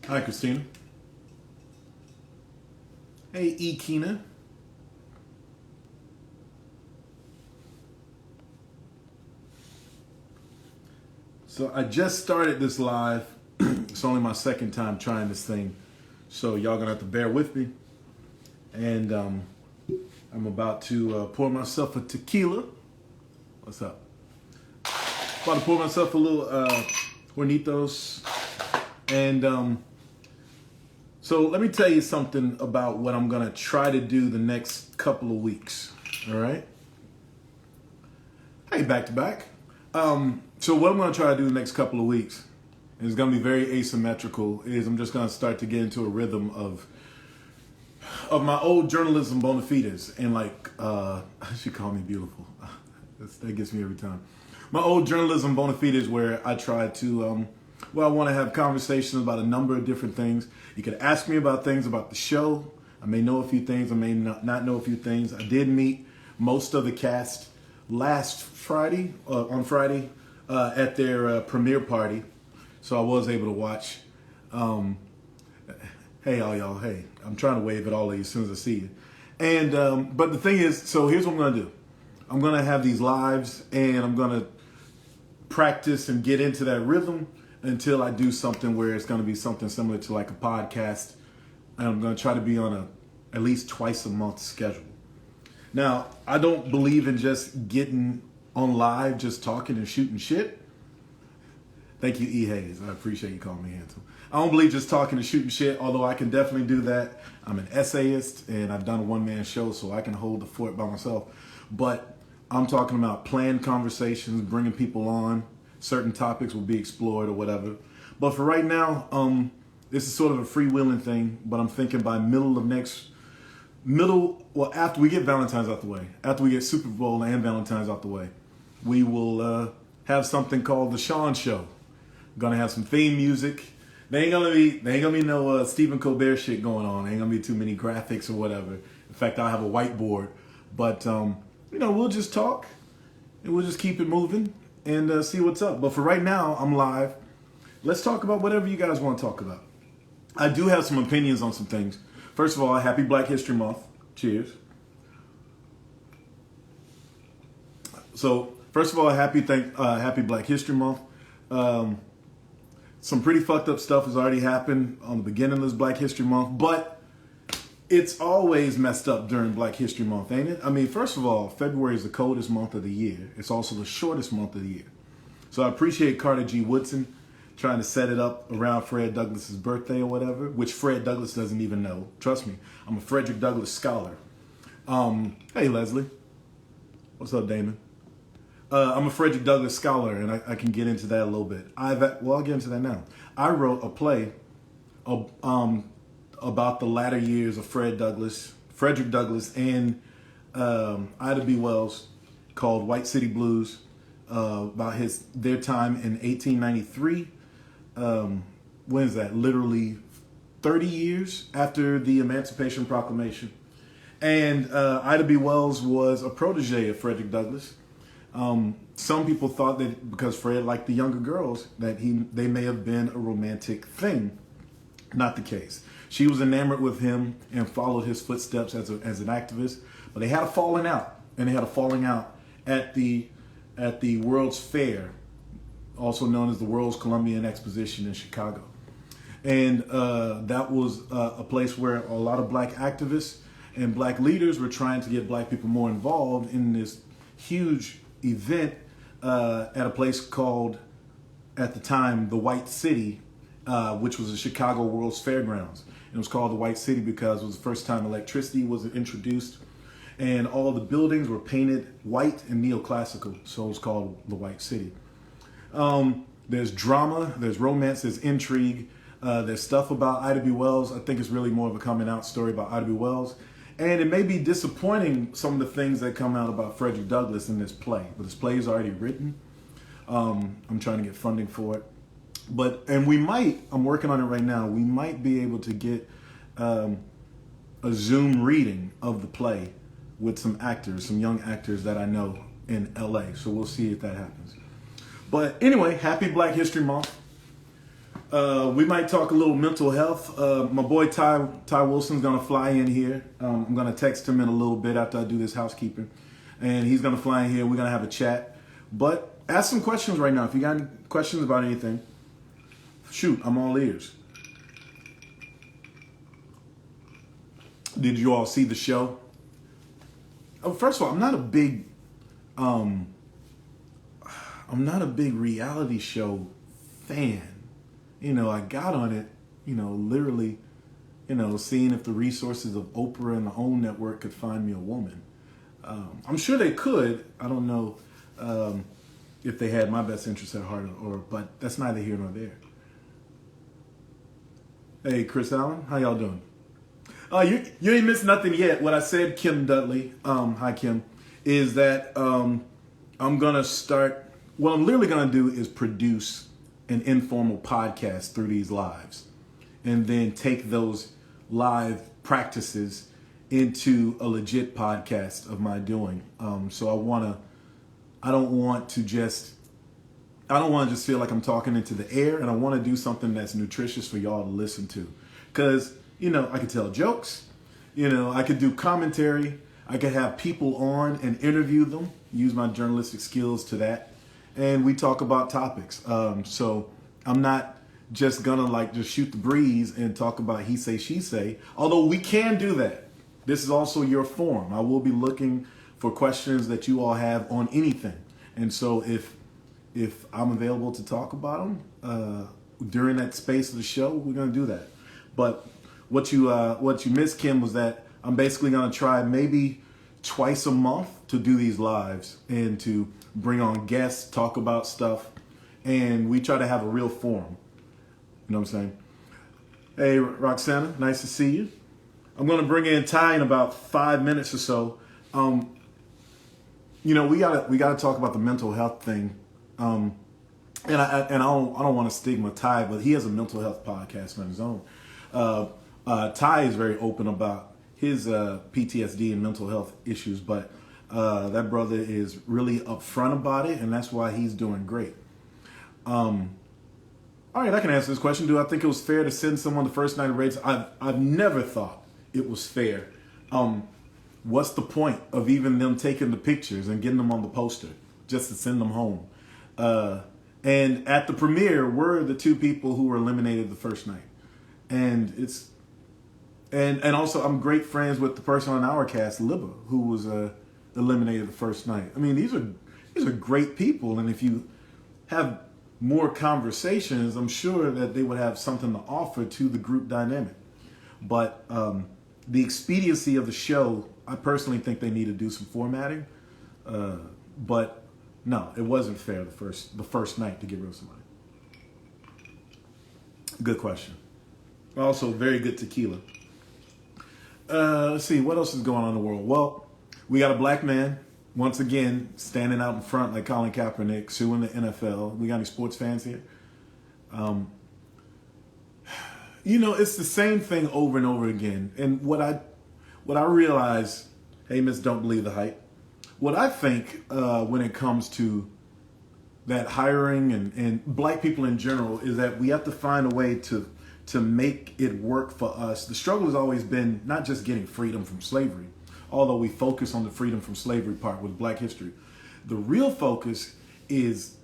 Hi, Christina. Hey, E. Keena. So I just started this live. It's only my second time trying this thing. So y'all gonna have to bear with me. And I'm about to pour myself a tequila. What's up? About to pour myself a little Hornitos. And so let me tell you something about what I'm gonna try to do the next couple of weeks. All right? Hey, back to back. So what I'm gonna try to do the next couple of weeks is gonna be very asymmetrical. Is I'm just gonna start to get into a rhythm of my old journalism bona fides, and like she called me beautiful. That gets me every time. My old journalism bona fides, where I try to I want to have conversations about a number of different things. You could ask me about things about the show. I may know a few things. I may not know a few things. I did meet most of the cast last Friday, on Friday, at their premiere party. So I was able to watch. Hey, all y'all. Hey, I'm trying to wave at all of you as soon as I see you. And but the thing is, so here's what I'm going to do. I'm going to have these lives, and I'm going to practice and get into that rhythm until I do something where it's going to be something similar to like a podcast. And I'm going to try to be on at least twice a month schedule. Now, I don't believe in just getting on live, just talking and shooting shit. Thank you, E. Hayes. I appreciate you calling me handsome. I don't believe just talking and shooting shit, although I can definitely do that. I'm an essayist, and I've done a one-man show, so I can hold the fort by myself. But I'm talking about planned conversations, bringing people on. Certain topics will be explored or whatever. But for right now, this is sort of a freewheeling thing, but I'm thinking by after we get Valentine's out the way, after we get Super Bowl and Valentine's out the way, we will have something called the Shawn Show. Gonna have some theme music. There ain't gonna be no Stephen Colbert shit going on. There ain't gonna be too many graphics or whatever. In fact, I'll have a whiteboard. But we'll just talk and we'll just keep it moving and see what's up. But for right now, I'm live. Let's talk about whatever you guys want to talk about. I do have some opinions on some things. First of all, happy Black History Month. Cheers. So, first of all, happy Black History Month. Some pretty fucked up stuff has already happened on the beginning of this Black History Month, but it's always messed up during Black History Month, ain't it? I mean, first of all, February is the coldest month of the year. It's also the shortest month of the year. So I appreciate Carter G. Woodson trying to set it up around Fred Douglass's birthday or whatever, which Fred Douglass doesn't even know. Trust me, I'm a Frederick Douglass scholar. Hey, Leslie. What's up, Damon? I'm a Frederick Douglass scholar, and I can get into that a little bit. I'll get into that now. I wrote a play about the latter years of Frederick Douglass, and Ida B. Wells, called White City Blues, about their time in 1893. When is that? Literally 30 years after the Emancipation Proclamation. And Ida B. Wells was a protege of Frederick Douglass. Some people thought that because Fred liked the younger girls, that they may have been a romantic thing. Not the case. She was enamored with him and followed his footsteps as an activist. But they had a falling out, and they had a falling out at the World's Fair, also known as the World's Columbian Exposition in Chicago. And that was a place where a lot of black activists and black leaders were trying to get black people more involved in this huge event at a place called, at the time, the White City, which was the Chicago World's Fairgrounds. It was called the White City because it was the first time electricity was introduced, and all the buildings were painted white and neoclassical, so it was called the White City. There's drama, there's romance, there's intrigue, there's stuff about Ida B. Wells. I think it's really more of a coming out story about Ida B. Wells. And it may be disappointing, some of the things that come out about Frederick Douglass in this play, but this play is already written. I'm trying to get funding for it. I'm working on it right now, we might be able to get a Zoom reading of the play with some young actors that I know in LA. So we'll see if that happens. But anyway, happy Black History Month. We might talk a little mental health. My boy Ty Wilson's gonna fly in here. I'm gonna text him in a little bit after I do this housekeeping, and he's gonna fly in here. We're gonna have a chat. But ask some questions right now. If you got any questions about anything, shoot, I'm all ears. Did you all see the show? Oh, first of all, I'm not a big reality show fan. I got on it, literally, seeing if the resources of Oprah and the OWN network could find me a woman. I'm sure they could. I don't know if they had my best interest at heart, but that's neither here nor there. Hey, Chris Allen, how y'all doing? You ain't missed nothing yet. What I said, Kim Dudley, hi Kim, is that I'm gonna start. What I'm literally gonna do is produce an informal podcast through these lives, and then take those live practices into a legit podcast of my doing. So I don't want to just feel like I'm talking into the air, and I want to do something that's nutritious for y'all to listen to. Because, I could tell jokes, I could do commentary, I could have people on and interview them, use my journalistic skills to that, and we talk about topics. So I'm not just gonna just shoot the breeze and talk about he say, she say, although we can do that. This is also your forum. I will be looking for questions that you all have on anything. And so if I'm available to talk about them during that space of the show, we're gonna do that. But what you missed, Kim, was that I'm basically gonna try maybe twice a month to do these lives and to bring on guests, talk about stuff, and we try to have a real forum. You know what I'm saying? Hey, Roxana, nice to see you. I'm gonna bring in Ty in about 5 minutes or so. We gotta talk about the mental health thing. And I don't want to stigmatize, but he has a mental health podcast on his own. Ty is very open about his PTSD and mental health issues, but that brother is really upfront about it, and that's why he's doing great. All right, I can answer this question. Do I think it was fair to send someone the first night of raids? I've never thought it was fair. What's the point of even them taking the pictures and getting them on the poster just to send them home? And at the premiere, we're the two people who were eliminated the first night. And also I'm great friends with the person on our cast, Libba, who was eliminated the first night. I mean, these are great people, and if you have more conversations, I'm sure that they would have something to offer to the group dynamic. But the expediency of the show, I personally think they need to do some formatting. But no, it wasn't fair the first night to get rid of somebody. Good question. Also, very good tequila. Let's see, what else is going on in the world? Well, we got a black man, once again, standing out in front like Colin Kaepernick, suing the NFL. We got any sports fans here? It's the same thing over and over again. And what I realize, hey, miss, don't believe the hype. What I think when it comes to that hiring and black people in general is that we have to find a way to make it work for us. The struggle has always been not just getting freedom from slavery, although we focus on the freedom from slavery part with Black history. The real focus is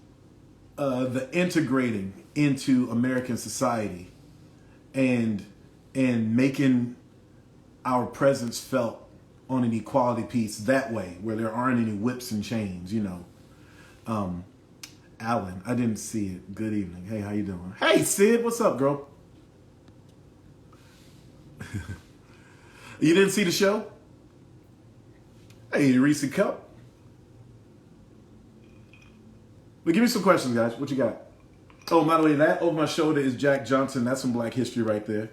the integrating into American society and making our presence felt on an equality piece that way, where there aren't any whips and chains, Alan, I didn't see it. Good evening. Hey, how you doing? Hey, Sid, what's up, girl? You didn't see the show? Hey, Reese Cup. But give me some questions, guys. What you got? Oh, by the way, that over my shoulder is Jack Johnson. That's some Black history right there.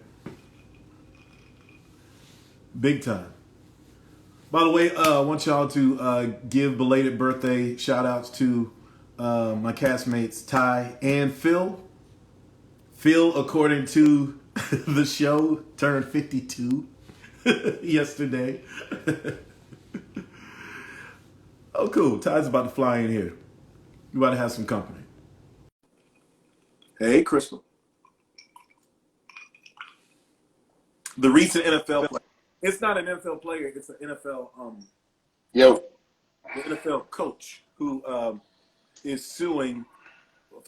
Big time. By the way, I want y'all to give belated birthday shout outs to my castmates Ty and Phil. Phil, according to the show, turned 52 yesterday. Oh, cool. Ty's about to fly in here. You about to have some company. Hey, Crystal. the recent NFL player. It's not an NFL player. It's an NFL Yo. the NFL coach who is suing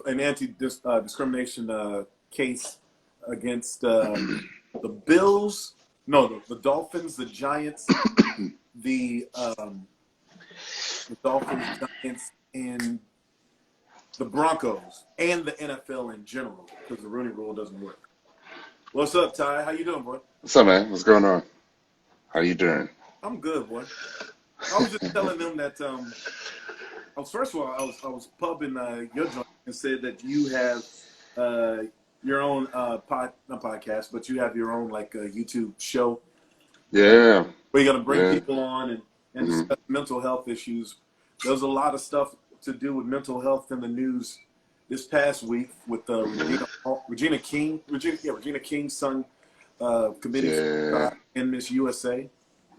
an anti-discrimination case against the Bills. No, the Dolphins, the Giants, the Dolphins, Giants, and the Broncos, and the NFL in general, because the Rooney Rule doesn't work. What's up, Ty? How you doing, boy? What's up, man? What's going on? How you doing? I'm good, boy. I was just telling them that first of all, I was pubbing your joint and said that you have your own not podcast, but you have your own like YouTube show. Yeah. Where you're gonna bring people on and discuss mental health issues. There's a lot of stuff to do with mental health in the news this past week with Regina King's son committed suicide in Miss USA.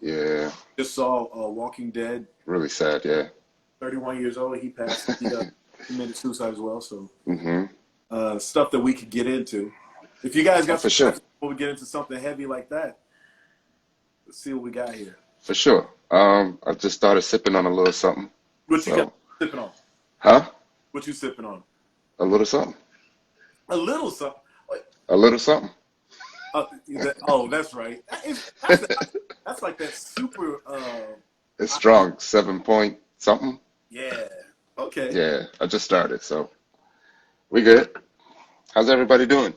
Yeah. Just saw Walking Dead. Really sad, yeah. 31 years old, he passed. He committed suicide as well. So stuff that we could get into. If you guys got before we get into something heavy like that, let's see what we got here. For sure. I just started sipping on a little something. What you got sipping on? Huh? What you sipping on? A little something. A little something. A little something. That's right. That's like that super. It's strong. 7 point something. Yeah. Okay. Yeah. I just started, so we good. How's everybody doing?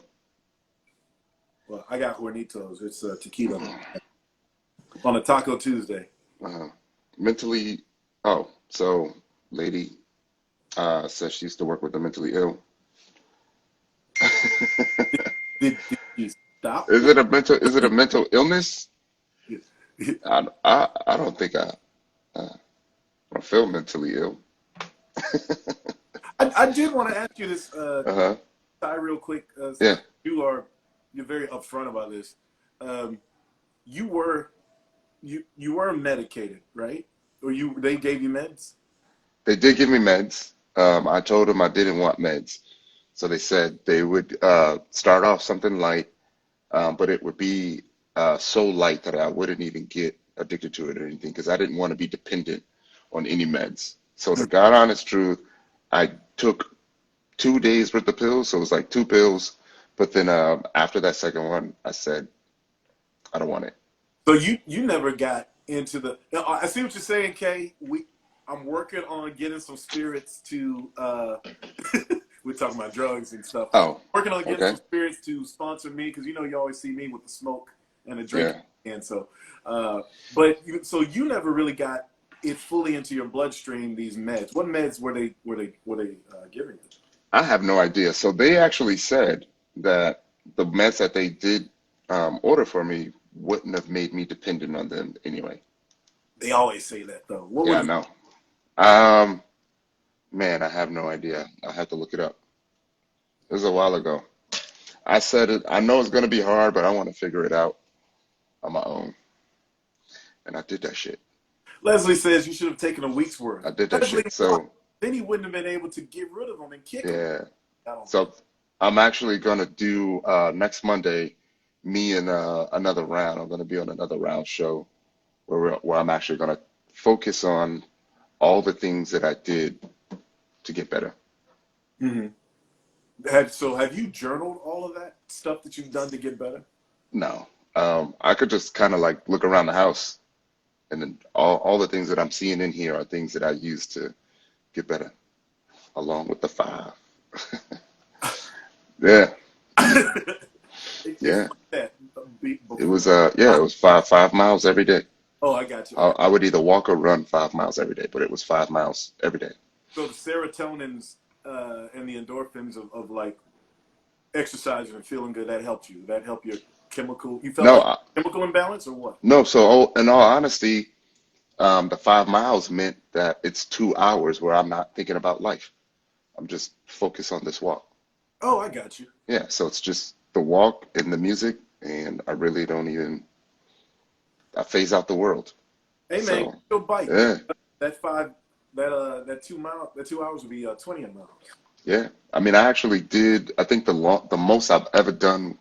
Well, I got Hornitos. It's tequila on a Taco Tuesday. Mentally. Oh, so lady says she used to work with the mentally ill. Did you stop? Is it a mental illness? I don't think I feel mentally ill. I did want to ask you this, Ty, real quick. Yeah. You're very upfront about this. You were medicated, right? Or they gave you meds? They did give me meds. I told them I didn't want meds. So they said they would start off something light, but it would be so light that I wouldn't even get addicted to it or anything because I didn't want to be dependent on any meds. So the God honest truth, I took 2 days worth of pills. So it was like 2 pills. But then after that second one, I said, I don't want it. So you never got into the. I see what you're saying, Kay. I'm working on getting some spirits to. We're talking about drugs and stuff. Oh, working on getting some spirits to sponsor me because you always see me with the smoke and the drink, and so. So you never really got it fully into your bloodstream. These meds. What meds were they giving you? I have no idea. So they actually said that the meds that they did order for me wouldn't have made me dependent on them anyway. They always say that though. I know. Man, I have no idea. I have to look it up. It was a while ago. I said it. I know it's going to be hard, but I want to figure it out on my own. And I did that shit. Leslie says you should have taken a week's worth. I did that shit. So then he wouldn't have been able to get rid of them and kick them. So I'm actually going to do next Monday, me and another round. I'm going to be on another round show where I'm actually going to focus on all the things that I did to get better. Mm-hmm. Have you journaled all of that stuff that you've done to get better? No. I could just kind of like look around the house and then all the things that I'm seeing in here are things that I use to get better, along with the 5. Yeah. Yeah. It was it was 5 miles every day. Oh, I got you. I would either walk or run 5 miles every day, but it was 5 miles every day. So the serotonins and the endorphins of like exercising and feeling good, that helped you. That helped your chemical. You felt chemical imbalance or what? No. So in all honesty, the 5 miles meant that it's 2 hours where I'm not thinking about life. I'm just focused on this walk. Oh, I got you. Yeah. So it's just the walk and the music, and I really don't even. I phase out the world. Hey man, so, go bike. Yeah. That 2 hours would be 20 miles. Yeah. I mean, I actually did. I think the most I've ever done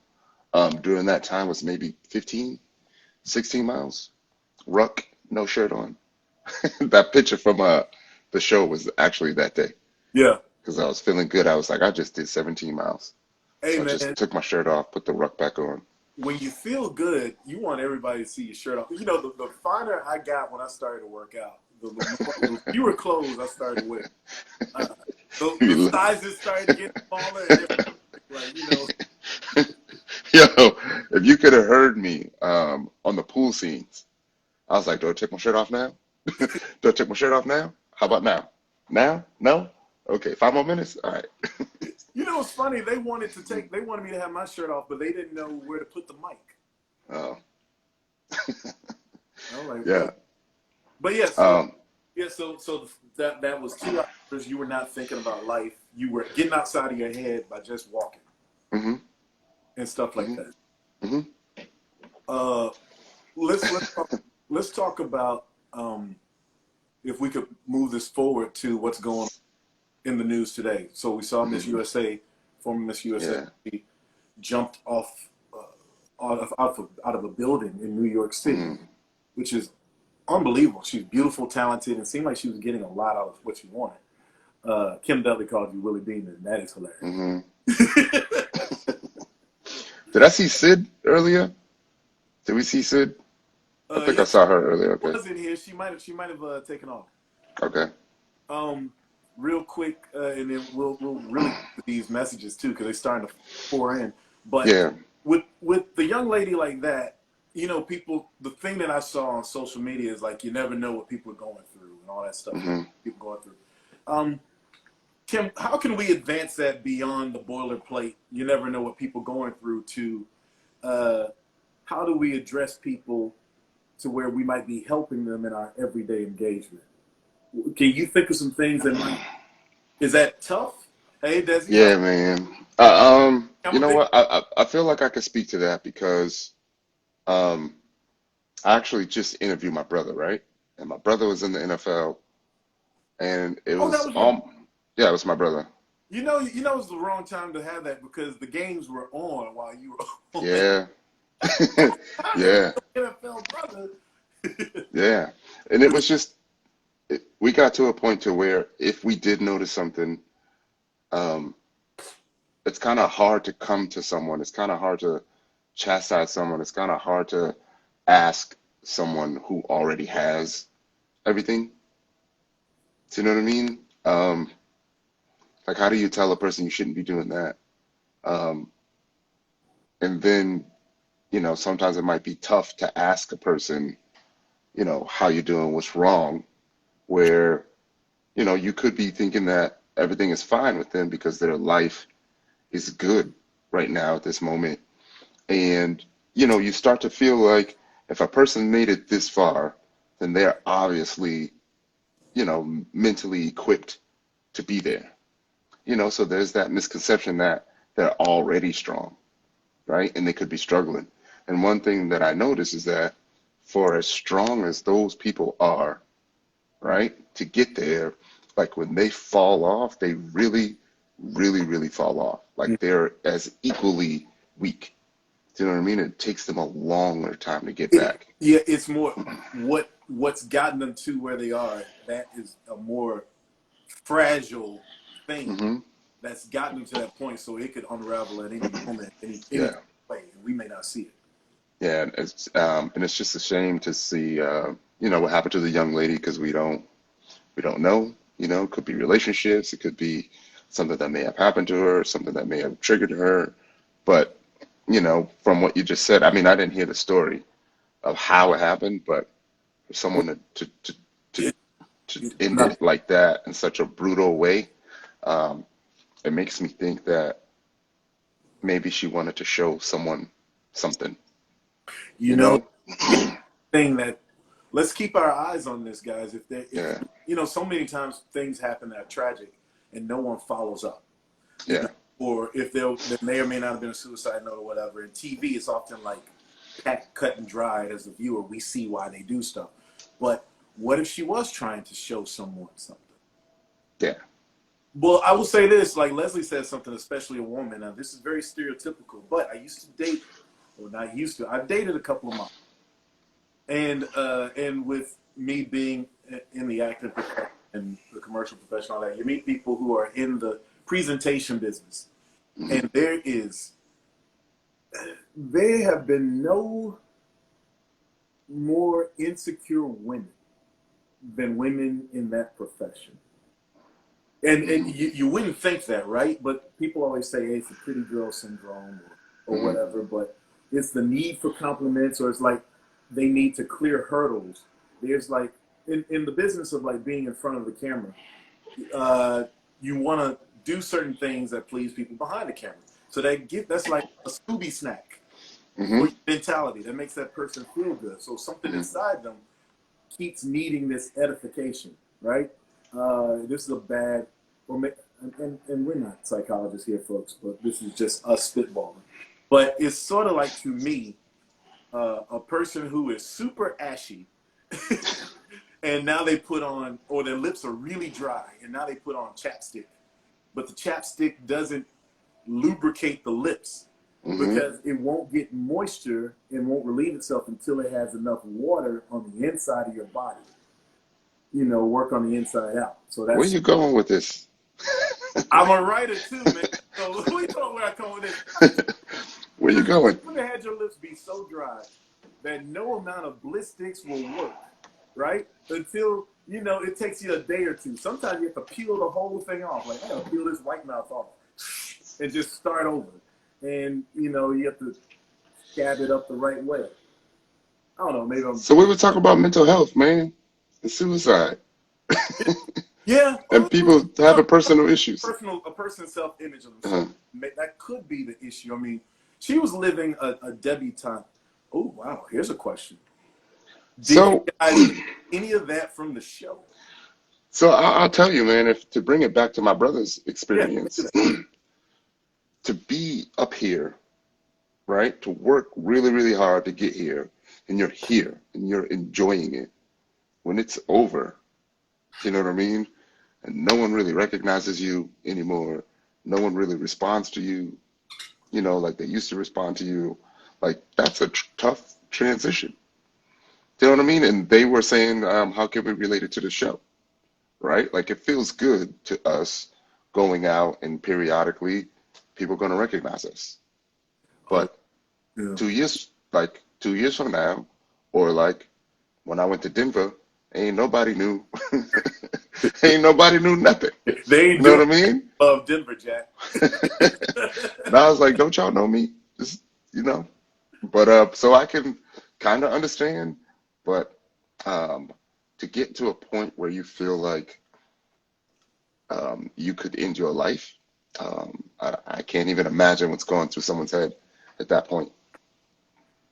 during that time was maybe 15, 16 miles. Ruck, no shirt on. That picture from the show was actually that day Yeah. because I was feeling good. I was like, I just did 17 miles. Hey, So I man, just took my shirt off, put the ruck back on. when you feel good, you want everybody to see your shirt off. You know, the finer I got when I started to work out, the fewer clothes I started to wear. Uh, the sizes started getting smaller, and like, you know. Yo, if you could have heard me on the pool scenes, I was like, do I take my shirt off now? Do I take my shirt off now? How about now? Now? No? Okay, 5 more minutes? All right. You know, it's funny. They wanted me to have my shirt off, but they didn't know where to put the mic. Oh, I'm like, yeah. what? But yeah, Um, so that was 2 hours. You were not thinking about life. You were getting outside of your head by just walking hmm and stuff like hmm that. hmm Uh, let's talk about if we could move this forward to what's going on in the news today. So we saw Miss USA, former Miss USA, Yeah. jumped off out of a building in New York City, hmm which is unbelievable. She's beautiful, talented, and seemed like she was getting a lot out of what she wanted. Kim Dudley called you Willie Bean, and that is hilarious. hmm Did I see Sid earlier? Did we see Sid? I think I Yes, saw her earlier. she Okay. was in here. She might have taken off. Okay. Um, Real quick, and then we'll really get to these messages too because they're starting to pour in. But Yeah. with the young lady like that, you know, people. The thing that I saw on social media is like you never know what people are going through and all that stuff. hmm People going through. Kim, how can we advance that beyond the boilerplate? You never know what people are going through. To how do we address people to where we might be helping them in our everyday engagement? Can you think of some things that might? Is that tough? Hey, Desi, Yeah, man. I'm You a know big. what? I feel like I could speak to that because um, I actually just interviewed my brother, right? And my brother was in the NFL, and it Oh, that was was your. yeah, it was my brother. It was the wrong time to have that because the games were on while you were on. Yeah, If yeah, you're an NFL brother. yeah. And it was just we got to a point to where if we did notice something, um, it's kind of hard to come to someone. It's kind of hard to chastise someone. It's kind of hard to ask someone who already has everything. Do you know what I mean? Like, how do you tell a person you shouldn't be doing that? Um, and then, sometimes it might be tough to ask a person, how you doing, what's wrong, where, you could be thinking that everything is fine with them because their life is good right now at this moment. And, you start to feel like if a person made it this far, then they're obviously, mentally equipped to be there. So there's that misconception that they're already strong, right? And they could be struggling. And one thing that I notice is that for as strong as those people are, right, to get there, like when they fall off, they really, really, really fall off. Like they're as equally weak. Do you know what I mean? It takes them a longer time to get back. Yeah, it's more what's gotten them to where they are. That is a more fragile thing hmm that's gotten them to that point, so it could unravel at any moment, any Yeah. way, and we may not see it. Yeah, and it's just a shame to see what happened to the young lady because we don't know. It could be relationships, it could be something that may have happened to her, something that may have triggered her. But from what you just said, I mean, I didn't hear the story of how it happened, but for someone to It, to it's end not, it like that in such a brutal way, um, it makes me think that maybe she wanted to show someone something, you you know, know? it's the thing that let's keep our eyes on this, guys. If Yeah, so many times things happen that are tragic, and no one follows up. yeah, Or if there may or may not have been a suicide note or whatever. In TV, it's often like cut and dried as the viewer. We see why they do stuff. But what if she was trying to show someone something? yeah. Well, I will say this, like Leslie said something, especially a woman. Now, this is very stereotypical, but I used to date or not used to. I've dated a couple of models, and with me being in the acting profession and the commercial profession, all that, you meet people who are in the presentation business, and there have been no more insecure women than women in that profession. And you wouldn't think that, right? But people always say, hey, it's a pretty girl syndrome or whatever, but it's the need for compliments, or it's like they need to clear hurdles. There's like, in the business of like being in front of the camera, you want to do certain things that please people behind the camera. So that's like a Scooby snack for your mentality. That makes that person feel good. So something inside them keeps needing this edification, right? This is a bad, and we're not psychologists here, folks, but this is just us spitballing. But it's sort of like, to me, a person who is super ashy, and now they put on, or their lips are really dry, and now they put on chapstick. But the chapstick doesn't lubricate the lips because it won't get moisture and won't relieve itself until it has enough water on the inside of your body. You know, work on the inside out. So that's where you going with this? I'm a writer too, man. So we know where I come with this. Where you going? You ever had your lips be so dry that no amount of bliss sticks will work, right? Until, you know, it takes you a day or two. Sometimes you have to peel the whole thing off. Like, I gotta peel this white mouth off and just start over. And, you know, you have to scab it up the right way. I don't know, maybe I'm... So we were talking about mental health, man, and suicide. Yeah. And people having personal issues. A person's self-image of themselves. That could be the issue. I mean, she was living a debutante. Oh, wow. Here's a question. Did you guys get any of that from the show? So I'll tell you, man, to bring it back to my brother's experience, to be up here, right, to work really, really hard to get here, and you're here, and you're enjoying it. When it's over, you know what I mean? And no one really recognizes you anymore. No one really responds to you, you know, like they used to respond to you. Like, that's a tough transition. Do you know what I mean? And they were saying, how can we relate it to the show, right? Like, it feels good to us going out and periodically people are going to recognize us. But 2 years from now, or like when I went to Denver, ain't nobody knew. Ain't nobody knew nothing. They you know what I mean? Love Denver, Jack. And I was like, don't y'all know me? Just, you know. But so I can kind of understand, but to get to a point where you feel like you could end your life, I can't even imagine what's going through someone's head at that point.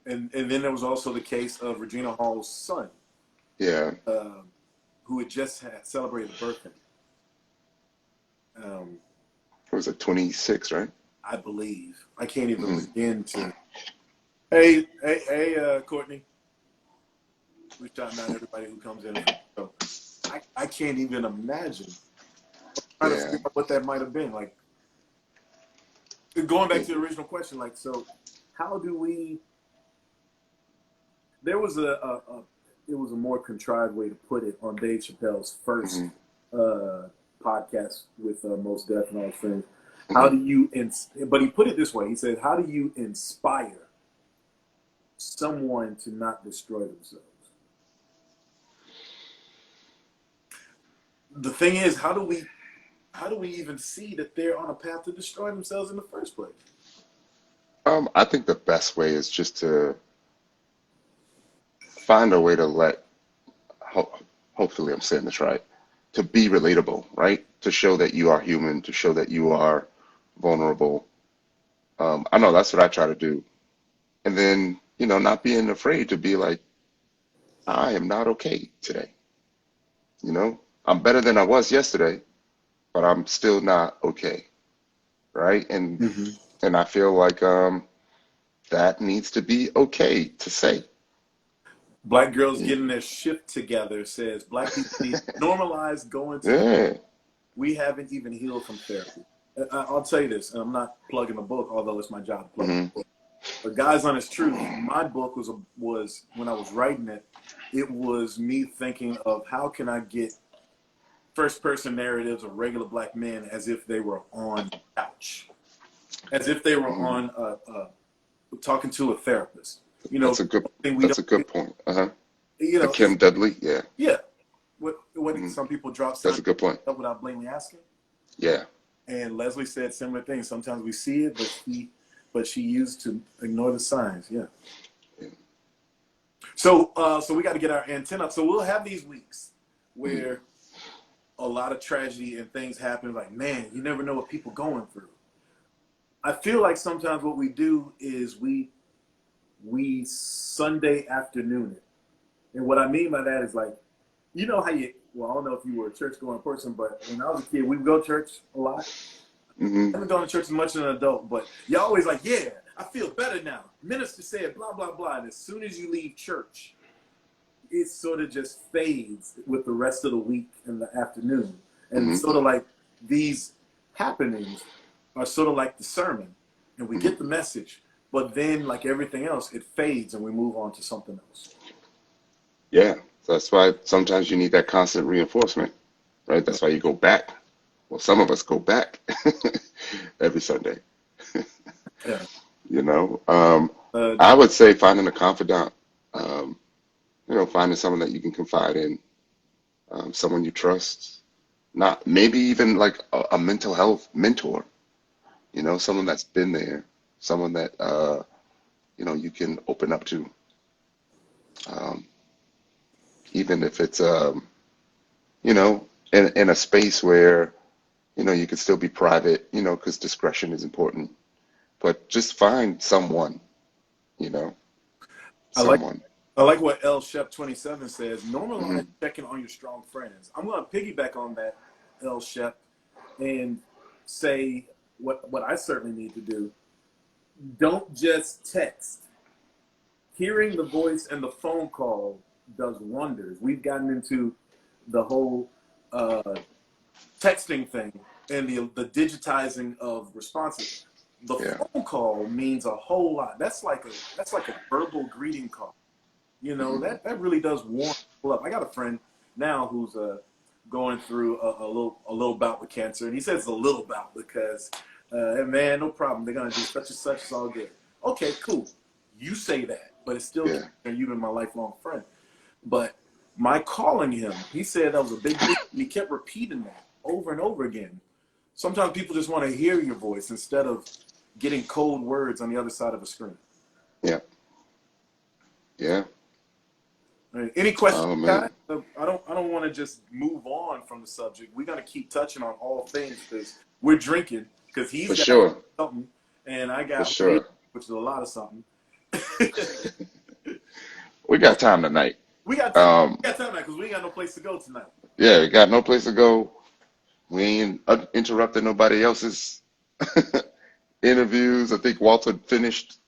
And then there was also the case of Regina Hall's son. Yeah. Who had just celebrated a birthday. It was 26, right? I believe. I can't even begin to. Hey, Courtney. We shouting out everybody who comes in. So I can't even imagine. I'm trying to figure out what that might have been. Like, going back to the original question, like, so how do we? There was it was a more contrived way to put it on Dave Chappelle's first podcast with Most Def and all his friends. How do you, but he put it this way, he said, how do you inspire someone to not destroy themselves? The thing is, how do we even see that they're on a path to destroy themselves in the first place? I think the best way is just to find a way to hopefully I'm saying this right, to be relatable, right? To show that you are human, to show that you are vulnerable. I know that's what I try to do. And then, you know, not being afraid to be like, I am not okay today. You know, I'm better than I was yesterday, but I'm still not okay. Right. And I feel like that needs to be okay to say. Black girls getting their shift together says Black people need to normalize going to. We haven't even healed from therapy. I'll tell you this, and I'm not plugging the book, although it's my job to plug the book. But Guys Honest Truth, my book was when I was writing it, it was me thinking of how can I get first person narratives of regular black men as if they were on the couch, as if they were on talking to a therapist. You know, That's a good point. You The know, Kim Dudley, yeah. yeah. What some people drop That's a good point. without blatantly asking. Yeah. And Leslie said similar things. Sometimes we see it, but she used to ignore the signs. Yeah. So we got to get our antenna up. So we'll have these weeks where a lot of tragedy and things happen. Like, man, you never know what people going through. I feel like sometimes what we do is we Sunday afternoon it. And what I mean by that is, like, you know how well, I don't know if you were a church-going person, but when I was a kid, we would go to church a lot. I haven't gone to church as much as an adult, but you're always like, yeah, I feel better now. Minister said blah, blah, blah. And as soon as you leave church, it sort of just fades with the rest of the week and the afternoon. And sort of like these happenings are sort of like the sermon. And we get the message, but then like everything else, it fades and we move on to something else. Yeah. So that's why sometimes you need that constant reinforcement, right? That's why you go back. Well, some of us go back every Sunday. Yeah. You know, I would say finding a confidant, you know, finding someone that you can confide in, someone you trust, not maybe even like a mental health mentor, you know, someone that's been there, someone that, you know, you can open up to, even if it's, you know, in a space where, you know, you can still be private, you know, because discretion is important. But just find someone, you know, someone. I like what L Shep 27 says. Normalize checking on your strong friends. I'm going to piggyback on that, L Shep, and say what I certainly need to do. Don't just text. Hearing the voice and the phone call does wonders. We've gotten into the whole texting thing and the digitizing of responses. The phone call means a whole lot. That's like a verbal greeting call. You know, that really does warm people up. I got a friend now who's going through a little bout with cancer, and he says it's a little bout because, man, no problem. They're gonna do such and such. It's all good. Okay, cool. You say that, but it's still you've been my lifelong friend. But my calling him, he said that was a big deal. He kept repeating that over and over again. Sometimes people just want to hear your voice instead of getting cold words on the other side of a screen. Yeah. Yeah. Any questions, guys? I don't want to just move on from the subject. We're gonna keep touching on all things because we're drinking. Because he's got something, and I got which is a lot of something. We got time tonight. We got time tonight because we ain't got no place to go tonight. Yeah, we got no place to go. We ain't interrupted nobody else's interviews. I think Walter finished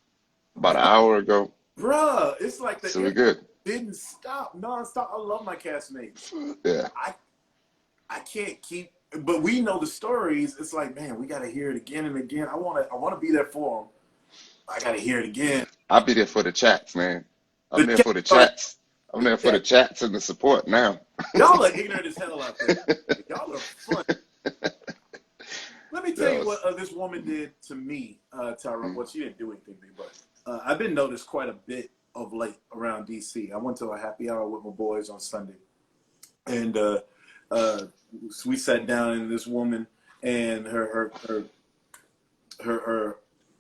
about an hour ago. Bruh, it's like so we're good. Didn't stop nonstop. I love my castmates. Yeah. I can't keep, but we know the stories. It's like, man, we gotta hear it again and again. I wanna be there for them. I gotta hear it again. I'll be there for the chats, man. I'm there for the chats. I'm there for the chats and the support now. Y'all are ignorant as hell out there. Y'all are fun. Let me tell you what this woman did to me, Tyrone. Well, she didn't do anything to me, but I've been noticed quite a bit of late around DC. I went to a happy hour with my boys on Sunday, and we sat down, and this woman and her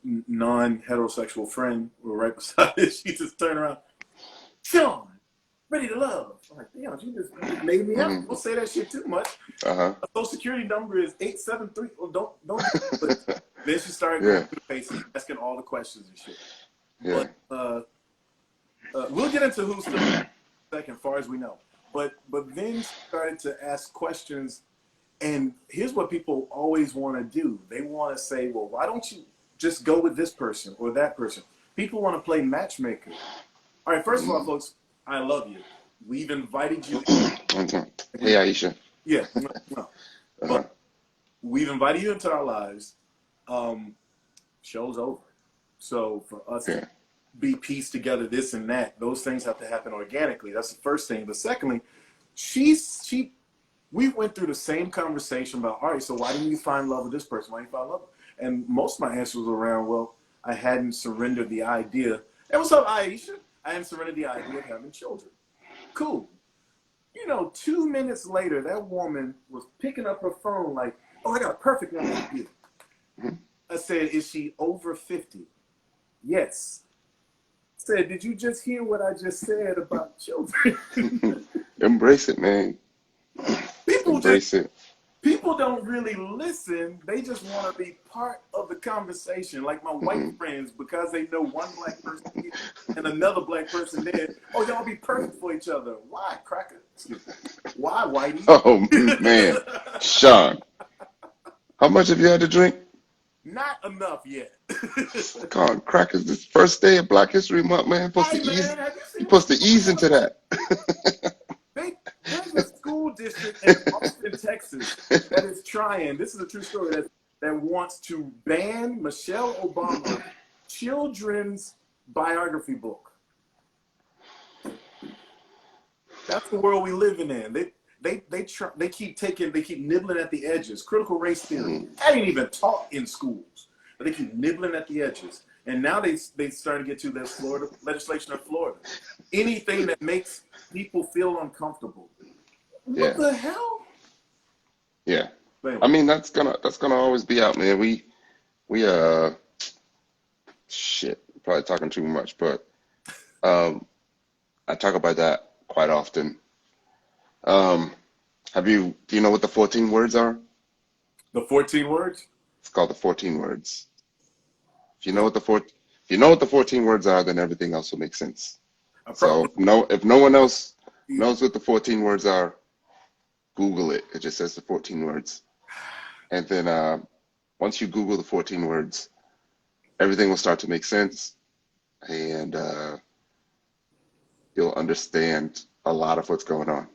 non-heterosexual friend were right beside us. She just turned around, Shawn, ready to love. I'm like, damn, you just made me up. Don't say that shit too much. My social security number is 873. Well, don't. But then she started going through the faces, asking all the questions and shit. Yeah. But we'll get into who's the second, far as we know. But then she started to ask questions, and here's what people always want to do. They want to say, well, why don't you just go with this person or that person? People want to play matchmaker. All right, first of all, folks, I love you. We've invited you. Hey, Aisha. Yeah. No. But we've invited you into our lives. Show's over. So for us to Yeah. be pieced together, this and that, those things have to happen organically. That's the first thing. But secondly, we went through the same conversation about, all right, so why didn't you find love with this person? Why didn't you find love? And most of my answers was around, well, I hadn't surrendered the idea. And what's up, Aisha? I hadn't surrendered the idea of having children. Cool. 2 minutes later, that woman was picking up her phone like, oh, I got a perfect one for you. I said, is she over 50? Yes. I said, did you just hear what I just said about children? Embrace it, man. Embrace it. People don't really listen. They just want to be part of the conversation. Like my white friends, because they know one black person here and another black person there. Oh, y'all be perfect for each other. Why, cracker? Why, whitey? Oh, man. Shawn, how much have you had to drink? Not enough yet. Come on, crackers. This first day of Black History Month, man. You're supposed to ease into that. There's a school district in Austin, Texas that is trying, this is a true story, that wants to ban Michelle Obama's children's biography book. That's the world we living in. They keep nibbling at the edges. Critical race theory. I didn't even taught in schools, but they keep nibbling at the edges. And now they starting to get to this Florida legislation in Florida. Anything that makes people feel uncomfortable. What the hell? Yeah. I mean, that's gonna always be out, man. We shit, probably talking too much, but I talk about that quite often. Do you know what the 14 words are? The 14 words? It's called the 14 words. If you know what the 14 words are, then everything else will make sense. So if no one else knows what the 14 words are, Google it. It just says the 14 words. And then once you Google the 14 words, everything will start to make sense, and you'll understand a lot of what's going on.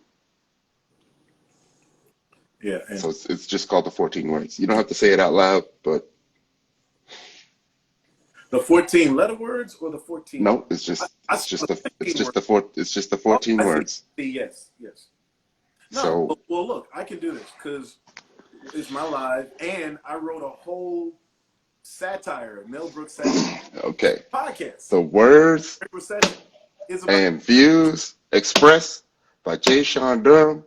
Yeah. So it's just called the 14 words. You don't have to say it out loud, but the 14 letter words or the 14? No, it's just the 14 words. Yes. No, So well, look, I can do this because it's my live, and I wrote a whole satire, Mel Brooks satire. Okay. Podcast. The words is and views expressed by J. Shawn Durham.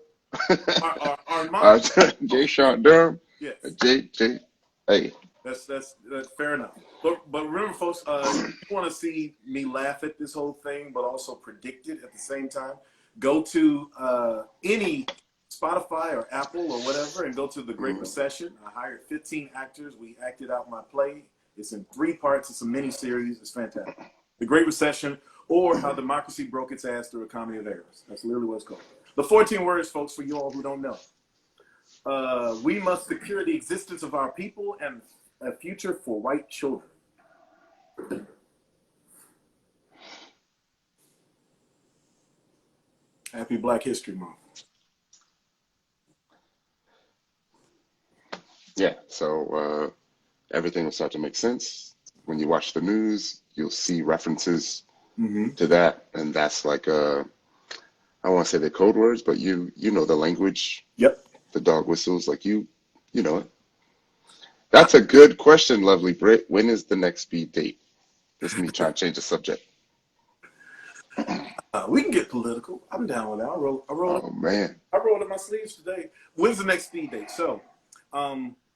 J. Shawn Durham. Yes. Hey. That's fair enough. But remember, folks, if you want to see me laugh at this whole thing, but also predict it at the same time, go to any Spotify or Apple or whatever, and go to The Great Recession. I hired 15 actors. We acted out my play. It's in 3 parts. It's a mini-series. It's fantastic. The Great Recession, or How Democracy Broke Its Ass Through a Comedy of Errors. That's literally what it's called. The 14 words, folks, for you all who don't know. We must secure the existence of our people and a future for white children. Happy Black History Month. Yeah, so everything will start to make sense. When you watch the news, you'll see references to that, and that's like I don't want to say the code words, but you know the language. Yep. The dog whistles, like you know it. That's a good question, lovely Britt. When is the next speed date? This is me trying to change the subject. We can get political. I'm down with that. I wrote it in my sleeves today. When's the next speed date? So,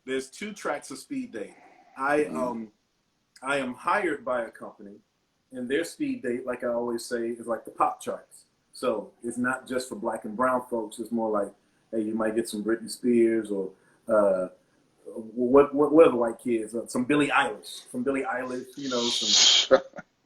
there's 2 tracks of speed date. I am hired by a company, and their speed date, like I always say, is like the pop charts. So it's not just for black and brown folks. It's more like, hey, you might get some Britney Spears or what are the white kids? Some Billie Eilish, some.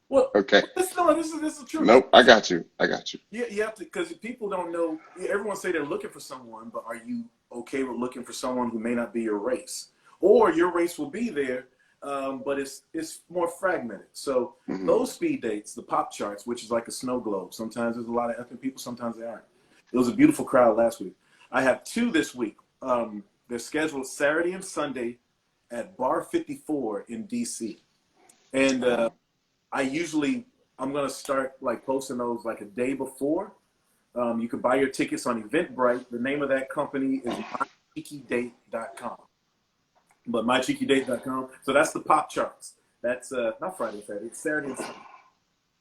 Well, okay. This is true. Nope, I got you. Yeah, you have to, because people don't know. Everyone say they're looking for someone, but are you okay with looking for someone who may not be your race, or your race will be there, but it's more fragmented. So those speed dates, the pop charts, which is like a snow globe. Sometimes there's a lot of ethnic people, sometimes they aren't. It was a beautiful crowd last week. I have 2 this week. They're scheduled Saturday and Sunday at Bar 54 in DC. And I'm gonna start like posting those like a day before. You can buy your tickets on Eventbrite. The name of that company is mycheekydate.com. But mycheekydate.com. So that's the pop charts. That's not Friday, Saturday. It's Saturday and Sunday.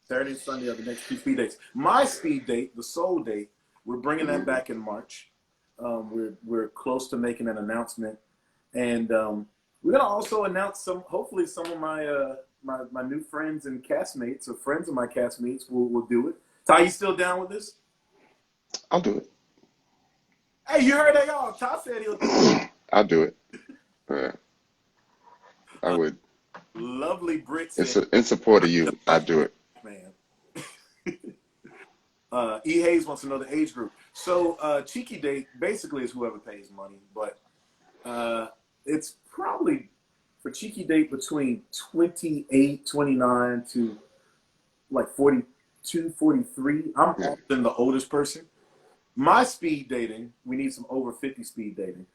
Saturday and Sunday are the next two speed dates. My speed date, the Soul Date, we're bringing that back in March. We're close to making an announcement, and we're gonna also announce hopefully some of my new friends and castmates, or friends of my castmates will do it. Ty, you still down with this? I'll do it. Hey, you heard that, y'all? Ty said he'll do it. I'll do it. Yeah, I would. Lovely Brit It's said, in support of you. I do it. man. E. Hayes wants to know the age group. So Cheeky Date basically is whoever pays money, but it's probably for Cheeky Date between 28, 29 to like 42, 43. I'm often the oldest person. My speed dating, we need some over 50 speed dating.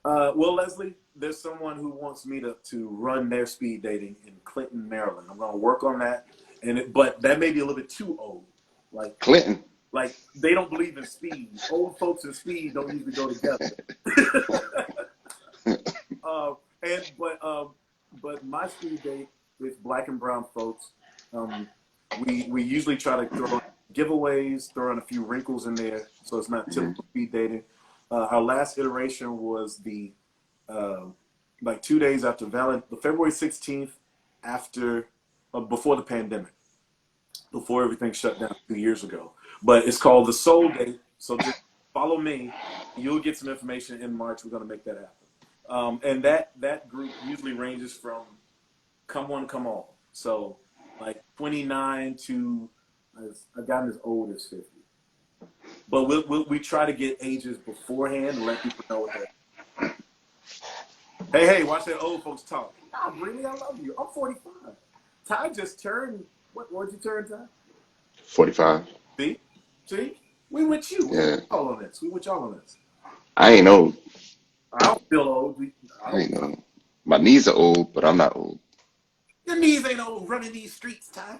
Well, Leslie, there's someone who wants me to run their speed dating in Clinton, Maryland. I'm going to work on that, but that may be a little bit too old. Like Clinton. Like they don't believe in speed. Old folks and speed don't usually go together. But my speed date with Black and brown folks. We usually try to throw giveaways, throw in a few wrinkles in there, so it's not typical speed dating. Our last iteration was the like 2 days after February 16th, before the pandemic, before everything shut down 2 years ago. But it's called the Soul Date. So just follow me. You'll get some information in March. We're going to make that happen. And that group usually ranges from come one, come all. So like 29 to I've gotten as old as 50. But we try to get ages beforehand and let people know what they're. Hey, watch that old folks talk. Nah, really, I love you. I'm 45. Ty just turned, what'd you turn, Ty? 45. See? We with you. Yeah. We with y'all on this. I ain't old. I don't feel old. I ain't old. My knees are old, but I'm not old. Your knees ain't old running these streets, Ty.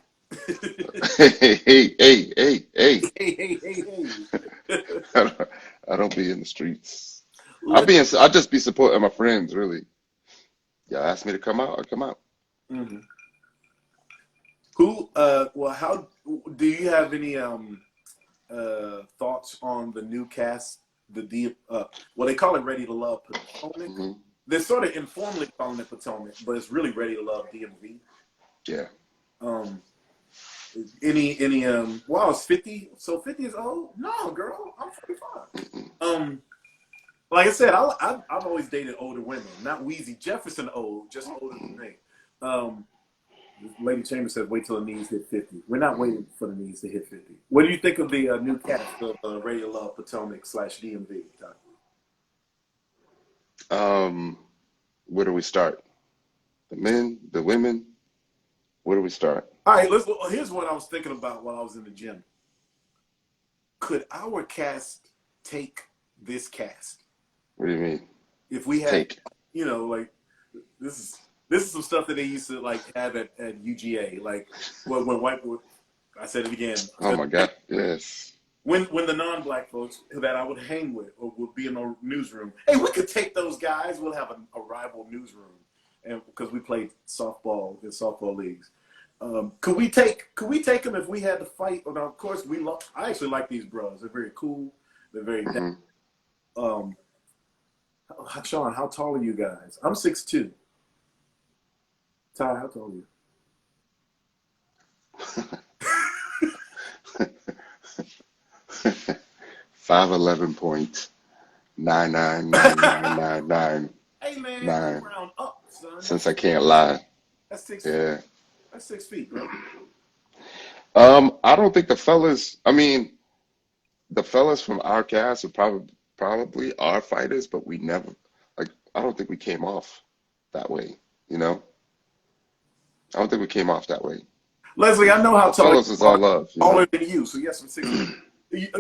Hey. Hey. I don't be in the streets. I'll just be supporting my friends, really. Y'all ask me to come out, I'll come out. Mm-hmm. How do you have any thoughts on the new cast, well, they call it Ready to Love Potomac. Mm-hmm. They're sort of informally calling it Potomac, but it's really Ready to Love DMV. Yeah. Wow, it's 50. So 50 is old? No, girl, I'm 45. Mm-mm. Like I said, I've always dated older women, not Wheezy Jefferson old, just older than me. Lady Chambers said, "Wait till the knees hit 50." We're not waiting for the knees to hit 50. What do you think of the new cast of Ready to Love Potomac / DMV? Where do we start? The men, the women. Where do we start? All right, here's what I was thinking about while I was in the gym. Could our cast take this cast? What do you mean? If we had, like this is some stuff that they used to like have at UGA, like when white. I said it again. Oh my God! Yes. When the non-black folks that I would hang with or would be in the newsroom, hey, we could take those guys. We'll have a rival newsroom, and because we played softball in softball leagues, could we take them if we had to fight? Well, of course, I actually like these bros. They're very cool. They're very. Shawn, how tall are you guys? I'm 6'2". Ty, how tall are you? 5'11.99999. Hey man, round up, son. Since I can't lie. That's 6 feet. Yeah. That's 6 feet, bro. I don't think the fellas from our cast are probably are fighters, but we never, I don't think we came off that way, I don't think we came off that way. Leslie, I know how tall fellas is all love. Taller than you, so yes, I'm 6 feet.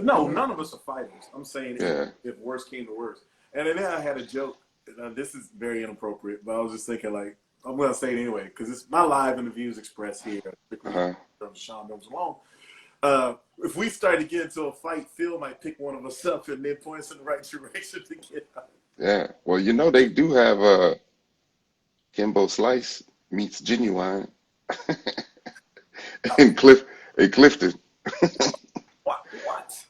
No, none of us are fighters. I'm saying if worse came to worse. And then I had a joke. This is very inappropriate, but I was just thinking I'm gonna say it anyway because it's my live and the views expressed here, strictly Uh-huh. from Shawn Durham alone. If we start to get into a fight, Phil might pick one of us up and then point us in the right direction to get out. Yeah. Well, they do have Kimbo Slice meets Genuine in Clifton. What?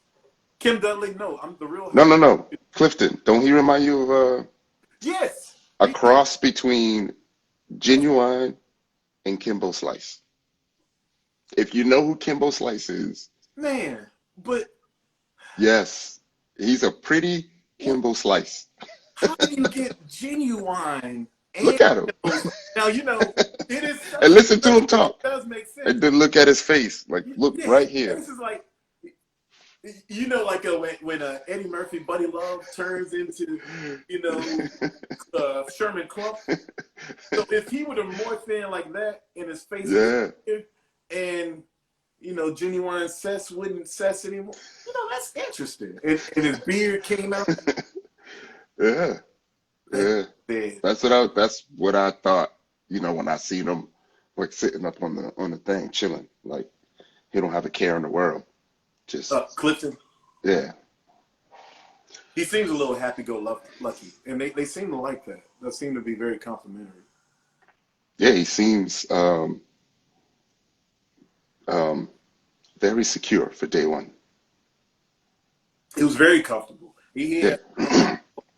Kim Dudley? No, I'm the real. No. Clifton. Don't he remind you of Yes. a cross between Genuine and Kimbo Slice? If you know who Kimbo Slice is, Man, but yes, he's a pretty Kimbo Slice. how do you get Genuine Look and at him now it is and listen to him talk. it does make sense. And then look at his face. Like, look Yeah, right his here. face is like like when Eddie Murphy Buddy Love turns into Sherman Clump. So if he would have morphed in like that and his face Yeah. and Genuine Cess wouldn't Cess anymore, that's interesting. And his beard came out. Yeah. Yeah. That's what I thought, when I seen him like sitting up on the thing, chilling. Like he don't have a care in the world. Just Clifton. Yeah. He seems a little happy-go-lucky, and they seem to like that. They seem to be very complimentary. Yeah, he seems very secure for day one. He was very comfortable. He Yeah.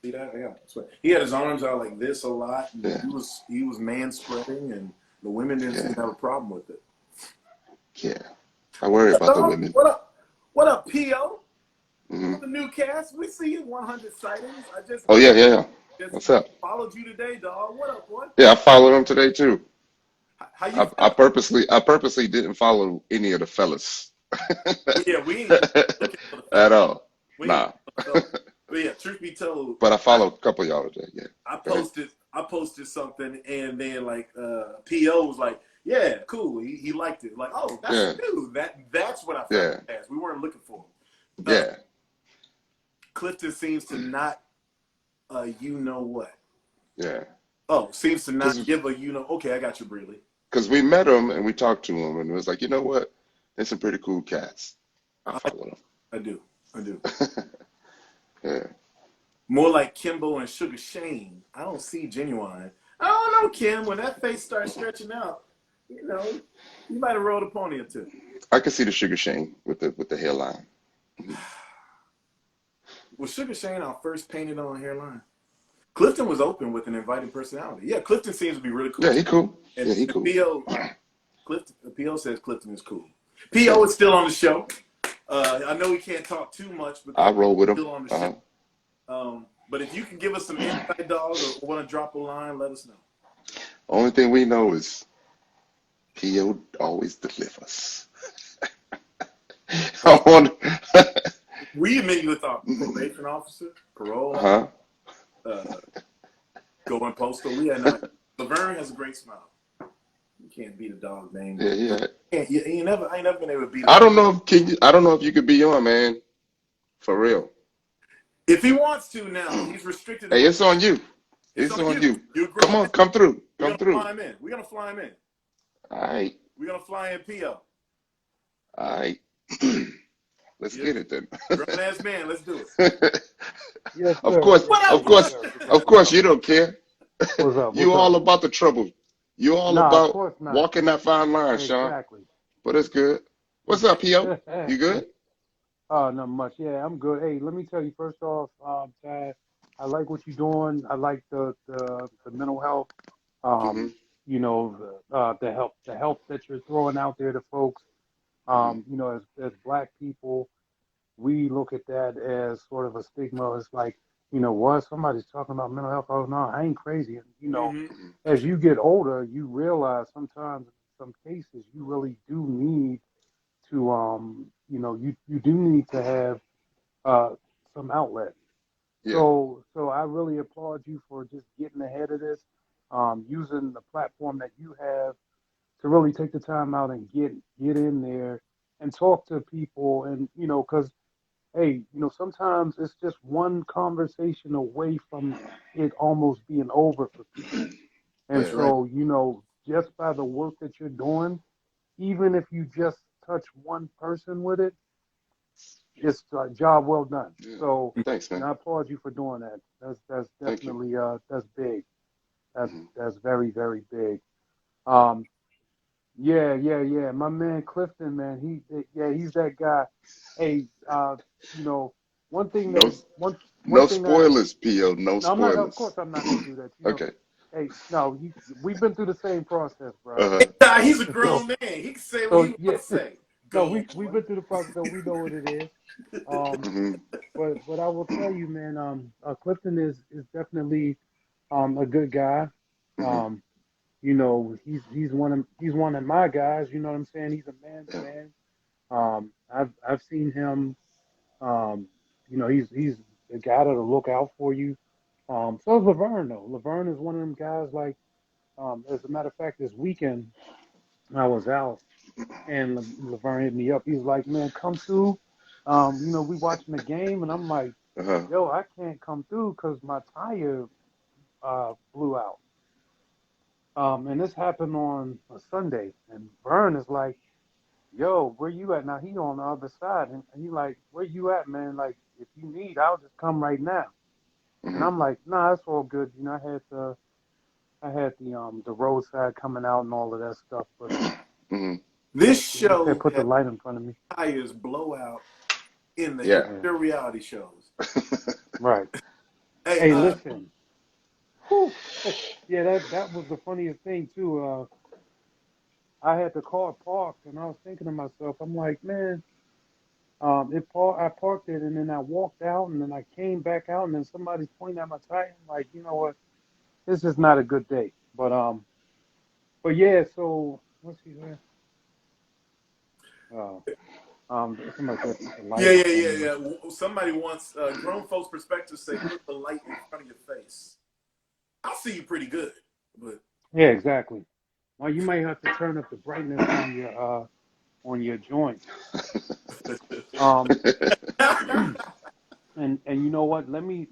see that? Yeah. He had his arms out like this a lot. And Yeah. He was man spreading, and the women didn't seem to have a problem with it. Yeah. I worry about the women. What up? What up, P.O.? Mm-hmm. The new cast. We see you 100 sightings. Oh yeah. What's up? Followed you today, dog. What up, boy? Yeah, I followed him today too. How you? I purposely didn't follow any of the fellas. Yeah, we ain't looking for the at all. Nah. But yeah, truth be told. But I followed a couple of y'all today. Yeah. I posted something, and then like P.O. was like, "Yeah, cool." He liked it. Like, oh, that's new. That's what I found. Yeah. We weren't looking for him. Yeah. Clifton seems to not, you know what? Yeah. Oh, seems to not give a okay, I got you, Breeley. Because we met him and we talked to him and it was like, you know what? They're some pretty cool cats. I follow them. I do. Yeah. More like Kimbo and Sugar Shane. I don't see Genuine. I don't know, Kim. When that face starts stretching out, you might have rolled a pony or two. I can see the Sugar Shane with the hairline. Was Sugar Shane our first painted on hairline? Clifton was open with an inviting personality. Yeah, Clifton seems to be really cool. Yeah, he cool. And, yeah, he cool. P.O. says Clifton is cool. P.O. is still on the show. I know we can't talk too much, but I roll with him. Still on the show. But if you can give us some inside dog or want to drop a line, let us know. Only thing we know is P.O. always delivers. We immediately thought probation officer, parole, going postal. We had nothing. Laverne has a great smile. You can't beat a dog named. Yeah. I ain't never been able to beat him. I don't know if you could be on, man. For real. If he wants to now, he's restricted. Hey, it's on you. It's on you. Come on, come through. We're gonna fly him in. All right. We're gonna fly in P.O. All right. Let's get it then. Grown ass man, let's do it. Yes, of course, you don't care. What's up? You all about the trouble. You all about walking that fine line, Shawn. Exactly. But it's good. What's up, P.O.? You good? Oh, not much. Yeah, I'm good. Hey, let me tell you first off, Chad, I like what you're doing. I like the mental health. The help that you're throwing out there to folks. As Black people, we look at that as sort of a stigma. It's like, what? Somebody's talking about mental health. Oh, no, I ain't crazy. And, as you get older, you realize sometimes in some cases you really do need to, you do need to have some outlet. Yeah. So I really applaud you for just getting ahead of this, using the platform that you have to really take the time out and get in there and talk to people. And, because, hey, sometimes it's just one conversation away from it almost being over for people. And Right, right. so, you know, just by the work that you're doing, even if you just touch one person with it, it's a job well done. Yeah. So, Thanks, and man. I applaud you for doing that. That's Thank you. definitely that's big. Hmm. That's very very big. Um, yeah. My man Clifton, man, he's that guy. Hey, you know, one thing No, that one no thing that spoilers, PO. No no, I'm not. Of course, spoilers. I'm not gonna do that. You know, Okay. hey, no, we've been through the same process, bro. Uh-huh. Nah, he's a So, grown man. He can say what he so yeah, wants to say. no, Go we've on. been through the process, so we know what it is. Um, Hmm. but I will tell you, man, Clifton is definitely a good guy. Hmm. Um, you know, he's one of my guys. You know what I'm saying? He's a man's Yeah. man. I've seen him. Um, you know, he's the guy that'll look out for you. So is Laverne though. Laverne is one of them guys. Like, as a matter of fact, this weekend I was out and Laverne hit me up. He's like, "Man, come through. You know, we watching the game," and I'm like, Uh-huh. "Yo, I can't come through because my tire blew out." And this happened on a Sunday, and Vern is like, "Yo, where you at?" Now he on the other side, and he like, "Where you at, man? Like, if you need, I'll just come right now." And Hmm. I'm like, "Nah, it's all good. You know, I had the roadside coming out and all of that stuff, but Hmm. This he said show put the has light in front of me." tires blowout in the history Yeah. Yeah, of reality shows. right. Hey, Hey, listen. Whew. Yeah, that was the funniest thing too. I had the car parked, and I was thinking to myself, I'm like, man, I parked it, and then I walked out, and then I came back out, and then somebody's pointing at my tire. I'm like, you know what? This is not a good day. But yeah. So let's see here. Uh, somebody said put the light in front of me. yeah. Somebody wants grown folks' perspective. Say, put the light in front of your face. I see you pretty good, but Yeah, exactly. Well, you might have to turn up the brightness on your joint. Um, and you know what? Let me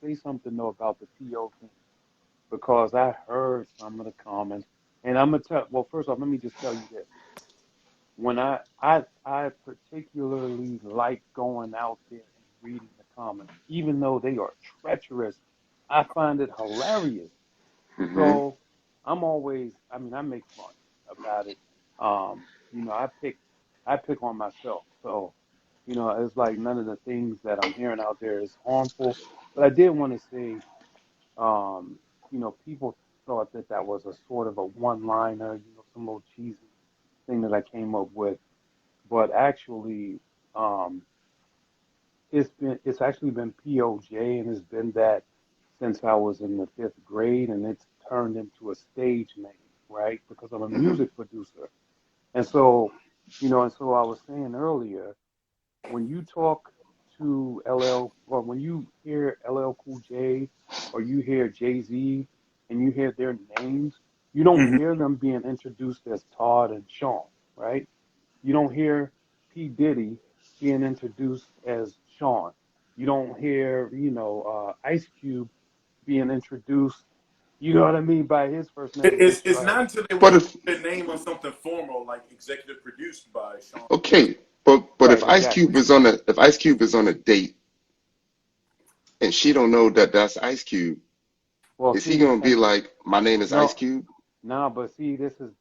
say something though about the PO thing because I heard some of the comments, and I'm gonna tell. Well, first off, let me just tell you this: when I particularly like going out there and reading the comments, even though they are treacherous, I find it hilarious. Hmm. So I'm always, I mean, I make fun about it. You know, I pick on myself. So, you know, it's like none of the things that I'm hearing out there is harmful. But I did want to say, um, you know, people thought that that was a sort of a one-liner, you know, some little cheesy thing that I came up with. But actually, um, it's actually been POJ, and it's been that since I was in the fifth grade, and it's turned into a stage name, right? Because I'm a Hmm. music producer, and so, you know, and so I was saying earlier, when you talk to LL, or when you hear LL Cool J, or you hear Jay Z, and you hear their names, you don't Mhm. hear them being introduced as Todd and Shawn, right? You don't hear P. Diddy being introduced as Shawn. You don't hear, you know, Ice Cube being introduced, you know what I mean, by his first name, which, It's not until they But want to if put their name on something formal, like executive produced by Shawn. okay, but right, exactly. If Ice Cube is on a date and she don't know that that's Ice Cube, Well, is he see, gonna be like, my name is Ice no, Cube? no, but see, this is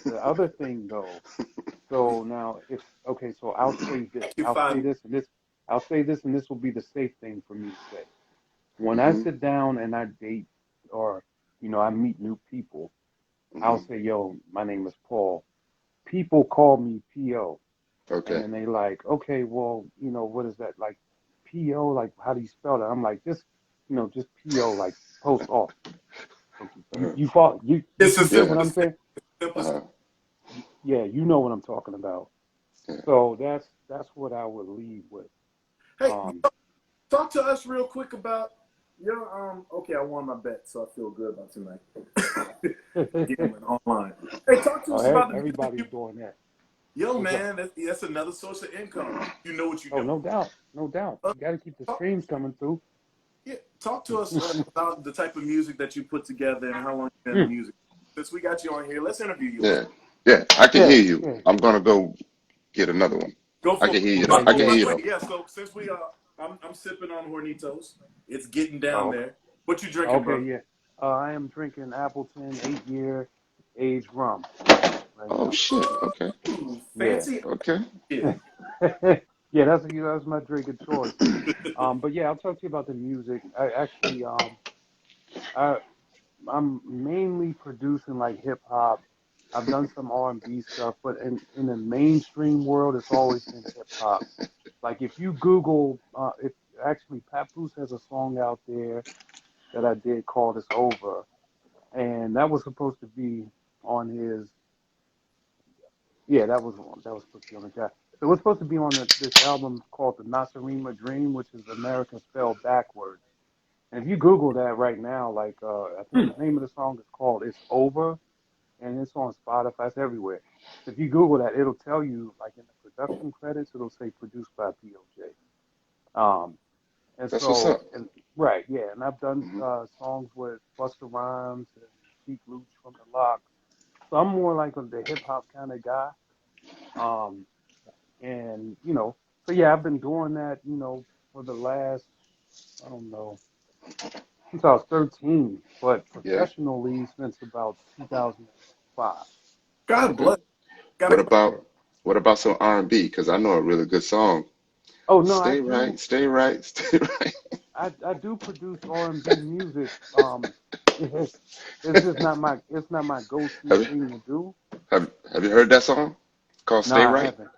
the other thing though. So now, if okay, so I'll say this, Thank you, five. I'll say this, and this will be the safe thing for me to say. When I Hmm. sit down and I date, or you know, I meet new people, I'll Hmm. say, "Yo, my name is Paul." People call me PO, and Okay. then they like, "Okay, well, you know, what is that like? PO, like, how do you spell that?" I'm like, "Just, you know, just PO, like post office." Okay, Uh-huh. you follow, It's the you get Yeah. what I'm simplest thing. saying? Simplest. Uh-huh. Yeah, you know what I'm talking about. Yeah. So that's what I would leave with. Hey, Um, talk to us real quick about your Okay, I won my bet, so I feel good about tonight. Gambling online. Hey, talk to oh, us about the music you. everybody's doing that. Yo, What's up? man, that's another source of income. You know what you're Oh, doing. no doubt, no doubt. Uh, You got to keep the talk, streams coming through. Yeah, talk to us about the type of music that you put together and how long you've been in music. Since we got you on here, let's interview you a Yeah, little. yeah, I can Yeah, hear you. yeah, I'm gonna go get another one. Go I for can it. hear you yeah, though. I Oh, can yeah. hear by the you way, though. yeah. So since I'm sipping on Hornitos. It's getting down Oh, there. What you drinking, okay, brother? yeah. I am drinking Appleton 8-year aged rum right Oh now. shit. Okay. Ooh, Yeah. fancy Okay. shit. Yeah, that's my drink of choice. But yeah, I'll talk to you about the music. I actually I I'm mainly producing like hip hop. I've done some R&B stuff, but in the mainstream world, it's always been hip hop. Like if you Google, if actually Papoose has a song out there that I did called "It's Over," and that was supposed to be on his. Yeah, that was supposed to be on the guy. So it was supposed to be on this album called "The Nasarima Dream," which is American spelled backwards. And if you Google that right now, like I think the name of the song is called "It's Over," and it's on Spotify. It's everywhere. If you Google that, it'll tell you, like in the production credits, it'll say produced by POJ. Um, and That's what's so, up. and right, yeah, and I've done Hmm. songs with Busta Rhymes and Cheap Luch from the Locks. So I'm more like the hip hop kind of guy. Um, and so yeah, I've been doing that, for the last, I don't know, since I was 13, but Yeah. professionally since about 2005. God Okay. bless. Gotta What go. Yeah. about what about some R&B? Because I know a really good song. Oh no, I Stay do. right, stay right, stay right. I do produce R&B music. It's, it's just not my go-to Have, thing to do. have you heard that song? It's called No, Stay I Right. haven't.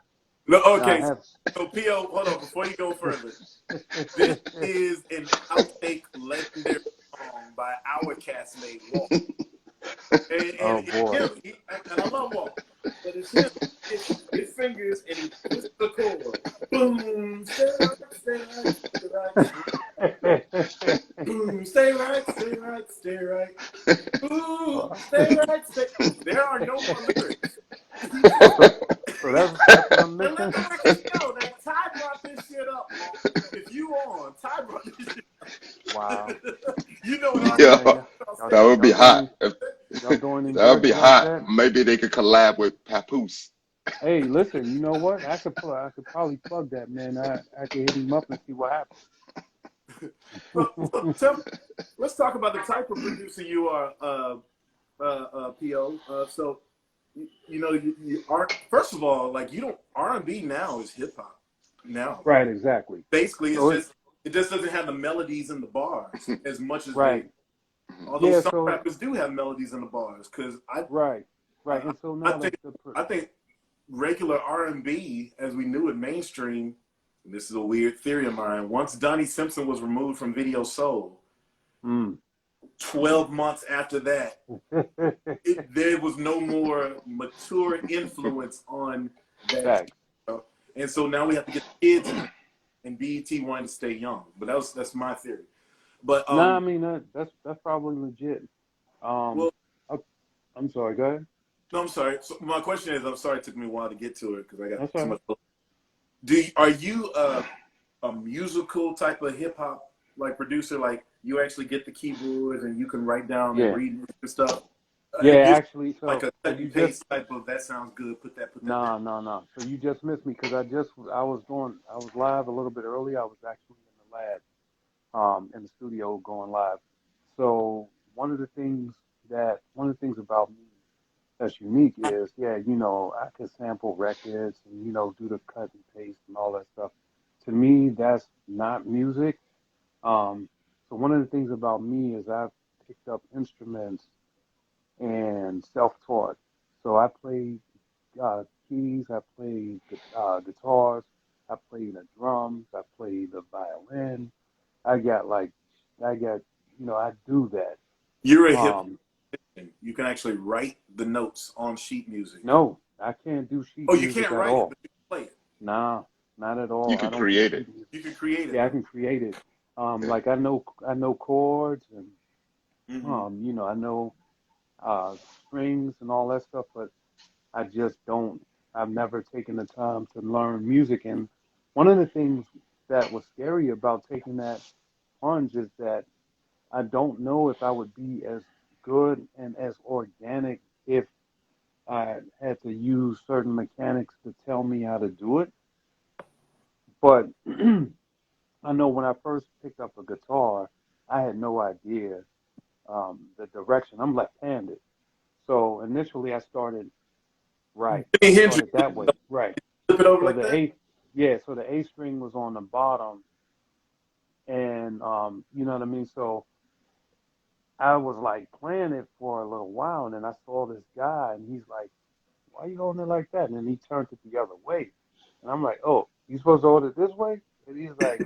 No, No, I okay. haven't. So P.O., hold on. Before you go further, this is an outtake legendary song by our castmate, Walt. And Oh it's boy. him. And I love Walt. But it's him. His fingers and he twists the chord. Boom, stay right, stay right, stay right. Boom, stay right, stay right, stay right. Ooh, stay right, stay. There are no more lyrics. He Oh, just so that's what I'm and let missing. the record show that Ty brought this shit up, Walt. If you on, Ty brought this shit Wow. up. You know what Wow, R&B man. Yo, about Y'all that stay would be y'all hot. doing y'all doing in That would be Jersey like hot. that? Maybe they could collab with Papoose. Hey, listen. You know what? I could probably plug that man. I could hit him up and see what so happens. let's talk about the type of producer you are, PO. So, you aren't, first of all, like you don't, R&B now is hip hop now. Right, exactly. Basically, So it just doesn't have the melodies and the bars as much as they, right, although yeah. some So rappers do have melodies in the bars. Because right, right, I, and so I now think, I think regular R&B, as we knew it mainstream, and this is a weird theory of mine, once Donnie Simpson was removed from Video Soul, mm. 12 months after that, there was no more mature influence on that. Facts. And so now we have to get the kids in there, and BET wanted to stay young. But that's my theory. But Nah, I mean that's probably legit. well, I, I'm sorry. Go ahead. no, I'm sorry. So my question is, I'm sorry it took me a while to get to it because I got That's too all much. right. Are you a musical type of hip hop like producer? Like you actually get the keyboards and you can write down and Yeah, read and stuff. yeah. You're Actually, like a so cut you and just paste type of that sounds good. Put that there. no, no, no. So you just missed me because I was live a little bit early. I was actually in the lab, in the studio going live. So one of the things about me that's unique is, yeah, I can sample records and, do the cut and paste and all that stuff. To me, that's not music. So one of the things about me is I've picked up instruments and self-taught. So I play keys, I play guitars, I play the drums, I play the violin. I got like, I got, I do that. You're a hip Um, hop. You can actually write the notes on sheet music. no, I can't do sheet Oh, you music can't at write it, all. but you can play it. Nah, not at You all. I could don't do create it. sheet music. You can create it Yeah, I though. can create it. Yeah. Like I know chords and Mm-hmm. I know strings and all that stuff, but I just don't. I've never taken the time to learn music. And one of the things that was scary about taking that crunch is that I don't know if I would be as good and as organic if I had to use certain mechanics to tell me how to do it. But I know when I first picked up a guitar, I had no idea the direction. I'm left-handed. So initially I started right. I Jimi Hendrix, started that way. Right. flip it over So like the that. A, yeah, so the A string was on the bottom and you know what I mean? So I was like playing it for a little while and then I saw this guy and he's like, why you holding it like that? And then he turned it the other way. And I'm like, oh, you supposed to hold it this way? And he's like,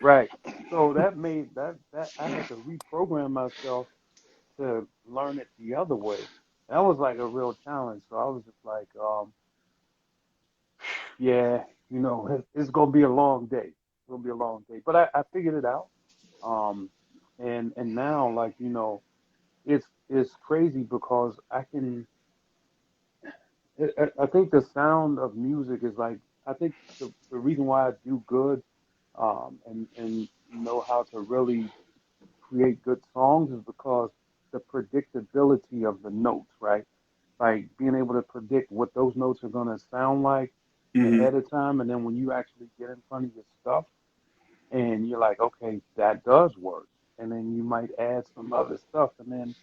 right. So that made that I had to reprogram myself to learn it the other way. That was like a real challenge. So I was just like, yeah, you know, it's gonna be a long day. It's gonna be a long day. But I figured it out. Um, and now like, you know, it's crazy because I can I think the sound of music is like I think the reason why I do good and know how to really create good songs is because the predictability of the notes, right? Like being able to predict what those notes are going to sound like Hmm. ahead of time. And then when you actually get in front of your stuff and you're like, okay, that does work. And then you might add some other stuff. And then,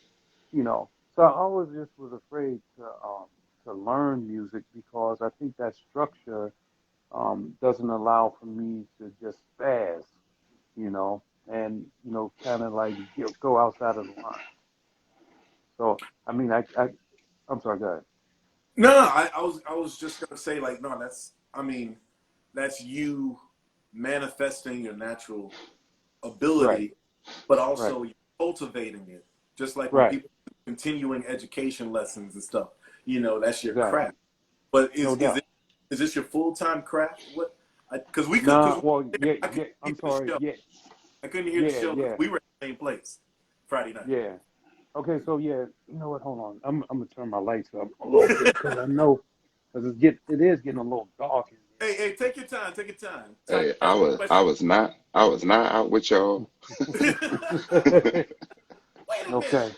you know, so I always just was afraid to learn music because I think that structure doesn't allow for me to just spaz, you know, and, you know, kind of like go outside of the line. So, I mean, I'm sorry, go ahead. No, I was just gonna say like, no, I mean, that's you manifesting your natural Right, ability, but right, also you're cultivating it. Just like when right. people do continuing education lessons and stuff, you know, that's your Exactly. craft. But No doubt. is this your full time craft? What? Because Nah, well, yeah, I couldn't yeah, hear I'm the sorry. show. Yeah, I couldn't hear the yeah, show because yeah, we were in the same place Friday night. yeah. Okay, so yeah, you know what? Hold on. I'm gonna turn my lights up a little bit because I know because it is getting a little dark in Hey, take your time. Take your time. Hey, Ask the question. I was not out with y'all. here. Wait a minute. Okay.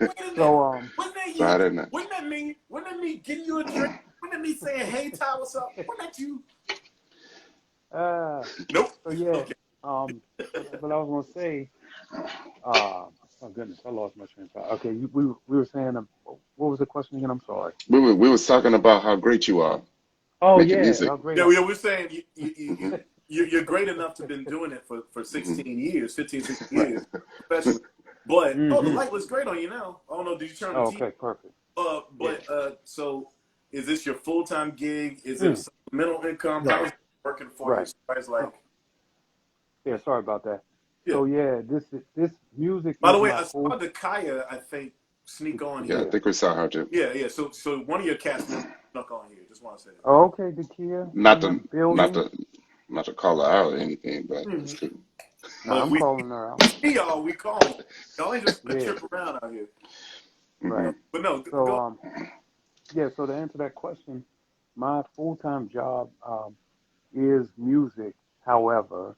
Wait a So minute. Wasn't that you? Friday night. Wasn't that me? Wasn't that me getting you a drink? Wasn't that me saying, "Hey, Ty, what's up"? Wasn't that you? uh Nope. so yeah, Okay. but I was gonna say, uh oh goodness, I lost my train of thought. Okay, we were saying what was the question again? I'm sorry. We was talking about how great you are Oh making yeah, music. how great Yeah, I we're saying you're great enough to have been doing it for Hmm. 16 years, 15, 16 right. years professionally. But the Mm-hmm. light looks great on you now. I don't know. Did you turn the Oh, TV? okay, perfect. Yeah. But so is this your full time gig? Is it a Mm, supplemental income? right, How is it working for you? right. So it's Oh, like, yeah, sorry about that. yeah. So yeah, this music By the is way, my I full. saw Dakaya, I think, sneak on Yeah, I here. Yeah. think we saw her too. Yeah, yeah. So one of your cast members snuck on here. Just want to say that. Oh, okay, Dakia Not in the to not building. to not to call her out or anything, but Mm-hmm. it's cool. Nah, But if I'm calling her out. we see y'all, we calling you. Y'all ain't just gonna Yeah, trip around out here. Hmm. right. But no, So go. yeah. So to answer that question, my full time job is music. However,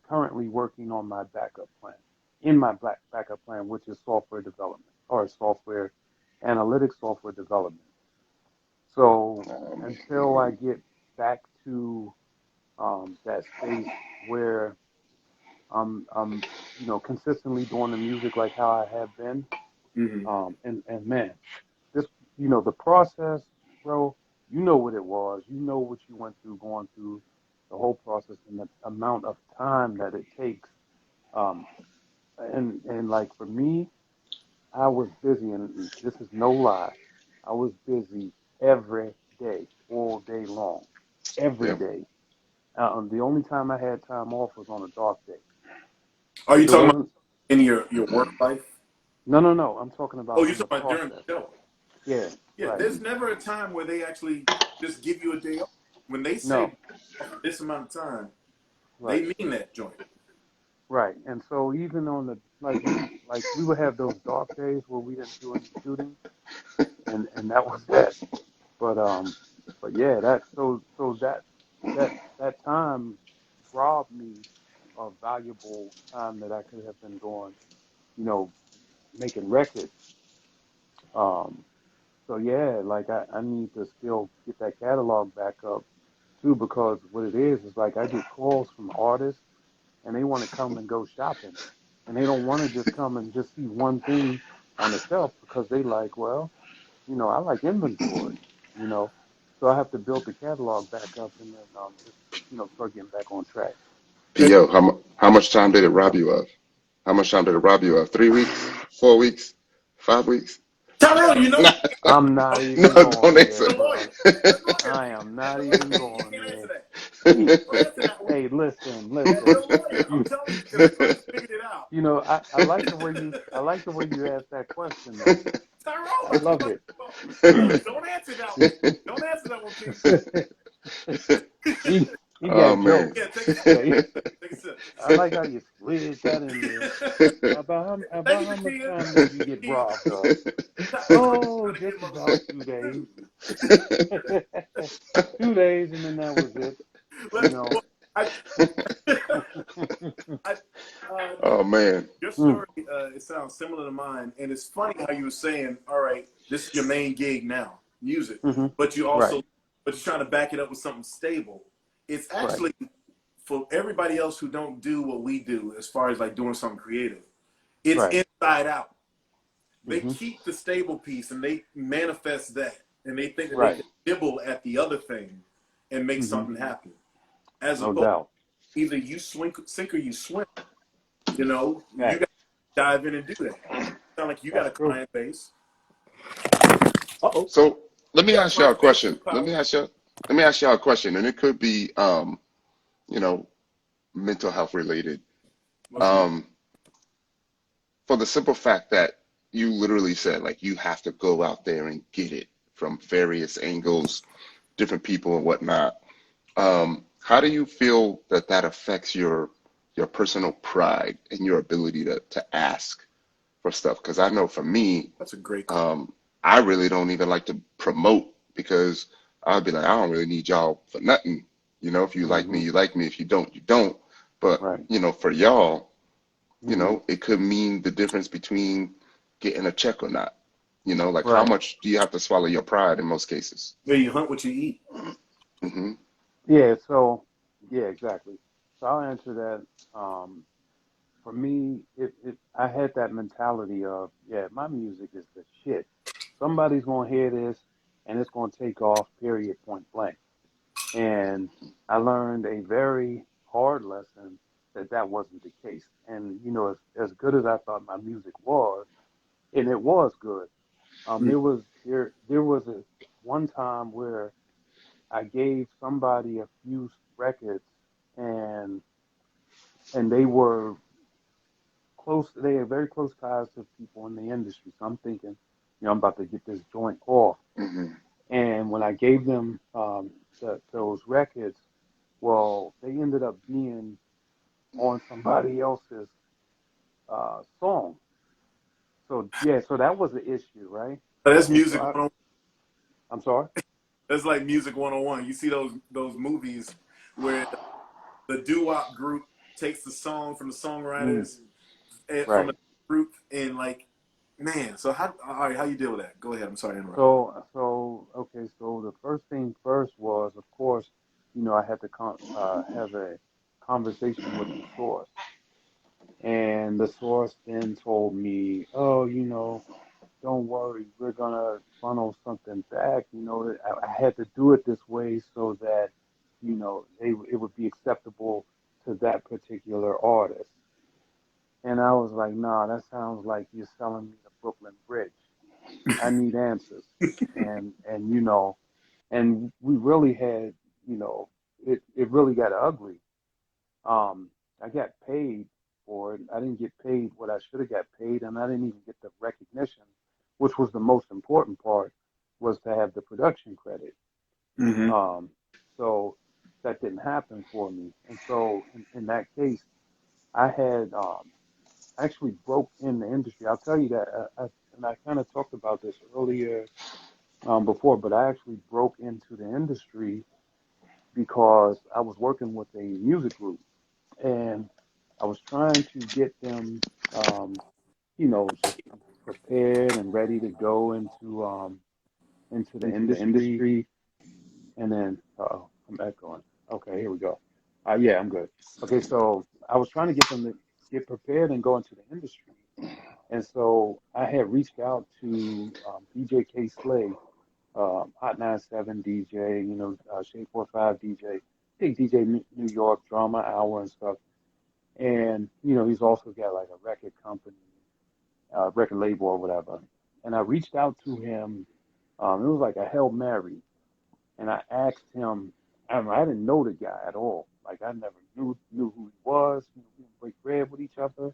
currently working on my backup plan. In my backup plan, which is software development or software analytics, software development. So Um, until I get back to that space where I'm you know consistently doing the music like how I have been, Mm-hmm. and man, this you know the process, bro. You know what it was. You know what you went through going through the whole process and the amount of time that it takes. Um, and like for me, I was busy, and this is no lie. I was busy every day, all day long, every yeah. day. The only time I had time off was on a dark day. Are If you it talking about wasn't, in your work life? no, no, no. I'm talking Oh, about you're in talking the about during process. the show. Yeah, Yeah, right. there's never a time where they actually just give you a day off. When they No, say this amount of time, they right, mean that joint. right. And so even on the like we would have those dark days where we didn't do any shooting, and that was that. But yeah, that so that time robbed me of valuable time that I could have been doing, you know, making records. Um, so yeah, like I need to still get that catalog back up too, because what it is like I get calls from artists and they want to come and go shopping, and they don't want to just come and just see one thing on the shelf because they like, well, I like inventory, you know. So I have to build the catalog back up and then just start getting back on track. Yo, how much time did it rob you of? How much time did it rob you of? 3 weeks? 4 weeks? 5 weeks? Tyrone, you know, No, I'm not no, even don't going answer. there, you're a lawyer. bro. You're a lawyer. I am not You even can't, you going can't answer there. that. Don't answer that one. Hey, listen, And you're listen. a lawyer. I'm You, telling you because you figured it out. I like the way you asked that question though. Tyrone, I what you love like? it. Don't answer that one. Don't answer that one, King. he he Oh got man. jokes. Yeah, take a sip. Yeah, Take a sip. I like how you slid that in there. Thank About how you, much King. time did you get King. robbed of? I'm just Oh, trying to just get my about 2 days. 2 days, and then that was it. You Listen, know. well, I, I, Oh man. your Mm, story, it sounds similar to mine, and it's funny how you were saying, "All right, this is your main gig now, music," hmm but you Right. also, but you're trying to back it up with something stable. It's Right. actually for everybody else who don't do what we do, as far as like doing something creative. It's Right. inside out. They hmm keep the stable piece and they manifest that, and they think that they Right. can nibble at the other thing and make hmm something happen. As No opposed, doubt. either you sink or you swim. You got Facts. to dive in and do that. Sound like you got That's a true. client base. Uh-oh. So let You me got ask y'all a client base question. superpower. Let me ask y'all a question, and it could be you know, mental health related. What's up? Um, for the simple fact that you literally said like you have to go out there and get it from various angles, different people and whatnot. How do you feel that that affects your personal pride and your ability to ask for stuff? Because I know for me, That's a great question. I really don't even like to promote because I'd be like, I don't really need y'all for nothing. If you like me, hmm you like me. If you don't, you don't. But, Right. for y'all, hmm it could mean the difference between getting a check or not. Like how Right. much do you have to swallow your pride in most cases? Yeah, you hunt what you eat. Hmm. Yeah. So. Yeah. Exactly. So I'll answer that. For me, I had that mentality of, yeah, my music is the shit. Somebody's gonna hear this, and it's gonna take off. Period. Point blank. And I learned a very hard lesson that that wasn't the case. And as good as I thought my music was, and it was good. There was a one time where I gave somebody a few records, and they were close. They had very close ties to people in the industry. So I'm thinking, I'm about to get this joint off. Hmm. And when I gave them those records, well, they ended up being on somebody else's song. So yeah, so that was the issue, right? But that's And so music 101. I'm sorry. That's like music 101. You see those movies where the doo-wop group takes the song from the Mm, songwriters and from a right. group and like, man. So all right, how you deal with that? Go ahead. I'm sorry to interrupt. So okay. So the first thing first was, of course, I had to have a conversation with the source, and the source then told me, oh, don't worry, we're gonna funnel something back. I had to do it this way so that, it would be acceptable to that particular artist. And I was like, nah, that sounds like you're selling me the Brooklyn Bridge. I need answers. And we really had, it really got ugly. I got paid for it. I didn't get paid what I should have got paid, and I didn't even get the recognition, which was the most important part, was to have the production credit. Mm-hmm. Um, so that didn't happen for me, and so in that case, I had actually broke in the industry. I'll tell you that, and I kind of talked about this earlier before, but I actually broke into the industry because I was working with a music group, and I was trying to get them, you know, prepared and ready to go into the into the industry. industry. And then, I'm echoing. Okay, here we go. Yeah, I'm good. Okay, so I was trying to get them to get prepared and go into the industry. And so I had reached out to DJ K Slay, Hot 97 DJ, Shade 45 DJ, big DJ New York, Drama Hour and stuff. And, he's also got like a record company, record label or whatever. And I reached out to him. It was like a Hail Mary. And I asked him, I didn't know the guy at all. Like I never knew who he was. We didn't break bread with each other.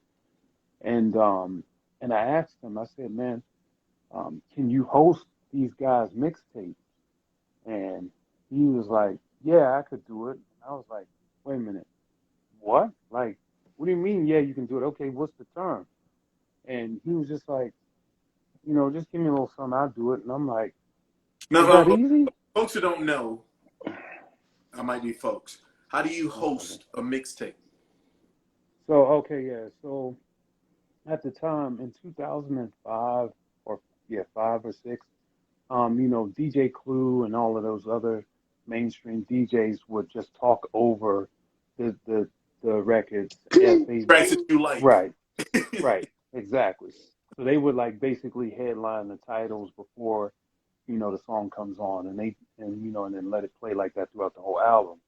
And I asked him, I said, man, can you host these guys' mixtapes? And he was like, yeah, I could do it. And I was like, wait a minute, what? Like, what do you mean? Yeah, you can do it. Okay, what's the term? And he was just like, just give me a little something, I'll do it. And I'm like, Now, is that easy? folks who don't know, I might be folks. How do you One second. host a mixtape? So, okay, yeah. So at the time in 2005 or yeah, 5 or 6, DJ Clue and all of those other mainstream DJs would just talk over the records as they Tracks that you like. right, right, exactly. So they would like basically headline the titles before, the song comes on and then let it play like that throughout the whole album.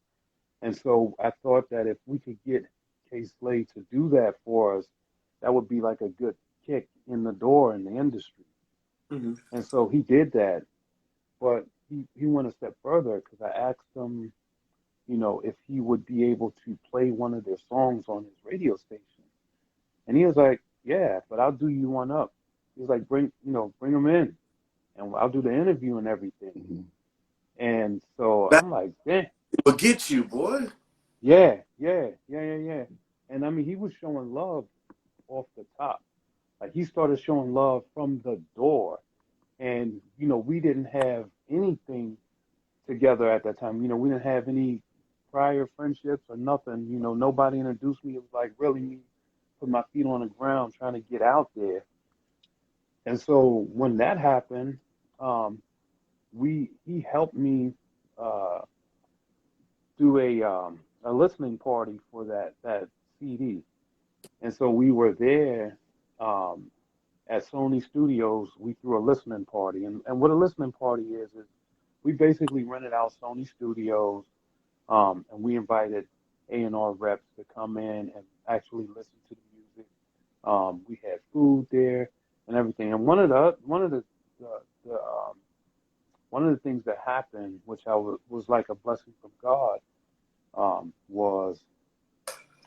And so I thought that if we could get K Slade to do that for us, that would be like a good kick in the door in the industry. Mm-hmm. And so he did that, but he went a step further because I asked him, if he would be able to play one of their songs on his radio station. And he was like, yeah, but I'll do you one up. He was like, bring them in and I'll do the interview and everything. Mm-hmm. And so That I'm like, damn. will get you, boy. Yeah. And I mean, he was showing love off the top. Like he started showing love from the door. And, we didn't have anything together at that time. We didn't have any prior friendships or nothing. Nobody introduced me. It was like really me putting my feet on the ground trying to get out there. And so when that happened, he helped me uh, do a listening party for that CD. And so we were there at Sony Studios. We threw a listening party, and what a listening party is we basically rented out Sony Studios, and we invited A&R reps to come in and actually listen to the music. We had food there and everything. And one of the things that happened, which was like a blessing from God, was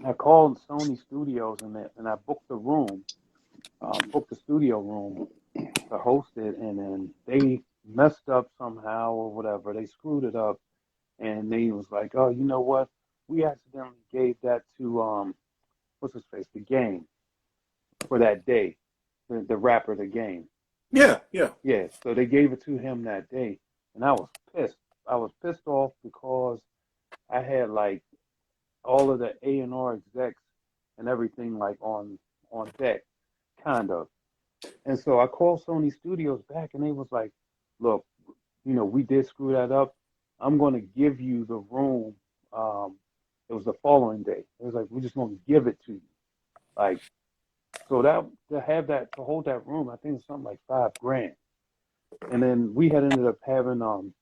I called Sony Studios and I booked the room, booked the studio room to host it, and then they messed up somehow or whatever. They screwed it up, and they was like, oh, you know what? We accidentally gave that to what's his face, the Game, for that day, the rapper, the Game. Yeah. Yeah, so they gave it to him that day, and I was pissed. I was pissed off because I had like all of the A&R execs and everything like on deck, kind of. And so I called Sony Studios back, and they was like, "Look, we did screw that up. I'm going to give you the room." It was the following day. It was like, "We're just going to give it to you." Like, so that to hold that room, I think it's something like $5,000. And then we had ended up having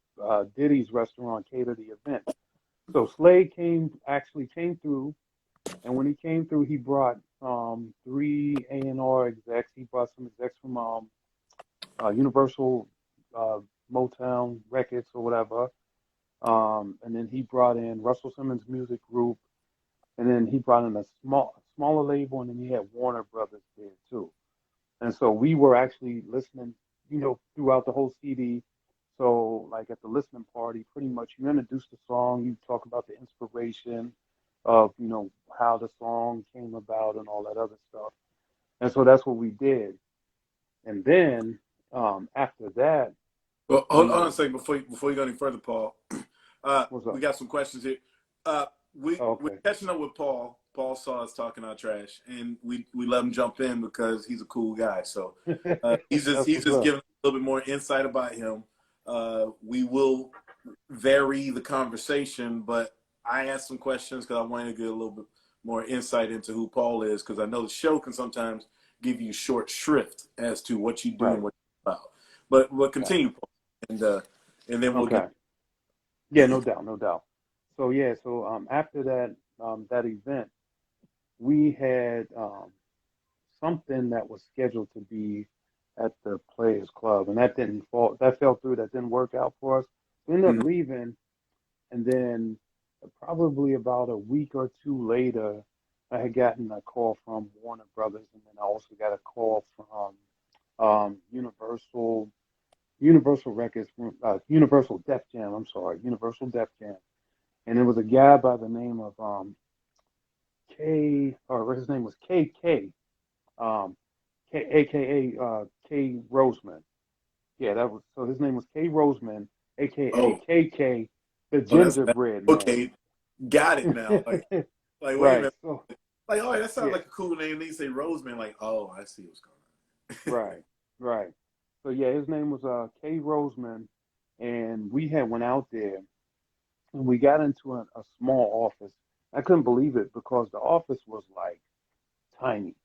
Diddy's restaurant cater the event. So Slade actually came through, and when he came through, he brought 3 A&R execs. He brought some execs from Universal Motown Records or whatever, and then he brought in Russell Simmons Music Group, and then he brought in a smaller label, and then he had Warner Brothers there too. And so we were actually listening, throughout the whole CD. So, like at the listening party, pretty much you introduce the song, you talk about the inspiration of, how the song came about and all that other stuff. And so that's what we did. And then after that, Well, hold on a second before you go any further, Paul. what's up? We got some questions here. we're Okay. catching up with Paul. Paul saw us talking our trash, and we let him jump in because he's a cool guy. So he's That's just what's up. giving a little bit more insight about him. We will vary the conversation, but I asked some questions because I wanted to get a little bit more insight into who Paul is, because I know the show can sometimes give you short shrift as to what you do Right. and what you're about. But we'll Okay. continue, Paul, and then we'll Okay. get. Yeah, no doubt, no doubt. So yeah, so after that that event, we had something that was scheduled to be at the Players Club, and that didn't fall. That fell through. That didn't work out for us. We ended up leaving, and then probably about a week or two later, I had gotten a call from Warner Brothers, and then I also got a call from Universal Records, Universal Def Jam. I'm sorry, Universal Def Jam, and it was a guy by the name of or his name was KK, um, AKA K Roseman. Yeah, that was so. His name was K Roseman, AKA Oh, KK, the that's Gingerbread Man. okay. Got it now. Like wait a Right. minute. So Like, oh, that sounds yeah. like a cool name. Then you say Roseman, like, oh, I see what's going on. Right. Right. So yeah, his name was K Roseman, and we had went out there, and we got into a small office. I couldn't believe it because the office was like tiny.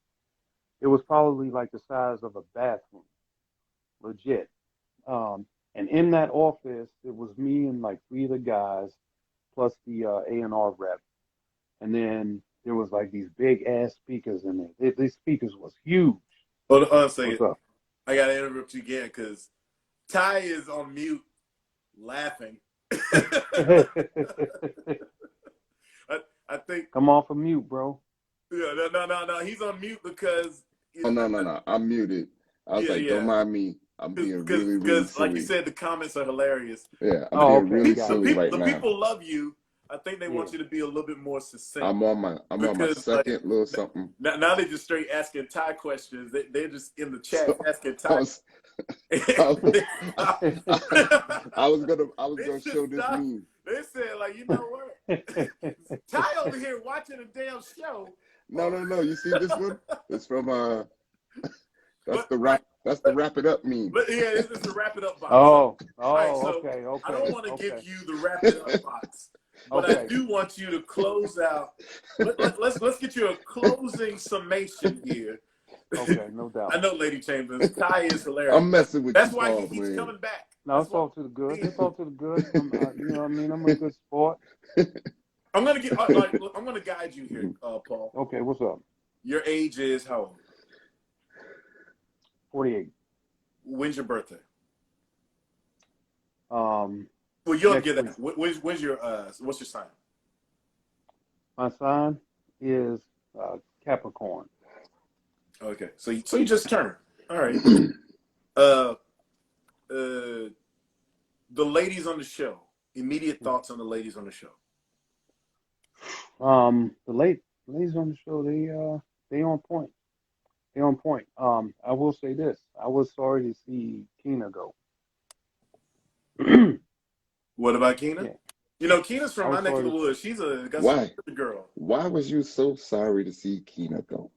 It was probably like the size of a bathroom, legit. And in that office, it was me and like three of the guys, plus the A&R rep. And then there was like these big ass speakers in there. These speakers was huge. Hold on a What's second. up? I got to interrupt you again because Ty is on mute laughing. I think, Come off of mute, bro. yeah, no. He's on mute because, Oh, no. I'm muted. I was like, don't yeah. mind me. I'm being really, really Because, like you silly. said, the comments are hilarious. Yeah, I'm Oh, being okay, really got silly it. right The now. people love you. I think they Yeah. want you to be a little bit more succinct. I'm on my Because, second little something. now they just straight asking Ty questions. They're just in the chat So asking I Ty. was, I was gonna show this Stop. meme. They said, like, you know what? Ty over here watching a damn show. No. You see this one? It's from that's But, the wrap it up meme. But yeah, this is the wrap it up box. Oh, Right, so okay. I don't want to Okay. give you the wrap it up box, but I Okay. do want you to close out. Let's get you a closing summation here. Okay, no doubt. I know, Lady Chambers, Ty is hilarious. I'm messing with That's you, why Paul, he keeps man. coming back. No, it's all to the good. It's all to the good. You know what I mean? I'm a good sport. I'm gonna guide you here, Paul. Okay, what's up? Your age is how old? 48. When's your birthday? Well, Well, you'll get that. When's your what's your sign? my sign is Capricorn. Okay, so you just turned. All right. The ladies on the show. Immediate thoughts on the ladies on the show. The ladies on the show, they on point. They on point. I will say this. I was sorry to see Tina go. What about Keena? Yeah. You know, Keena's from my neck of the sorry. woods. She's a Why? girl. Why was you so sorry to see Keena go?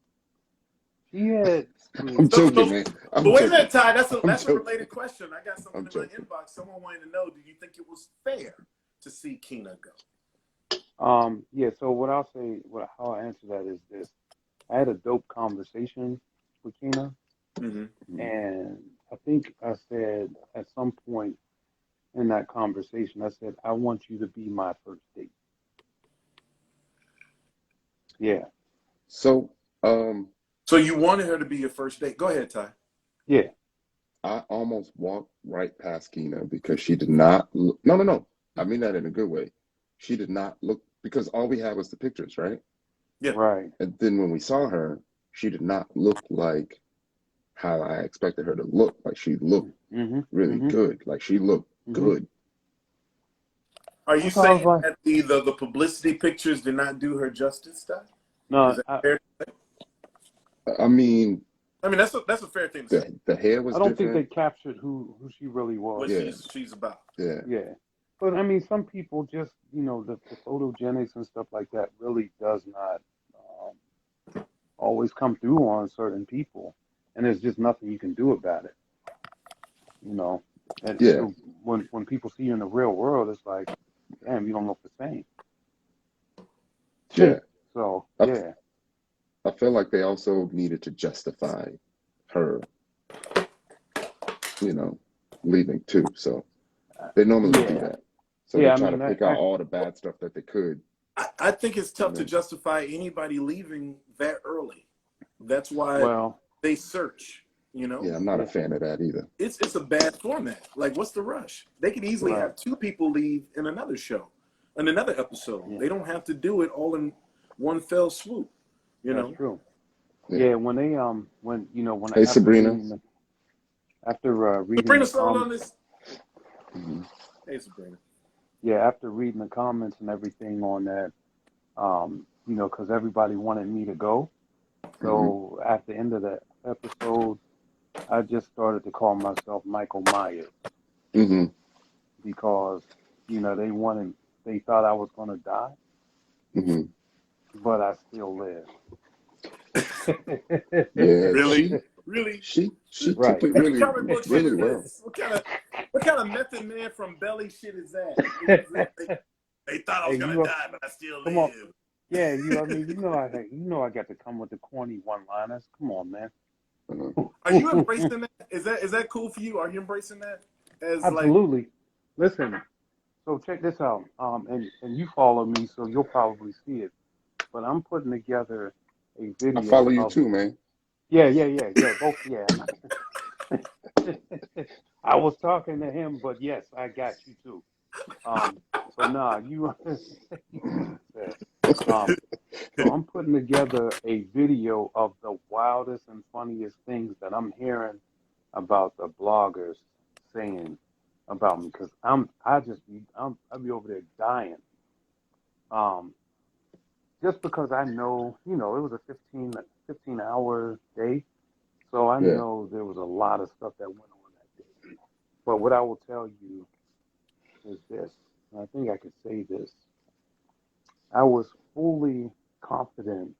She had. I'm joking, man. But wait a joking. minute, Ty. That's a joking. related question. I got something in my inbox. Someone wanted to know: do you think it was fair to see Keena go? Yeah. So what I'll say, how I answer that is this: I had a dope conversation with Keena, and I think I said at some point in that conversation, I said, I want you to be my first date. Yeah. So, So you wanted her to be your first date? Go ahead, Ty. Yeah. I almost walked right past Keena because she did not look. No. I mean that in a good way. She did not look, because all we had was the pictures, right? Yeah. Right. And then when we saw her, she did not look like how I expected her to look. Like she looked really good. Like she looked good. Are you saying that the publicity pictures did not do her justice, Ty? No, Is that fair? I mean, that's a fair thing to say. The hair was I don't different. think they captured who she really was. What she's about. Yeah. But I mean, some people just, the photogenics and stuff like that really does not always come through on certain people, and there's just nothing you can do about it, you know. And Yeah, so when people see you in the real world, it's like, damn, you don't look the same. yeah. So I, yeah, I feel like they also needed to justify her, you know, leaving too. So they normally do yeah, that. So they yeah. I try to mean, pick out all the bad stuff that they could, I think it's you tough to know. justify anybody leaving that early. That's why well, they search. You know, Yeah, I'm not a yeah, fan of that either. it's a bad format. Like, what's the rush? They could easily right, have two people leave in another show, in another episode. yeah, They don't have to do it all in one fell swoop. You that's know. true. Yeah. Yeah, when they when Hey, after Sabrina. reading Sabrina the started com on this. Hmm. Hey, Sabrina. yeah, after reading the comments and everything on that, because everybody wanted me to go. Hmm. So at the end of the episode, I just started to call myself Michael Myers Hmm. because, they thought I was going to die, Hmm. but I still live. Yeah, Really? Really? she took Right. it What kind of really, comic book shit really is well. this? What kind of Method Man from Belly shit is that? They thought I Hey, was gonna die, but I still come on. live. Yeah, I mean, I got to come with the corny one-liners. Come on, man. Uh, Are you embracing that? Is that cool for you? Are you embracing that as like? Absolutely. Listen, so check this out. And you follow me, so you'll probably see it. But I'm putting together a I follow video you of too, man. yeah. Both I was talking to him, but yes, I got you too. Um, so nah, you um, so I'm putting together a video of the wildest and funniest things that I'm hearing about the bloggers saying about me because I'll be over there dying. Um, just because I know, it was a 15-hour day, so I Yeah. know there was a lot of stuff that went on that day. But what I will tell you is this, and I think I could say this. I was fully confident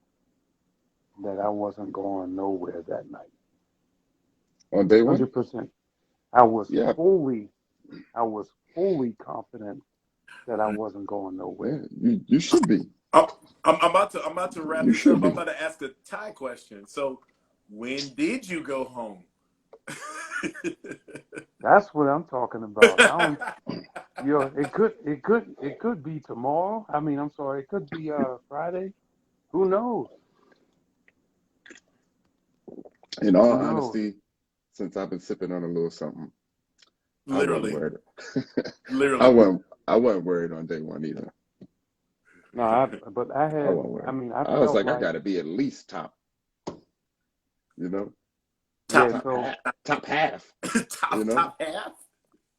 that I wasn't going nowhere that night. On day one? 100%. I was Yeah, fully, I was fully confident that I wasn't going yeah. nowhere. You should be. I'm, I'm about to wrap You this should up. I'm be. about to ask a Ty question. So, when did you go home? That's what I'm talking about. I don't, it could be tomorrow. I mean, I'm sorry, it could be Friday. Who knows? In Who all knows? honesty, since I've been sipping on a little something, I wasn't Literally, worried. literally. I wasn't worried on day one either. No, but I wasn't I worried. mean, I I was felt like, I like, gotta be at least top, you know, Top, yeah. top So half, top half, you know. top half.